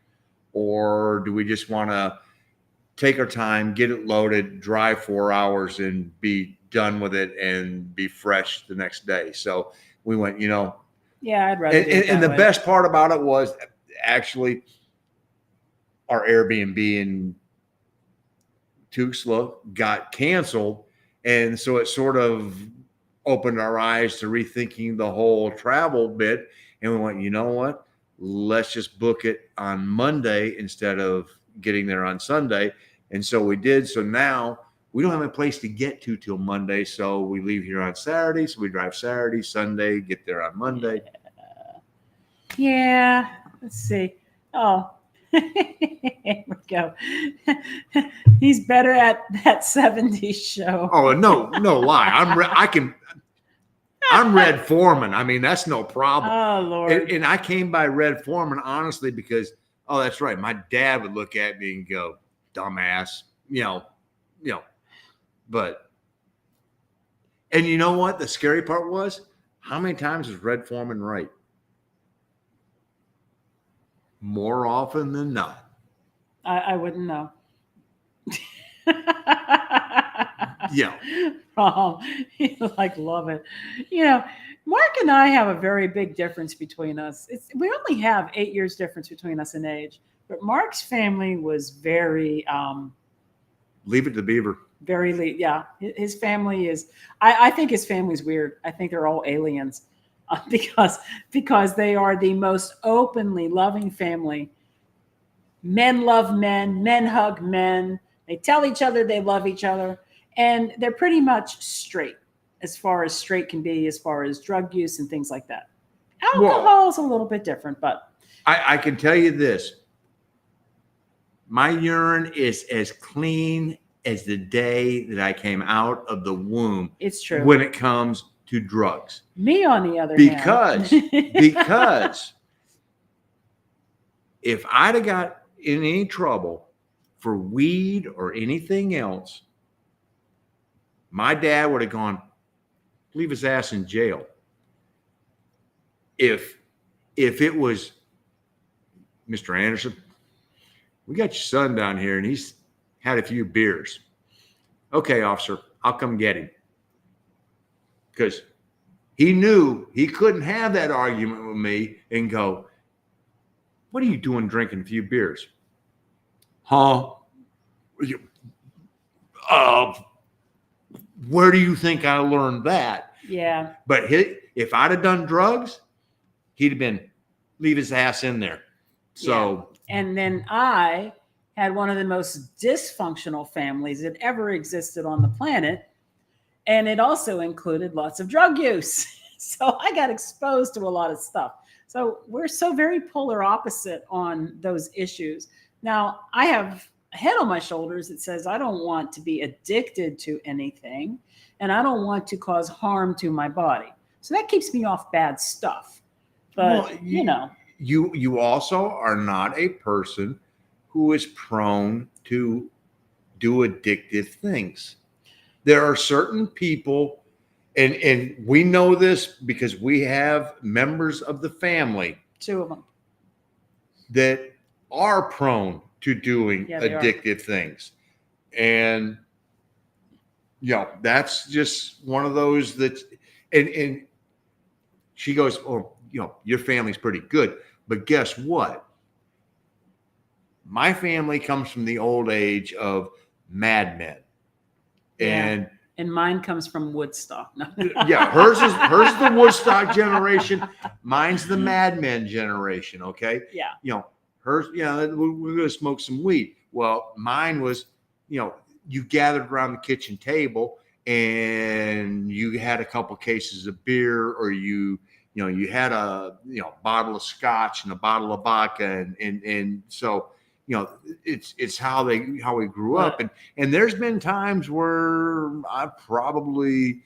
or do we just want to take our time, get it loaded, drive 4 hours, and be done with it and be fresh the next day? So we went, yeah, I'd rather. And the best part about it was actually our Airbnb in Tuxtla got canceled, and so it sort of opened our eyes to rethinking the whole travel bit. And we went, you know what? Let's just book it on Monday instead of getting there on Sunday. And so we did. So now we don't have a place to get to till Monday. So we leave here on Saturday. So we drive Saturday, Sunday, get there on Monday. Yeah. Let's see. Oh, here we go. He's better at that 70s show. Oh, no lie. I'm Red Foreman. I mean, that's no problem. Oh, Lord. And I came by Red Foreman, honestly, because, oh, that's right. My dad would look at me and go, dumbass, but, and you know what? The scary part was, how many times was Red Foreman right? More often than not. I wouldn't know. Yeah. Oh, love it. Mark and I have a very big difference between us. We only have 8 years difference between us in age, but Mark's family was very Leave it to Beaver. Yeah. His family is. I think his family's weird. I think they're all aliens, because they are the most openly loving family. Men love men. Men hug men. They tell each other they love each other. And they're pretty much straight, as far as straight can be, as far as drug use and things like that. Alcohol is a little bit different, but. I can tell you this. My urine is as clean as the day that I came out of the womb. It's true. When it comes to drugs. Me, on the other hand. Because if I'd have got in any trouble for weed or anything else, my dad would have gone, leave his ass in jail. If it was, Mr. Anderson, we got your son down here and he's had a few beers. Okay, officer, I'll come get him. Because he knew he couldn't have that argument with me and go, what are you doing drinking a few beers? Huh? Where do you think I learned that? Yeah. But if I'd have done drugs, he'd have been, leave his ass in there. So, and then I had one of the most dysfunctional families that ever existed on the planet. And it also included lots of drug use. So I got exposed to a lot of stuff. So we're so very polar opposite on those issues. Now, I have a head on my shoulders that says I don't want to be addicted to anything, and I don't want to cause harm to my body. So that keeps me off bad stuff. But, well, you also are not a person who is prone to do addictive things. There are certain people, and we know this because we have members of the family, 2 of them, that are prone to doing addictive things. And that's just one of those that, and she goes, oh, your family's pretty good. But guess what? My family comes from the old age of Mad Men. And mine comes from Woodstock. Yeah, hers is the Woodstock generation. Mine's the Mad Men generation. Okay. Yeah. Hers. Yeah, we're gonna smoke some weed. Well, mine was, you gathered around the kitchen table and you had a couple cases of beer, or you had a bottle of scotch and a bottle of vodka, and so. It's how we grew up, and there's been times where I probably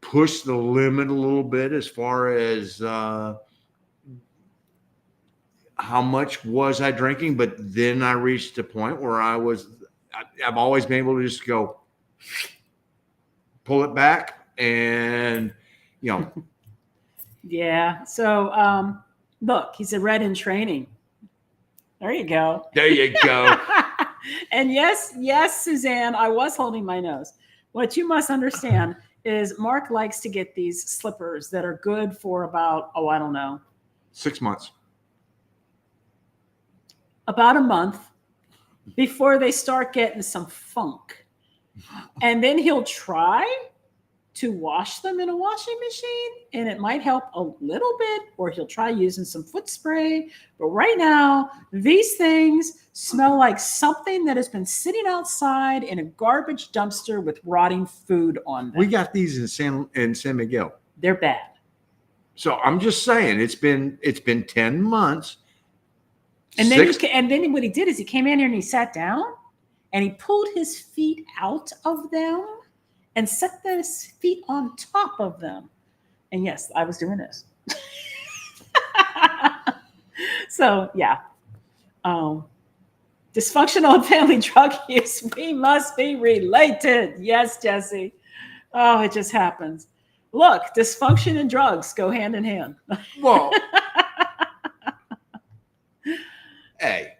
pushed the limit a little bit as far as how much was I drinking, but then I reached a point where I've always been able to just go pull it back, and Yeah. So look, he's a red in training. There you go. There you go. And yes, Suzanne, I was holding my nose. What you must understand is Mark likes to get these slippers that are good for about, I don't know, 6 months. About a month before they start getting some funk. And then he'll try to wash them in a washing machine, and it might help a little bit, or he'll try using some foot spray. But right now, these things smell like something that has been sitting outside in a garbage dumpster with rotting food on them. We got these in San Miguel. They're bad. So I'm just saying, it's been 10 months. And then what he did is he came in here and he sat down and he pulled his feet out of them and set his feet on top of them. And yes, I was doing this. So yeah. Dysfunctional family drug use. We must be related. Yes, Jesse. Oh, it just happens. Look, dysfunction and drugs go hand in hand. Well, hey,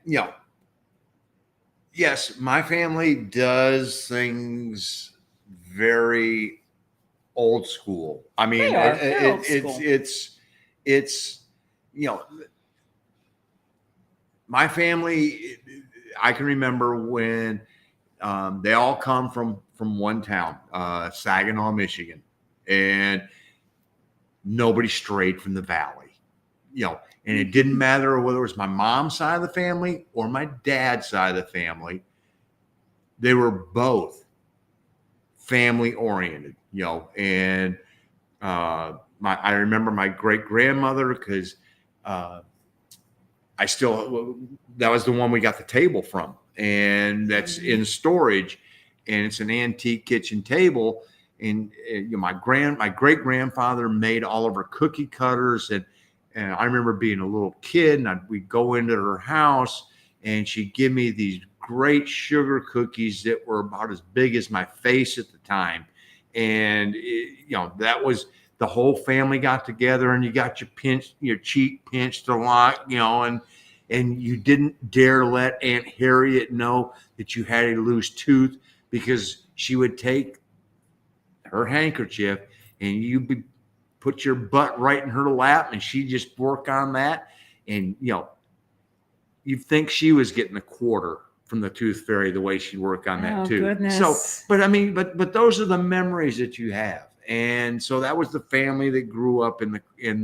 yes, my family does things very old school. I mean, it's my family. I can remember when they all come from one town, Saginaw, Michigan, and nobody strayed from the valley. And it didn't matter whether it was my mom's side of the family or my dad's side of the family. They were both family oriented, and I remember my great grandmother, because that was the one we got the table from, and that's in storage, and it's an antique kitchen table. And my great grandfather made all of her cookie cutters, and I remember being a little kid, and we'd go into her house, and she'd give me these great sugar cookies that were about as big as my face at the time. And that was the whole family got together, and you got your cheek pinched a lot, and you didn't dare let Aunt Harriet know that you had a loose tooth, because she would take her handkerchief and put your butt right in her lap, and she'd just work on that. And, you'd think she was getting a quarter from the tooth fairy the way she'd work on that too. Goodness. So, but I mean, but those are the memories that you have. And so that was the family that grew up in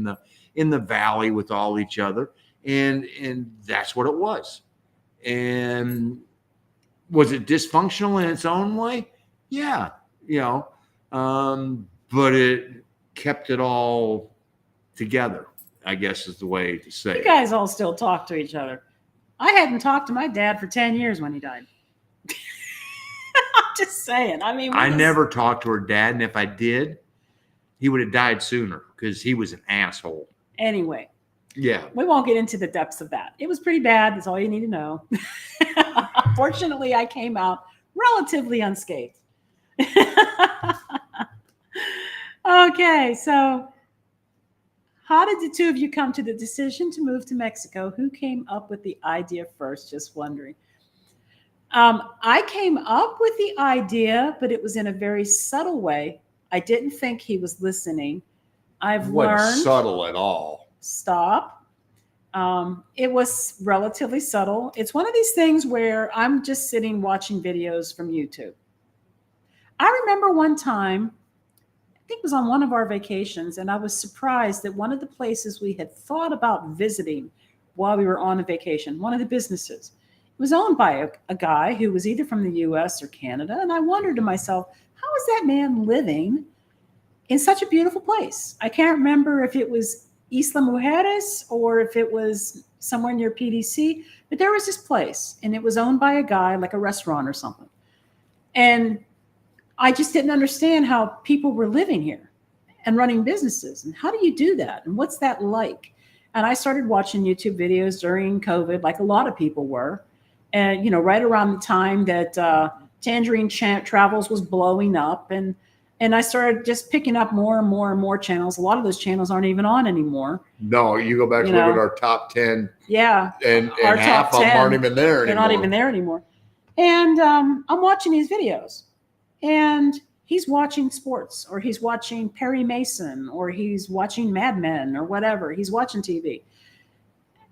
the valley with all each other. And that's what it was. And was it dysfunctional in its own way? Yeah. But it kept it all together, I guess is the way to say You it. guys all still talk to each other. I hadn't talked to my dad for 10 years when he died. I'm just saying. I mean, I never talked to her dad, and if I did, he would have died sooner because he was an asshole. Anyway, Yeah. we won't get into the depths of that. It was pretty bad. That's all you need to know. Fortunately, I came out relatively unscathed. Okay, so how did the two of you come to the decision to move to Mexico? Who came up with the idea first? Just wondering. I came up with the idea, but it was in a very subtle way. I didn't think he was listening. I've learned. Subtle at all. Stop. It was relatively subtle. It's one of these things where I'm just sitting watching videos from YouTube. I remember one time, I think it was on one of our vacations, and I was surprised that one of the places we had thought about visiting while we were on a vacation, one of the businesses, it was owned by a guy who was either from the US or Canada. And I wondered to myself, how is that man living in such a beautiful place? I can't remember if it was Isla Mujeres or if it was somewhere near PDC, but there was this place, and it was owned by a guy, like a restaurant or something. And I just didn't understand how people were living here and running businesses. And how do you do that? And what's that like? And I started watching YouTube videos during COVID, like a lot of people were. And, right around the time that Tangerine Travels was blowing up. And I started just picking up more and more and more channels. A lot of those channels aren't even on anymore. No, you go back to look at our top 10. Yeah. And our half top of them 10, aren't even there anymore. They're not even there anymore. And I'm watching these videos. And he's watching sports, or he's watching Perry Mason, or he's watching Mad Men, or whatever. He's watching TV.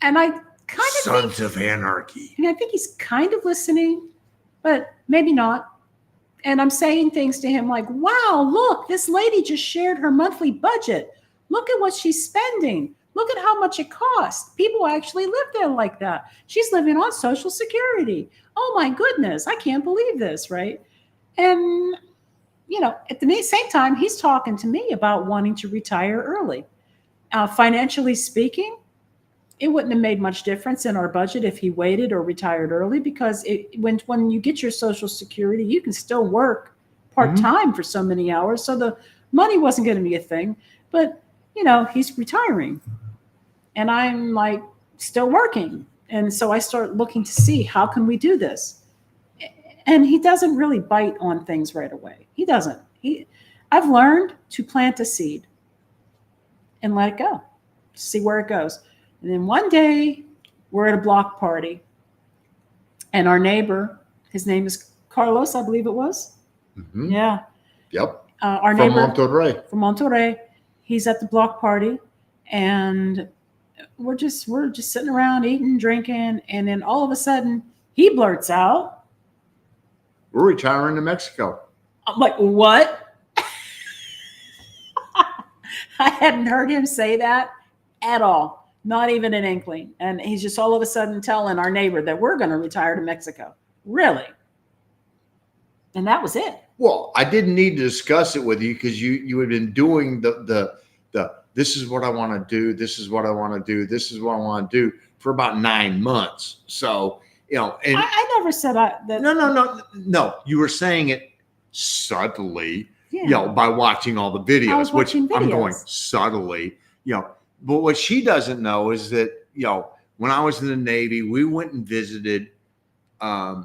And I kind of Sons of Anarchy. I think he's kind of listening, but maybe not. And I'm saying things to him like, wow, look, this lady just shared her monthly budget. Look at what she's spending. Look at how much it costs. People actually live there like that. She's living on Social Security. Oh my goodness, I can't believe this, right? And, at the same time, he's talking to me about wanting to retire early. Financially speaking, it wouldn't have made much difference in our budget if he waited or retired early, because when you get your Social Security, you can still work part-time for so many hours. So the money wasn't going to be a thing. But, he's retiring. And I'm like still working. And so I start looking to see, how can we do this? And he doesn't really bite on things right away. He doesn't. I've learned to plant a seed and let it go, see where it goes. And then one day we're at a block party, and our neighbor, his name is Carlos, I believe it was. Mm-hmm. Yeah. Yep. Our From neighbor Monterrey. from Monterrey. He's at the block party, and we're just sitting around eating, drinking. And then all of a sudden he blurts out, We're retiring to Mexico. I'm like, what? I hadn't heard him say that at all. Not even an inkling. And he's just all of a sudden telling our neighbor that we're going to retire to Mexico. Really? And that was it. Well, I didn't need to discuss it with you because you had been doing the this is what I want to do. This is what I want to do. This is what I want to do for about 9 months. So, and I never said that. No. You were saying it subtly, Yeah. by watching all the videos, I was watching which I'm videos. going subtly, But what she doesn't know is that, when I was in the Navy, we went and visited. I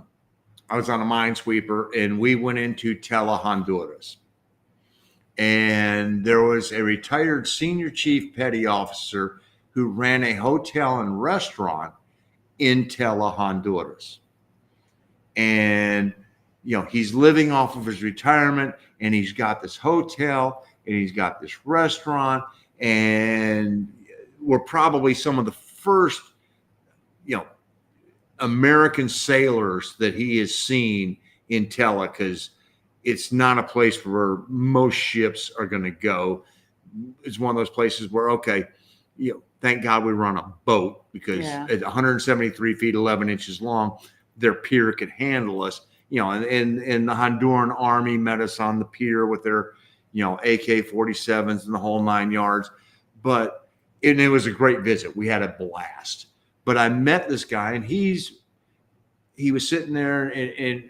was on a minesweeper, and we went into Tela, Honduras. And there was a retired senior chief petty officer who ran a hotel and restaurant in Tela, Honduras. And, he's living off of his retirement, and he's got this hotel and he's got this restaurant. And we're probably some of the first, American sailors that he has seen in Tela, because it's not a place where most ships are going to go. It's one of those places where, okay, thank God we were on a boat, because at 173 feet, 11 inches long, their pier could handle us, and the Honduran army met us on the pier with their, AK-47s and the whole 9 yards. And it was a great visit. We had a blast. But I met this guy, and he was sitting there, and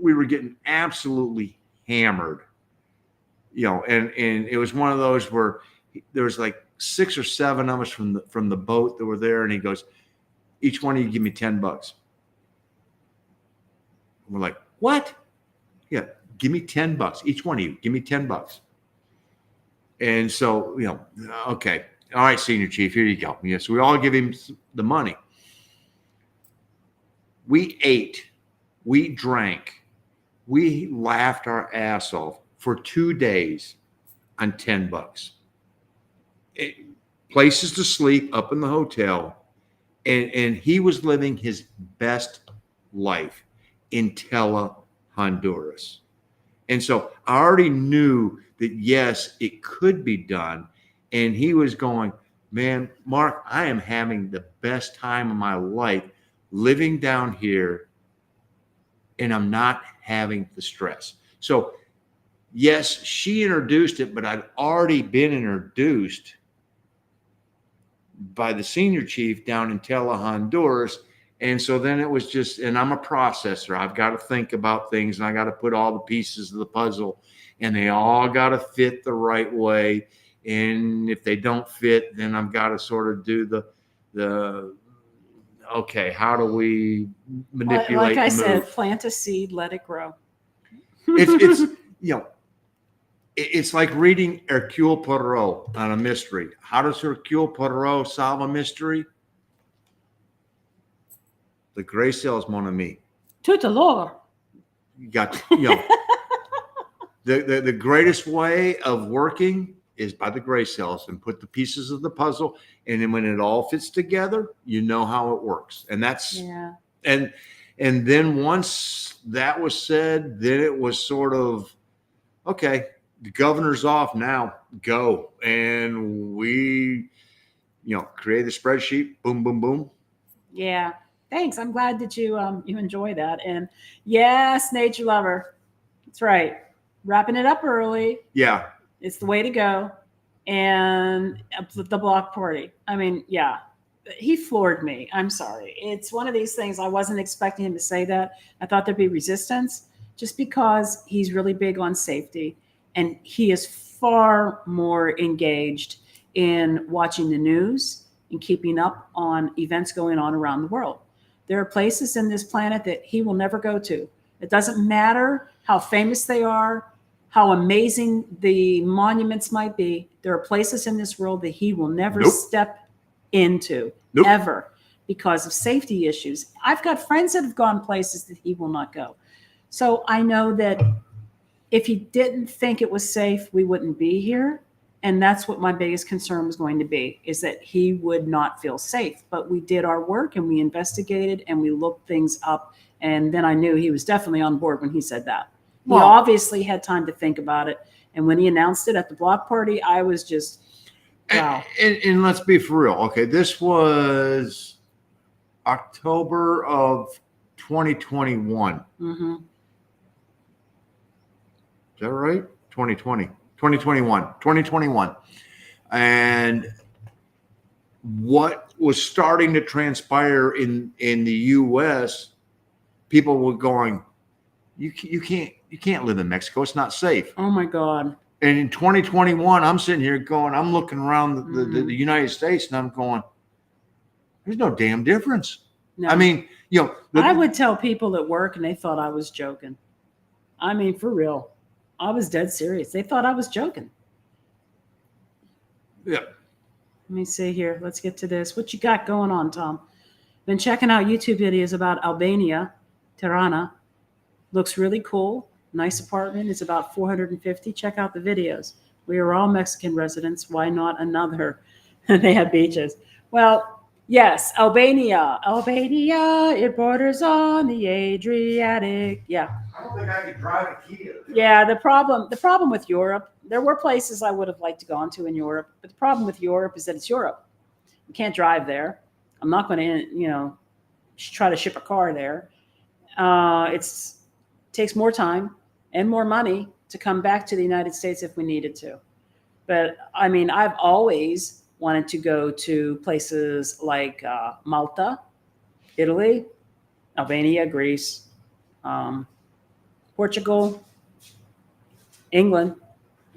we were getting absolutely hammered, and it was one of those where there was like 6 or 7 of us from the boat that were there, and he goes, "Each one of you give me $10." We're like, "What?" "Yeah, give me $10. Each one of you, give me $10." And so, okay, all right, senior chief, here you go. So we all give him the money. We ate, we drank, we laughed our ass off for 2 days on $10. Places to sleep up in the hotel. And he was living his best life in Tela, Honduras. And so I already knew that, yes, it could be done. And he was going, "Man, Mark, I am having the best time of my life living down here, and I'm not having the stress." So, yes, she introduced it, but I'd already been introduced by the senior chief down in Tela, Honduras. And so then it was just, and I'm a processor. I've got to think about things, and I got to put all the pieces of the puzzle, and they all got to fit the right way. And if they don't fit, then I've got to sort of do the okay, how do we manipulate? Like I said, plant a seed, let it grow. It's it's like reading Hercule Poirot on a mystery. How does Hercule Poirot solve a mystery? The gray cells, mon ami. Tout à l'heure. You got, the greatest way of working is by the gray cells, and put the pieces of the puzzle. And then when it all fits together, you know how it works. And that's, and then once that was said, then it was sort of, okay, the governor's off now, go. And we, create a spreadsheet, boom, boom, boom. Yeah. Thanks. I'm glad that you enjoy that. And yes, nature lover. That's right. Wrapping it up early. Yeah. It's the way to go. And the block party. I mean, yeah, he floored me. I'm sorry. It's one of these things. I wasn't expecting him to say that. I thought there'd be resistance, just because he's really big on safety, and he is far more engaged in watching the news and keeping up on events going on around the world. There are places in this planet that he will never go to. It doesn't matter how famous they are, how amazing the monuments might be. There are places in this world that he will never step into, ever, because of safety issues. I've got friends that have gone places that he will not go. So I know that if he didn't think it was safe, we wouldn't be here. And that's what my biggest concern was going to be, is that he would not feel safe. But we did our work, and we investigated, and we looked things up. And then I knew he was definitely on board when he said that. He obviously had time to think about it. And when he announced it at the block party, I was just, wow. And let's be for real. Okay, this was October of 2021. Mm-hmm. Is that right? 2021. And what was starting to transpire in the U.S., people were going, you can't live in Mexico. It's not safe. Oh my God. And in 2021, I'm sitting here going, I'm looking around the Mhm. United States and I'm going, there's no damn difference. No. I mean, you know, I would tell people at work and they thought I was joking. I mean, for real. I was dead serious. They thought I was joking. yeah. Let me see here. Let's get to this. What you got going on, Tom? Been checking out YouTube videos about Albania, Tirana. Looks really cool. Nice apartment. It's about 450. Check out the videos. We are all Mexican residents. Why not another? They have beaches. Well, yes, Albania. Albania, it borders on the Adriatic. Yeah. I don't think I could drive a Kia. Yeah, the problem with Europe, there were places I would have liked to go into in Europe, but the problem with Europe is that it's Europe. You can't drive there. I'm not going to, try to ship a car there. It's takes more time and more money to come back to the United States if we needed to. But I mean, I've always wanted to go to places like Malta, Italy, Albania, Greece, um, Portugal, England,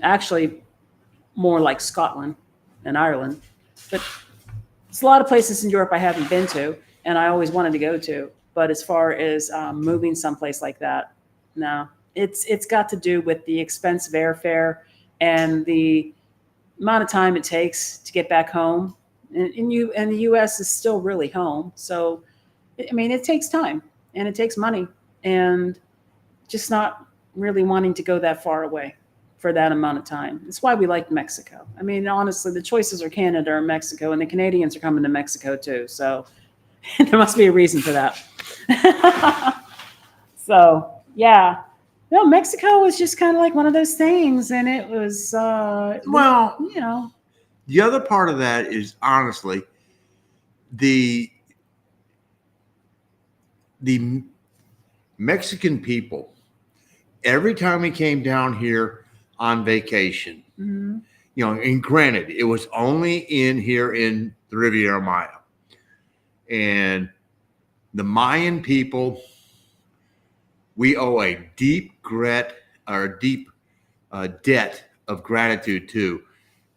actually more like Scotland and Ireland. But there's a lot of places in Europe I haven't been to, and I always wanted to go to. But as far as moving someplace like that, no, it's got to do with the expense of airfare and the amount of time it takes to get back home. And the U.S. is still really home, so I mean it takes time and it takes money, and just not really wanting to go that far away for that amount of time. That's why we like Mexico. I mean, honestly, the choices are Canada or Mexico, and the Canadians are coming to Mexico too. So there must be a reason for that. So yeah, no, Mexico was just kind of like one of those things, and it was Well, you know, the other part of that is honestly the Mexican people. Every time we came down here on vacation, mhm. and granted, it was only in here in the Riviera Maya, and the Mayan people, we owe a deep debt of gratitude to,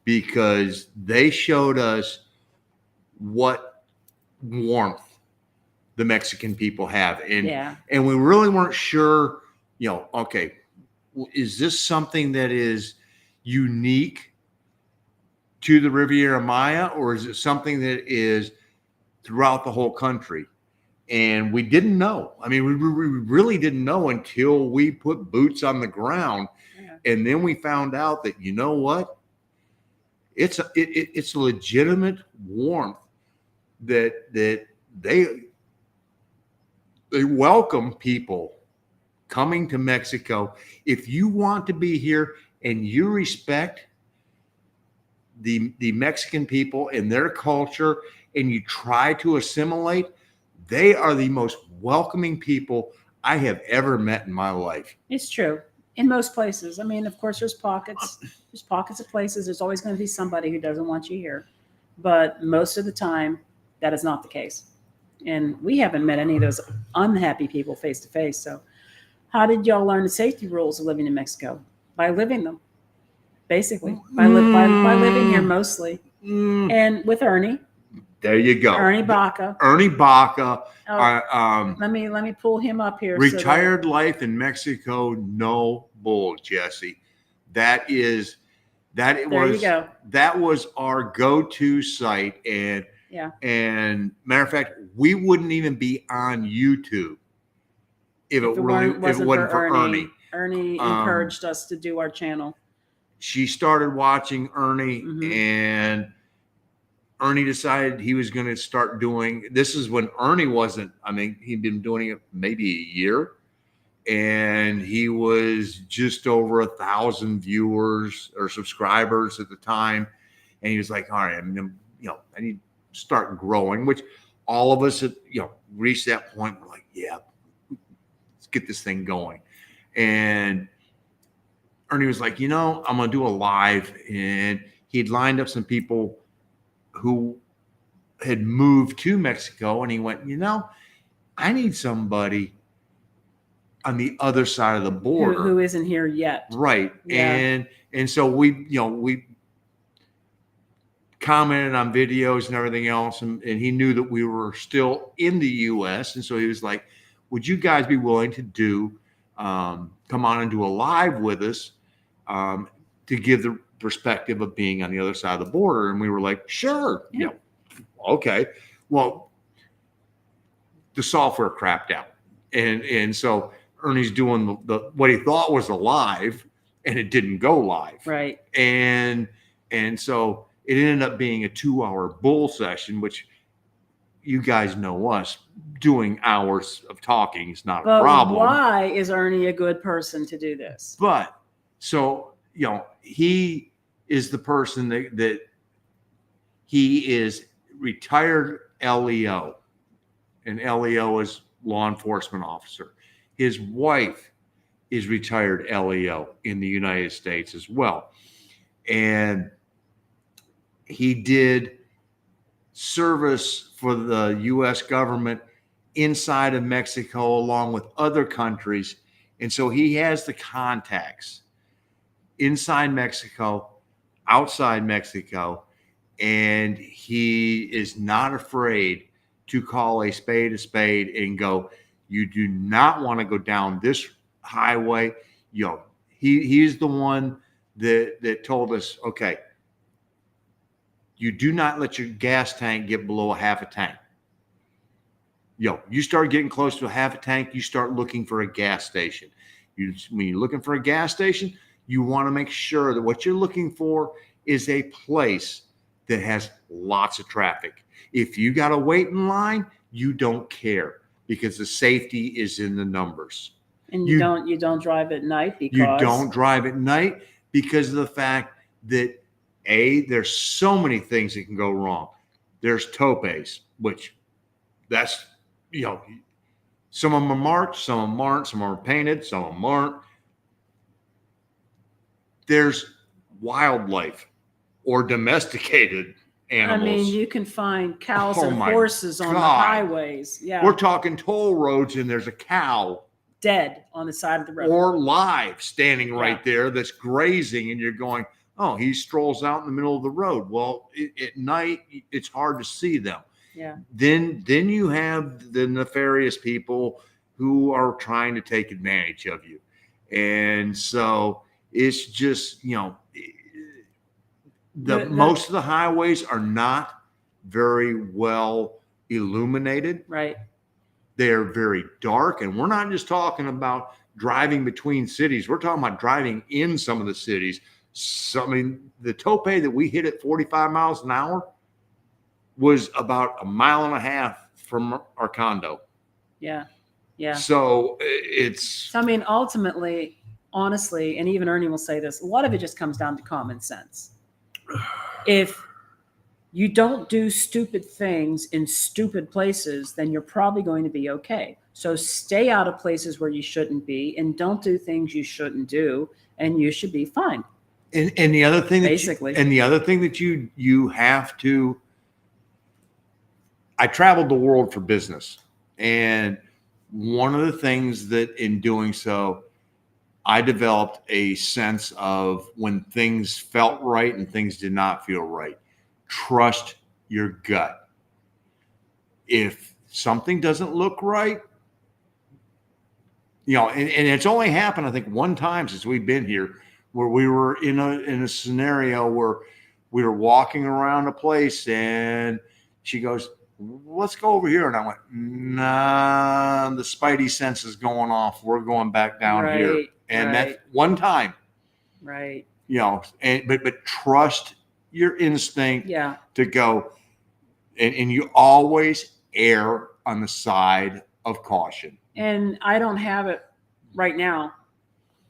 because they showed us what warmth the Mexican people have, and Yeah. and we really weren't sure. Okay, is this something that is unique to the Riviera Maya, or is it something that is throughout the whole country? And we didn't know. I mean, we really didn't know until we put boots on the ground, Yeah. and then we found out that what, it's a legitimate warmth that they welcome people coming to Mexico. If you want to be here and you respect the Mexican people and their culture, and you try to assimilate, they are the most welcoming people I have ever met in my life. It's true. In most places. I mean, of course, there's pockets. There's pockets of places. There's always going to be somebody who doesn't want you here. But most of the time, that is not the case. And we haven't met any of those unhappy people face to face. So, how did y'all learn the safety rules of living in Mexico? By living them, basically. By living here mostly. And with Ernie. There you go. Ernie Baca. Ernie Baca. Oh, let me pull him up here. Retired life in Mexico, no bull, Jesse. That you go. That was our go-to site, and Yeah. And matter of fact, we wouldn't even be on YouTube if it wasn't for Ernie. Ernie encouraged us to do our channel. She started watching Ernie, Mhm. and Ernie decided he was going to start doing. This is when Ernie wasn't. I mean, he'd been doing it maybe a year, and he was just over 1,000 viewers or subscribers at the time. And he was like, "All right, I need to start growing." Which all of us, reached that point. We're like, "Yeah, let's get this thing going." And Ernie was like, "I'm going to do a live," and he'd lined up some people who had moved to Mexico, and he went, "I need somebody. on the other side of the border. Who isn't here yet. Right. Yeah. And so we commented on videos and everything else, and he knew that we were still in the US. And so he was like, would you guys be willing to come on and do a live with us to give the perspective of being on the other side of the border? And we were like, sure. Yeah. Okay. Well, the software crapped out. And so Ernie's doing the what he thought was a live, and it didn't go live. Right. And so it ended up being a 2-hour bull session, which you guys know us, doing hours of talking is not a problem. Why is Ernie a good person to do this? But so, he is the person that he is retired LEO, and LEO is law enforcement officer. His wife is retired LEO in the United States as well. And he did service for the U.S. government inside of Mexico along with other countries. And so he has the contacts inside Mexico, outside Mexico, and he is not afraid to call a spade and go, you do not want to go down this highway. He's the one that told us, okay, you do not let your gas tank get below a half a tank. You start getting close to a half a tank, you start looking for a gas station. When you're looking for a gas station, you want to make sure that what you're looking for is a place that has lots of traffic. If you got to wait in line, you don't care, because the safety is in the numbers. And you don't drive at night because you don't drive at night because of the fact that there's so many things that can go wrong. There's topes, which that's, some of them are marked, some of them aren't, some are painted, some of them aren't. There's wildlife or domesticated animals. I mean, you can find cows and my horses on the God. highways. Yeah. We're talking toll roads, and there's a cow dead on the side of the road. or live standing right there that's grazing, and you're going, oh, he strolls out in the middle of the road. Well, at night, it's hard to see them. Yeah. Then you have the nefarious people who are trying to take advantage of you. And so it's just, most of the highways are not very well illuminated. Right. They're very dark. And we're not just talking about driving between cities. We're talking about driving in some of the cities. So, I mean, the tope that we hit at 45 miles an hour was about 1.5 miles from our condo. Yeah. Yeah. So I mean, ultimately, honestly, and even Ernie will say this, a lot of it just comes down to common sense. If you don't do stupid things in stupid places, then you're probably going to be okay. So stay out of places where you shouldn't be, and don't do things you shouldn't do, and you should be fine. And the other thing that you have to, I traveled the world for business, and one of the things that in doing so, I developed a sense of when things felt right and things did not feel right. Trust your gut. If something doesn't look right, and it's only happened, I think, one time since we've been here, where we were in a scenario where we were walking around a place and she goes, let's go over here. And I went, nah, the spidey sense is going off. We're going back down here. And that one time, right. But trust your instinct to go, and you always err on the side of caution. And I don't have it right now.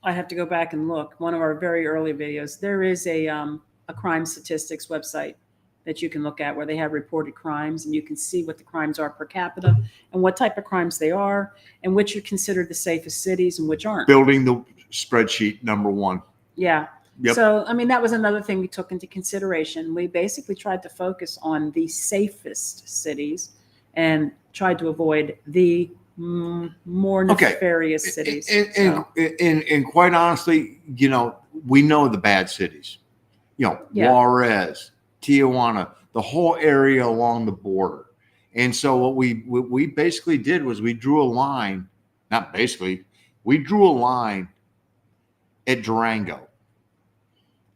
I have to go back and look. One of our very early videos, there is a crime statistics website that you can look at where they have reported crimes, and you can see what the crimes are per capita and what type of crimes they are and which are considered the safest cities and which aren't. Building the spreadsheet number one. Yeah. Yep. So, I mean, that was another thing we took into consideration. We basically tried to focus on the safest cities and tried to avoid the more nefarious cities. And quite honestly, we know the bad cities. Yeah. Juarez, Tijuana, the whole area along the border. And so what we basically did was we drew a line. Not basically, we drew a line at Durango,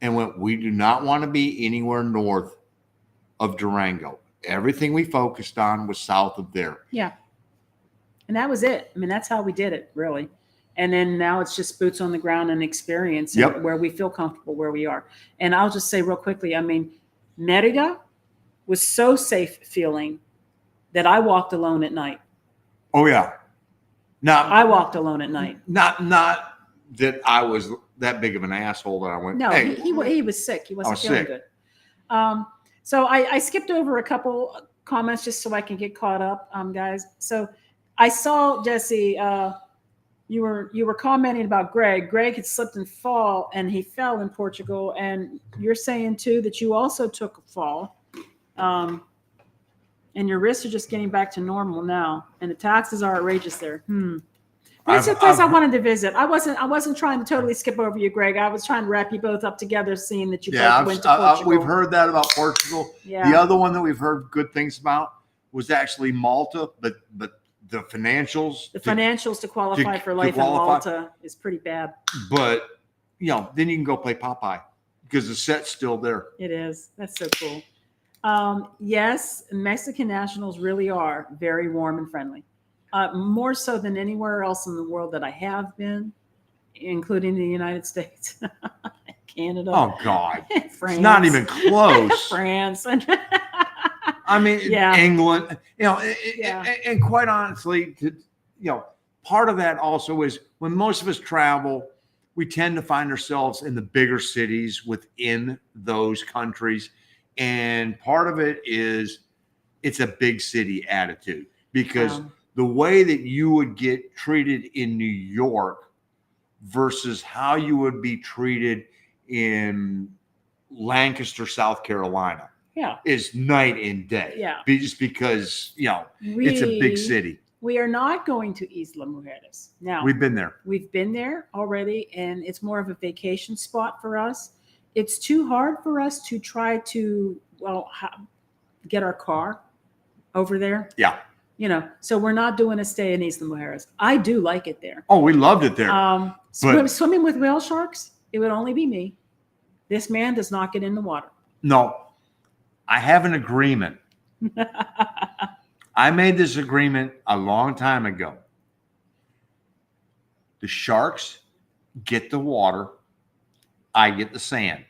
and we do not want to be anywhere north of Durango. Everything we focused on was south of there. Yeah. And that was it. I mean, that's how we did it, really. And then now it's just boots on the ground and experience and where we feel comfortable where we are. And I'll just say real quickly, I mean, Merida was so safe feeling that I walked alone at night. Oh, yeah. I walked alone at night. Not that I was that big of an asshole that I went. No, hey, he was sick. He wasn't feeling good. So I skipped over a couple comments just so I can get caught up, guys. So I saw, Jesse, you were commenting about Greg. Greg had slipped and fall, and he fell in Portugal. And you're saying too that you also took a fall, and your wrists are just getting back to normal now, and the taxes are outrageous there. That's a place I wanted to visit. I wasn't trying to totally skip over you, Greg. I was trying to wrap you both up together, seeing that you both went to Portugal. We've heard that about Portugal. Yeah. The other one that we've heard good things about was actually Malta, but the financials. The financials to qualify for life in Malta is pretty bad. But, then you can go play Popeye because the set's still there. It is. That's so cool. Yes, Mexican nationals really are very warm and friendly. More so than anywhere else in the world that I have been, including the United States, Canada. Oh, God. France. It's not even close. France. I mean, England, and quite honestly, part of that also is when most of us travel, we tend to find ourselves in the bigger cities within those countries. And part of it is it's a big city attitude because the way that you would get treated in New York versus how you would be treated in Lancaster, South Carolina. Is night and day. Yeah. Just because, it's a big city. We are not going to Isla Mujeres. Now, we've been there. We've been there already, and it's more of a vacation spot for us. It's too hard for us to try to, get our car over there. Yeah. So we're not doing a stay in Isla Mujeres. I do like it there. Oh, we loved it there. Swimming with whale sharks, it would only be me. This man does not get in the water. No. I have an agreement. I made this agreement a long time ago. The sharks get the water. I get the sand.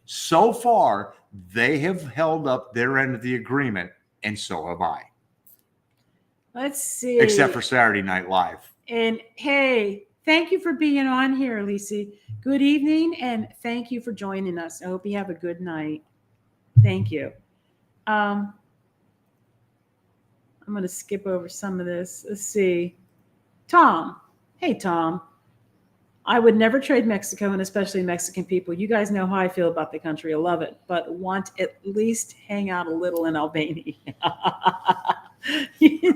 So far, they have held up their end of the agreement, and so have I. Let's see. Except for Saturday Night Live. And hey, thank you for being on here, Lisi. Good evening, and thank you for joining us. I hope you have a good night. Thank you. I'm going to skip over some of this. Let's see. Tom. Hey, Tom. I would never trade Mexico, and especially Mexican people. You guys know how I feel about the country. I love it, but want at least hang out a little in Albania.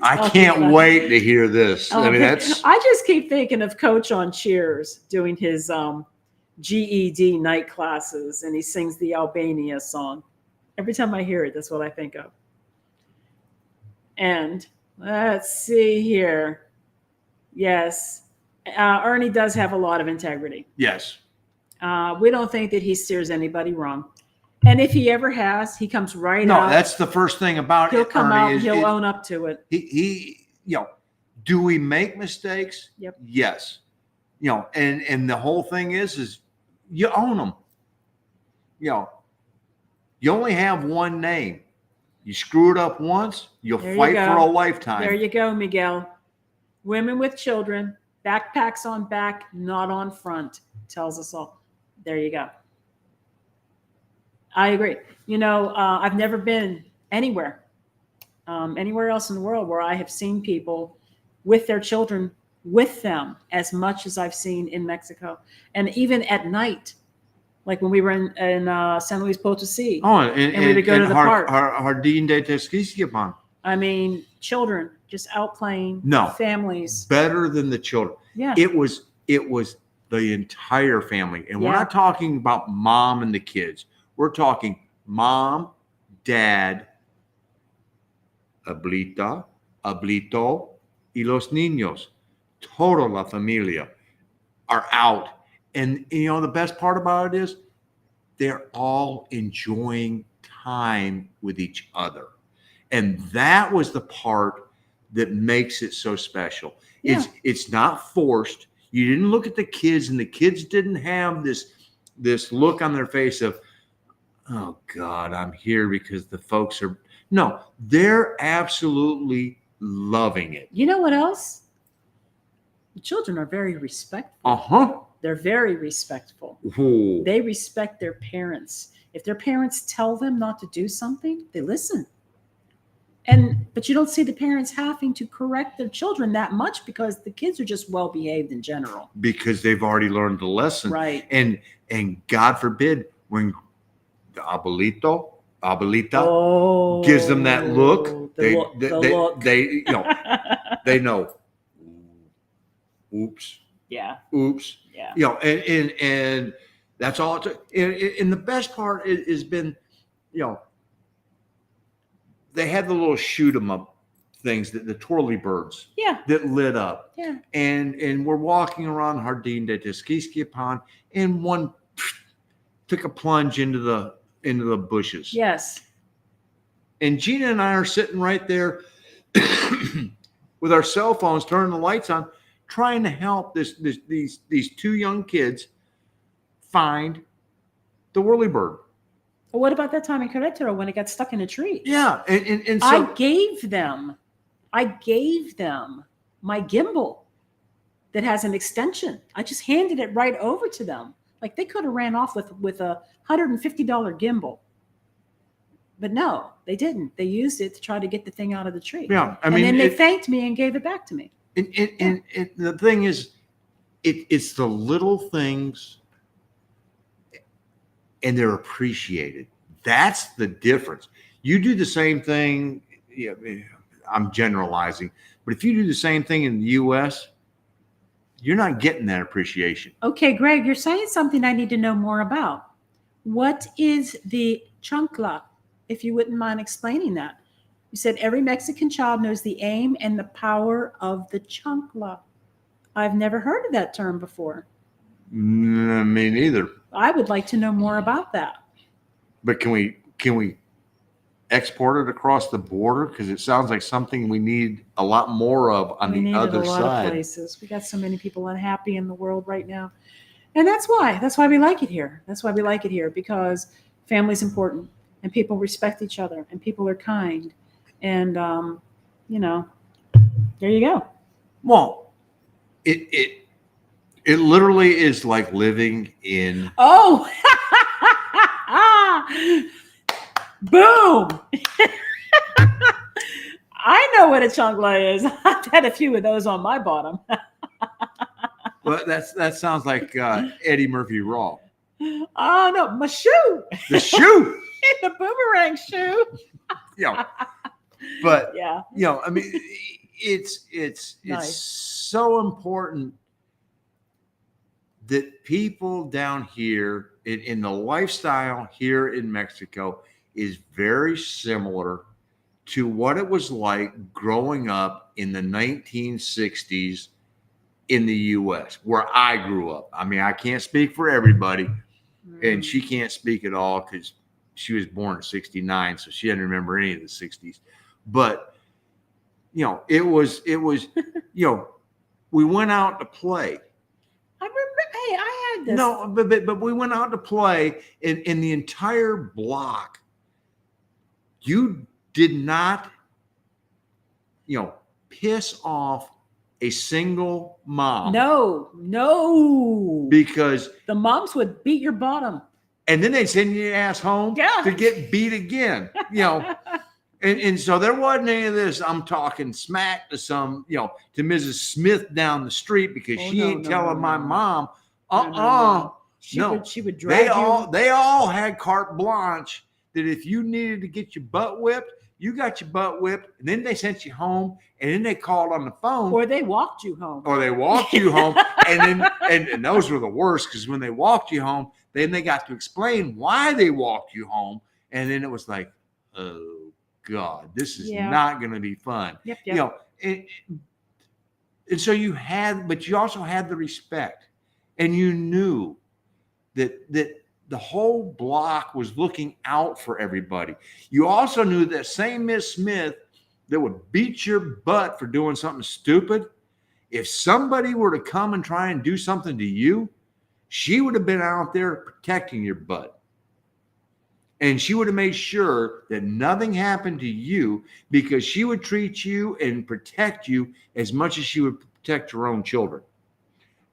I can't wait to hear this. I mean, I just keep thinking of Coach on Cheers doing his GED night classes, and he sings the Albania song. Every time I hear it, that's what I think of. And let's see here. Yes, Ernie does have a lot of integrity. Yes. We don't think that he steers anybody wrong. And if he ever has, he comes right out. No, that's the first thing about He'll come out Ernie and he'll own up to it. He do we make mistakes? Yep. Yes. And the whole thing is you own them. You only have one name. You screw it up once, you'll fight for a lifetime. There you go, Miguel. Women with children, backpacks on back, not on front, tells us all. There you go. I agree. I've never been anywhere else in the world where I have seen people with their children with them as much as I've seen in Mexico. And even at night, like when we were in San Luis Potosí. Oh, and we would go to the park. Jardín de Tequisquiapan. I mean, children just outplaying No. families. Better than the children. Yeah. It was the entire family. And we're Yeah. not talking about mom and the kids. We're talking mom, dad, abuelita, abuelito, y los niños. Toda la familia are out. And you know, the best part about it is they're all enjoying time with each other. And that was the part that makes it so special. Yeah. It's not forced. You didn't look at the kids, and the kids didn't have this look on their face of, oh God, I'm here because the folks are. No, they're absolutely loving it. You know what else? The children are very respectful. Uh-huh. They're very respectful. Ooh. They respect their parents. If their parents tell them not to do something, they listen. But you don't see the parents having to correct their children that much because the kids are just well behaved in general. Because they've already learned the lesson. Right. And God forbid when the abuelito, abuelita gives them that look, they you know, they know. Oops. Yeah. Oops. Yeah. You know, and that's all it took. And the best part has been, you know, they had the little shoot 'em up things, the twirly birds Yeah. that lit up. Yeah. And we're walking around Jardín de Tisquisquia Pond, and one took a plunge into the bushes. Yes. And Gina and I are sitting right there with our cell phones, turning the lights on, trying to help these two young kids find the whirlybird. Well, what about that time in Querétaro when it got stuck in a tree? Yeah, and so I gave them my gimbal that has an extension. I just handed it right over to them. Like they could have ran off with a $150 gimbal. But no, they didn't. They used it to try to get the thing out of the tree. yeah, I And mean, then they thanked me and gave it back to me. and the thing is, it's the little things, and they're appreciated. That's the difference. You do the same thing. Yeah, I'm generalizing, but if you do the same thing in the U.S., you're not getting that appreciation. Okay, Greg, you're saying something I need to know more about. What is the chancla, if you wouldn't mind explaining that? You said every Mexican child knows the aim and the power of the chancla. I've never heard of that term before. Me neither. I would like to know more about that. But can we export it across the border? Because it sounds like something we need a lot more of on We the need it other a lot of side. places. We got so many people unhappy in the world right now. And that's why we like it here. That's why we like it here, because family's important and people respect each other and people are kind. And, you know, there you go. Well, it literally is like living in. Oh, boom. I know what a chancla is. I've had a few of those on my bottom. Well, that sounds like Eddie Murphy Raw. Oh, no, my shoe. The shoe. The boomerang shoe. You know, but Yeah. you know, I mean, it's Nice. so important that people down here in the lifestyle here in Mexico is very similar to what it was like growing up in the 1960s in the U.S., where I grew up. I mean, I can't speak for everybody, and she can't speak at all because she was born in 69, so she doesn't remember any of the 60s. But, you know, it was, you know, we went out to play. I remember, hey, I had this. No, but we went out to play in the entire block. You did not, you know, piss off a single mom. No. Because The moms would beat your bottom. and then they'd send your ass home Yeah. to get beat again. You know. And so there wasn't any of this. I'm talking smack to some, you know, to Mrs. Smith down the street because she ain't telling my mom. She No. would drag you. They all had carte blanche that if you needed to get your butt whipped, You got your butt whipped, and then they sent you home, and then they called on the phone, Or they walked you home. or they walked you home, and then and those were the worst, because when they walked you home, then they got to explain why they walked you home, and then it was like, oh God, this is not going to be fun. Yep. You know, and so you had, but you also had the respect, and you knew that the whole block was looking out for everybody. You also knew that same Miss Smith that would beat your butt for doing something stupid, if somebody were to come and try and do something to you, she would have been out there protecting your butt. And she would have made sure that nothing happened to you, because she would treat you and protect you as much as she would protect her own children.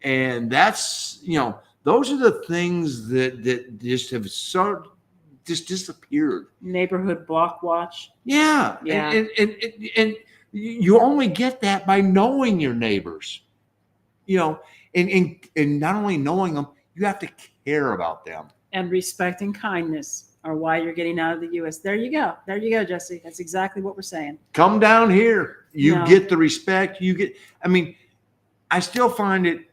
And that's, you know, those are the things that just have just disappeared. Neighborhood block watch. Yeah. And you only get that by knowing your neighbors, you know, and not only knowing them, you have to care about them. And respect and kindness are why you're getting out of the U.S. There you go. There you go, Jesse. That's exactly what we're saying. Come down here. You get the respect. You get, I mean, I still find it,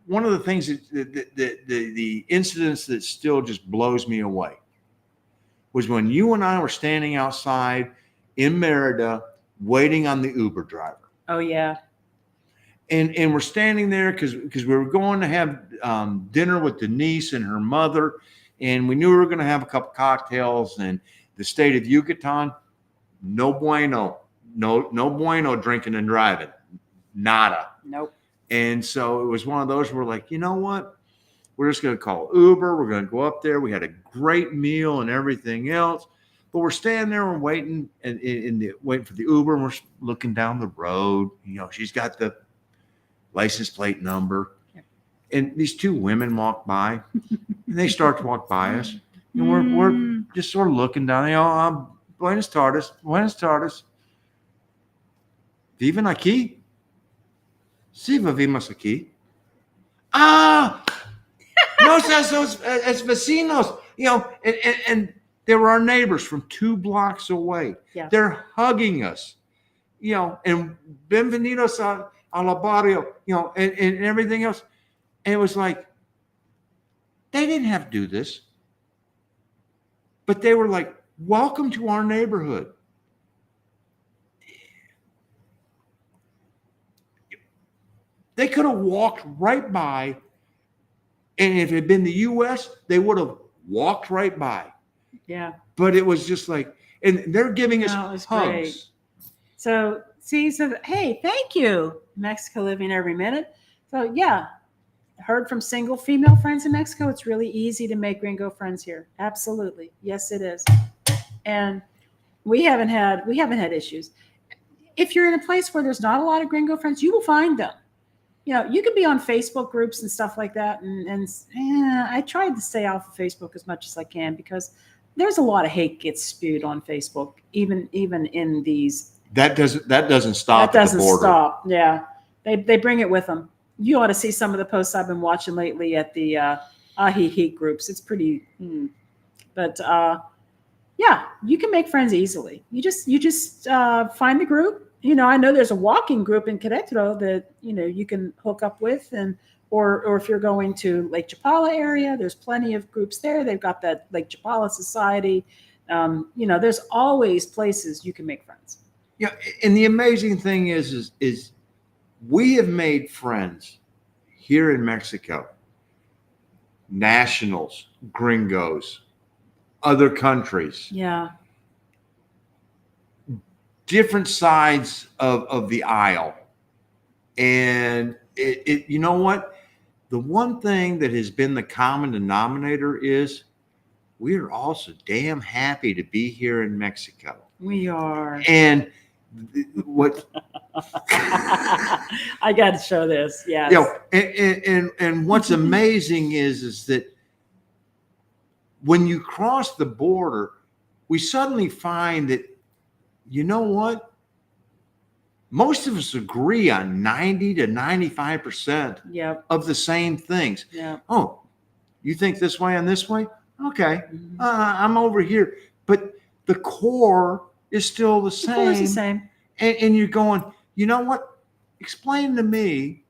one of the things the incidents that still just blows me away was when you and I were standing outside in Merida waiting on the Uber driver. Oh, yeah. And we're standing there because we were going to have dinner with Denise and her mother, and we knew we were going to have a couple cocktails. And the state of Yucatan, no bueno, no bueno drinking and driving, nada. Nope. And so it was one of those where, like, you know what? We're just going to call Uber. We're going to go up there. We had a great meal and everything else. But we're standing there and waiting waiting for the Uber. And we're looking down the road. You know, she's got the license plate number. And these two women walk by. And they start to walk by us. And we're just sort of looking down. You know, Buenas tardes. Buenas tardes. Viven aquí? Sí, vivimos aquí. Ah, no seas es vecinos. You know, and they were our neighbors from 2 blocks away. Yeah. They're hugging us, you know, and bienvenidos a la barrio, you know, and everything else. And it was like, they didn't have to do this, but they were like, welcome to our neighborhood. They could have walked right by, and if it had been the U.S., they would have walked right by. Yeah. But it was just like, and they're giving us hugs. Great. So, hey, thank you. Mexico living every minute. So, yeah, heard from single female friends in Mexico. It's really easy to make gringo friends here. Absolutely. Yes, it is. And we haven't had issues. If you're in a place where there's not a lot of gringo friends, you will find them. You know, you can be on Facebook groups and stuff like that. And I tried to stay off of Facebook as much as I can, because there's a lot of hate gets spewed on Facebook, even in these. That doesn't stop. That doesn't at the border. stop. Yeah, they bring it with them. You ought to see some of the posts I've been watching lately at the Ahi groups. It's pretty. But yeah, you can make friends easily. You just find the group. You know, I know there's a walking group in Querétaro that, you know, you can hook up with, and or if you're going to Lake Chapala area, there's plenty of groups there. They've got that Lake Chapala Society. You know, there's always places you can make friends. Yeah, and the amazing thing is we have made friends here in Mexico. Nationals, gringos, other countries. Yeah. Different sides of the aisle. And it you know what? The one thing that has been the common denominator is we are also damn happy to be here in Mexico. We are. And what I got to show this. Yes. You know, and what's amazing is that when you cross the border, we suddenly find that, you know what? Most of us agree on 90 to 95% of the same things. Yeah. Oh, you think this way and this way? Okay. I'm over here. But the core is still the Of course, the same. same. And you're going, you know what? Explain to me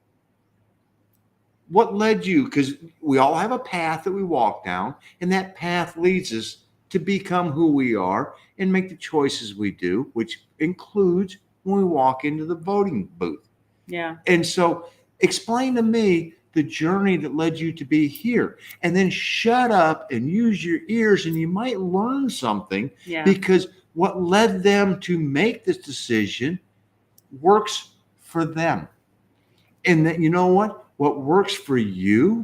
what led you, because we all have a path that we walk down, and that path leads us to become who we are and make the choices we do, which includes when we walk into the voting booth. Yeah. And so explain to me the journey that led you to be here, and then shut up and use your ears, and you might learn something, Yeah. because what led them to make this decision works for them. And that, you know what works for you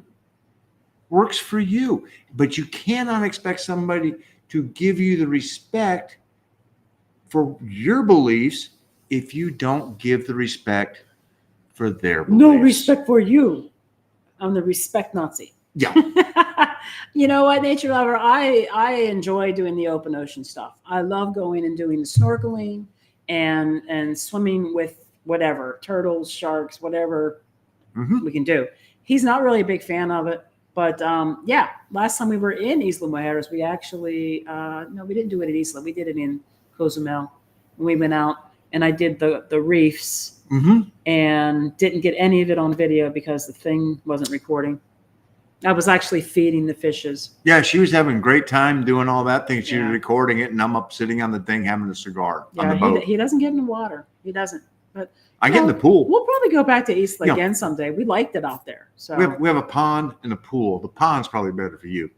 works for you, but you cannot expect somebody to give you the respect for your beliefs if you don't give the respect for their beliefs. No respect for you. I'm the respect Nazi. Yeah. You know what, nature lover, I enjoy doing the open ocean stuff. I love going and doing the snorkeling and swimming with whatever, turtles, sharks, whatever Mhm. we can do. He's not really a big fan of it, but yeah, last time we were in Isla Mujeres, we actually no, we didn't do it in Isla. We did it in Cozumel. We went out and I did the reefs Mhm. and didn't get any of it on video because the thing wasn't recording. I was actually feeding the fishes. Yeah, she was having a great time doing all that thing. She was Yeah. recording it, and I'm up sitting on the thing having a cigar on the Yeah, boat. he doesn't get in the water. He doesn't. But I you get in know, the pool. we'll probably go back to Isla Yeah. again someday. We liked it out there. So We have a pond and a pool. The pond's probably better for you.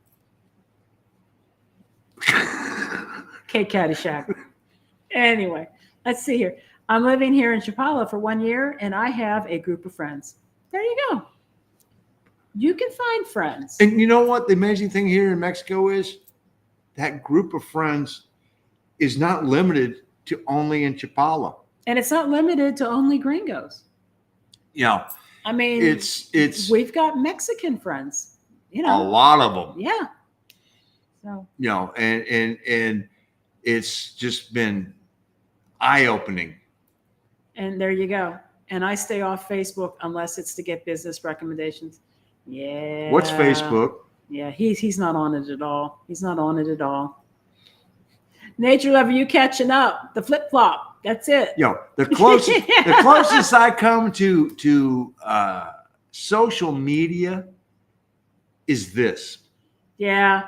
okay, Caddyshack. Anyway, let's see here. I'm living here in Chapala for 1 year, and I have a group of friends. There you go. You can find friends. And you know what the amazing thing here in Mexico is? That group of friends is not limited to only in Chapala. And it's not limited to only Gringos. You know, I mean, it's we've got Mexican friends, you a know. lot of them. Yeah. So You know, and it's just been eye-opening. and there you go. And I stay off Facebook unless it's to get business recommendations. Yeah. What's Facebook? Yeah, he's not on it at all. He's not on it at all. Nature lover, you catching up. The flip flop. That's it. You know, the closest I come to social media is this. Yeah.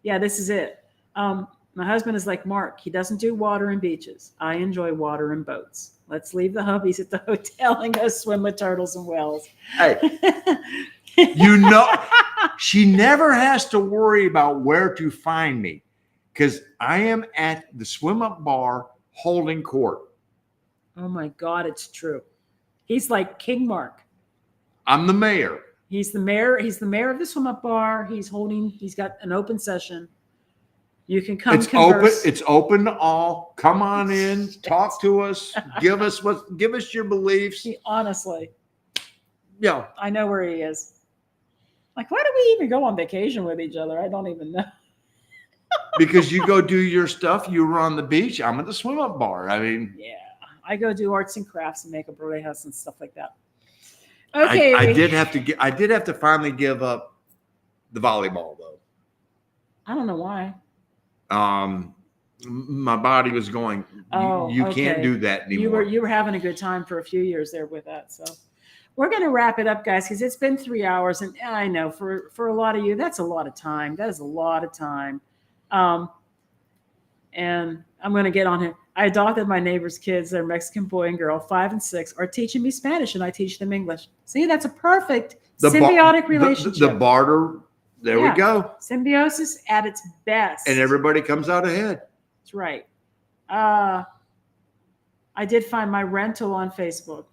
Yeah, this is it. My husband is like Mark. He doesn't do water and beaches. I enjoy water and boats. Let's leave the hubbies at the hotel and go swim with turtles and whales. Hey, you know, she never has to worry about where to find me because I am at the swim up bar holding court. Oh my God, it's true. He's like King Mark. I'm the mayor. He's the mayor. He's the mayor of the swim up bar. He's got an open session. You can come. It's converse. open. It's open to all. Come on in. Talk to us. Give us your beliefs. Honestly, Yeah. I know where he is. Like, why do we even go on vacation with each other? I don't even know. Because you go do your stuff. You were on the beach. I'm at the swim up bar. I mean, Yeah, I go do arts and crafts and make a burlesque and stuff like that. Okay, I did have to finally give up the volleyball though. I don't know why. My body was going. Oh, you okay. can't do that anymore. You were having a good time for a few years there with that. So we're going to wrap it up, guys, because it's been 3 hours, and I know for a lot of you that's a lot of time. That is a lot of time. And I'm going to get on here. I adopted my neighbor's kids. They're Mexican boy and girl, 5 and 6, are teaching me Spanish, and I teach them English. See, that's a perfect symbiotic relationship. The barter. There Yeah. we go. Symbiosis at its best. And everybody comes out ahead. That's right. I did find my rental on Facebook.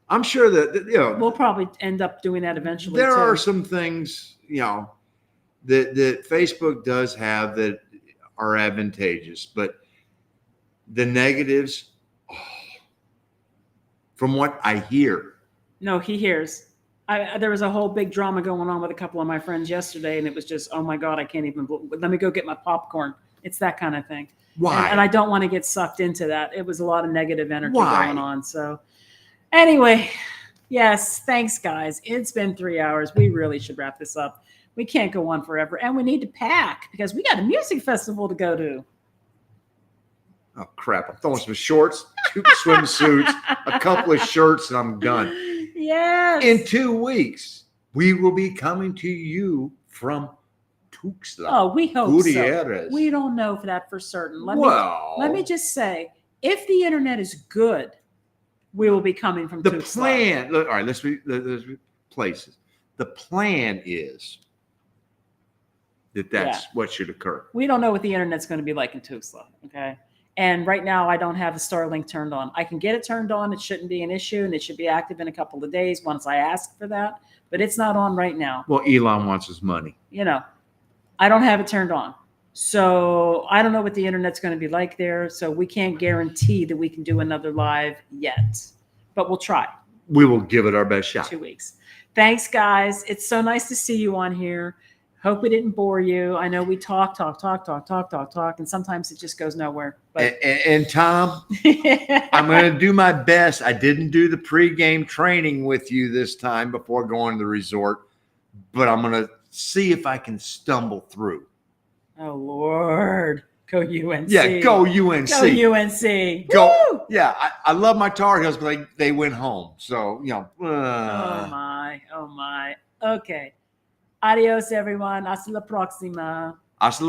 I'm sure that We'll probably end up doing that eventually. there too. are some things that Facebook does have that are advantageous, but the negatives, from what I hear, No, he hears. There was a whole big drama going on with a couple of my friends yesterday, and it was just, oh my God, I can't even. Let me go get my popcorn. It's that kind of thing. why? And I don't want to get sucked into that. It was a lot of negative energy Why? going on. So, anyway, yes, thanks, guys. It's been 3 hours. We really should wrap this up. We can't go on forever, and we need to pack because we got a music festival to go to. Oh crap! I'm throwing some shorts, 2 swimsuits, a couple of shirts, and I'm done. Yes. In 2 weeks, we will be coming to you from Tuxtla. Oh, we hope so. Gutierrez. We don't know for that for certain. Let me just say, if the internet is good, we will be coming from the Tuxtla. plan. All right, let's places. The plan is that's what should occur. We don't know what the internet's going to be like in Tuxtla. Okay. And right now, I don't have the Starlink turned on. I can get it turned on. It shouldn't be an issue, and it should be active in a couple of days once I ask for that. But it's not on right now. Well, Elon wants his money. I don't have it turned on. So I don't know what the internet's going to be like there. So we can't guarantee that we can do another live yet. But we'll try. We will give it our best shot. 2 weeks. Thanks, guys. It's so nice to see you on here. Hope we didn't bore you. I know we talk, and sometimes it just goes nowhere. But and Tom, I'm going to do my best. I didn't do the pregame training with you this time before going to the resort, but I'm going to see if I can stumble through. Oh, Lord. Go UNC. Yeah, go UNC. Go UNC. Go. Woo! Yeah, I love my Tar Heels, but they went home. So, Oh, my. Okay. Adios, everyone. Hasta la próxima. Hasta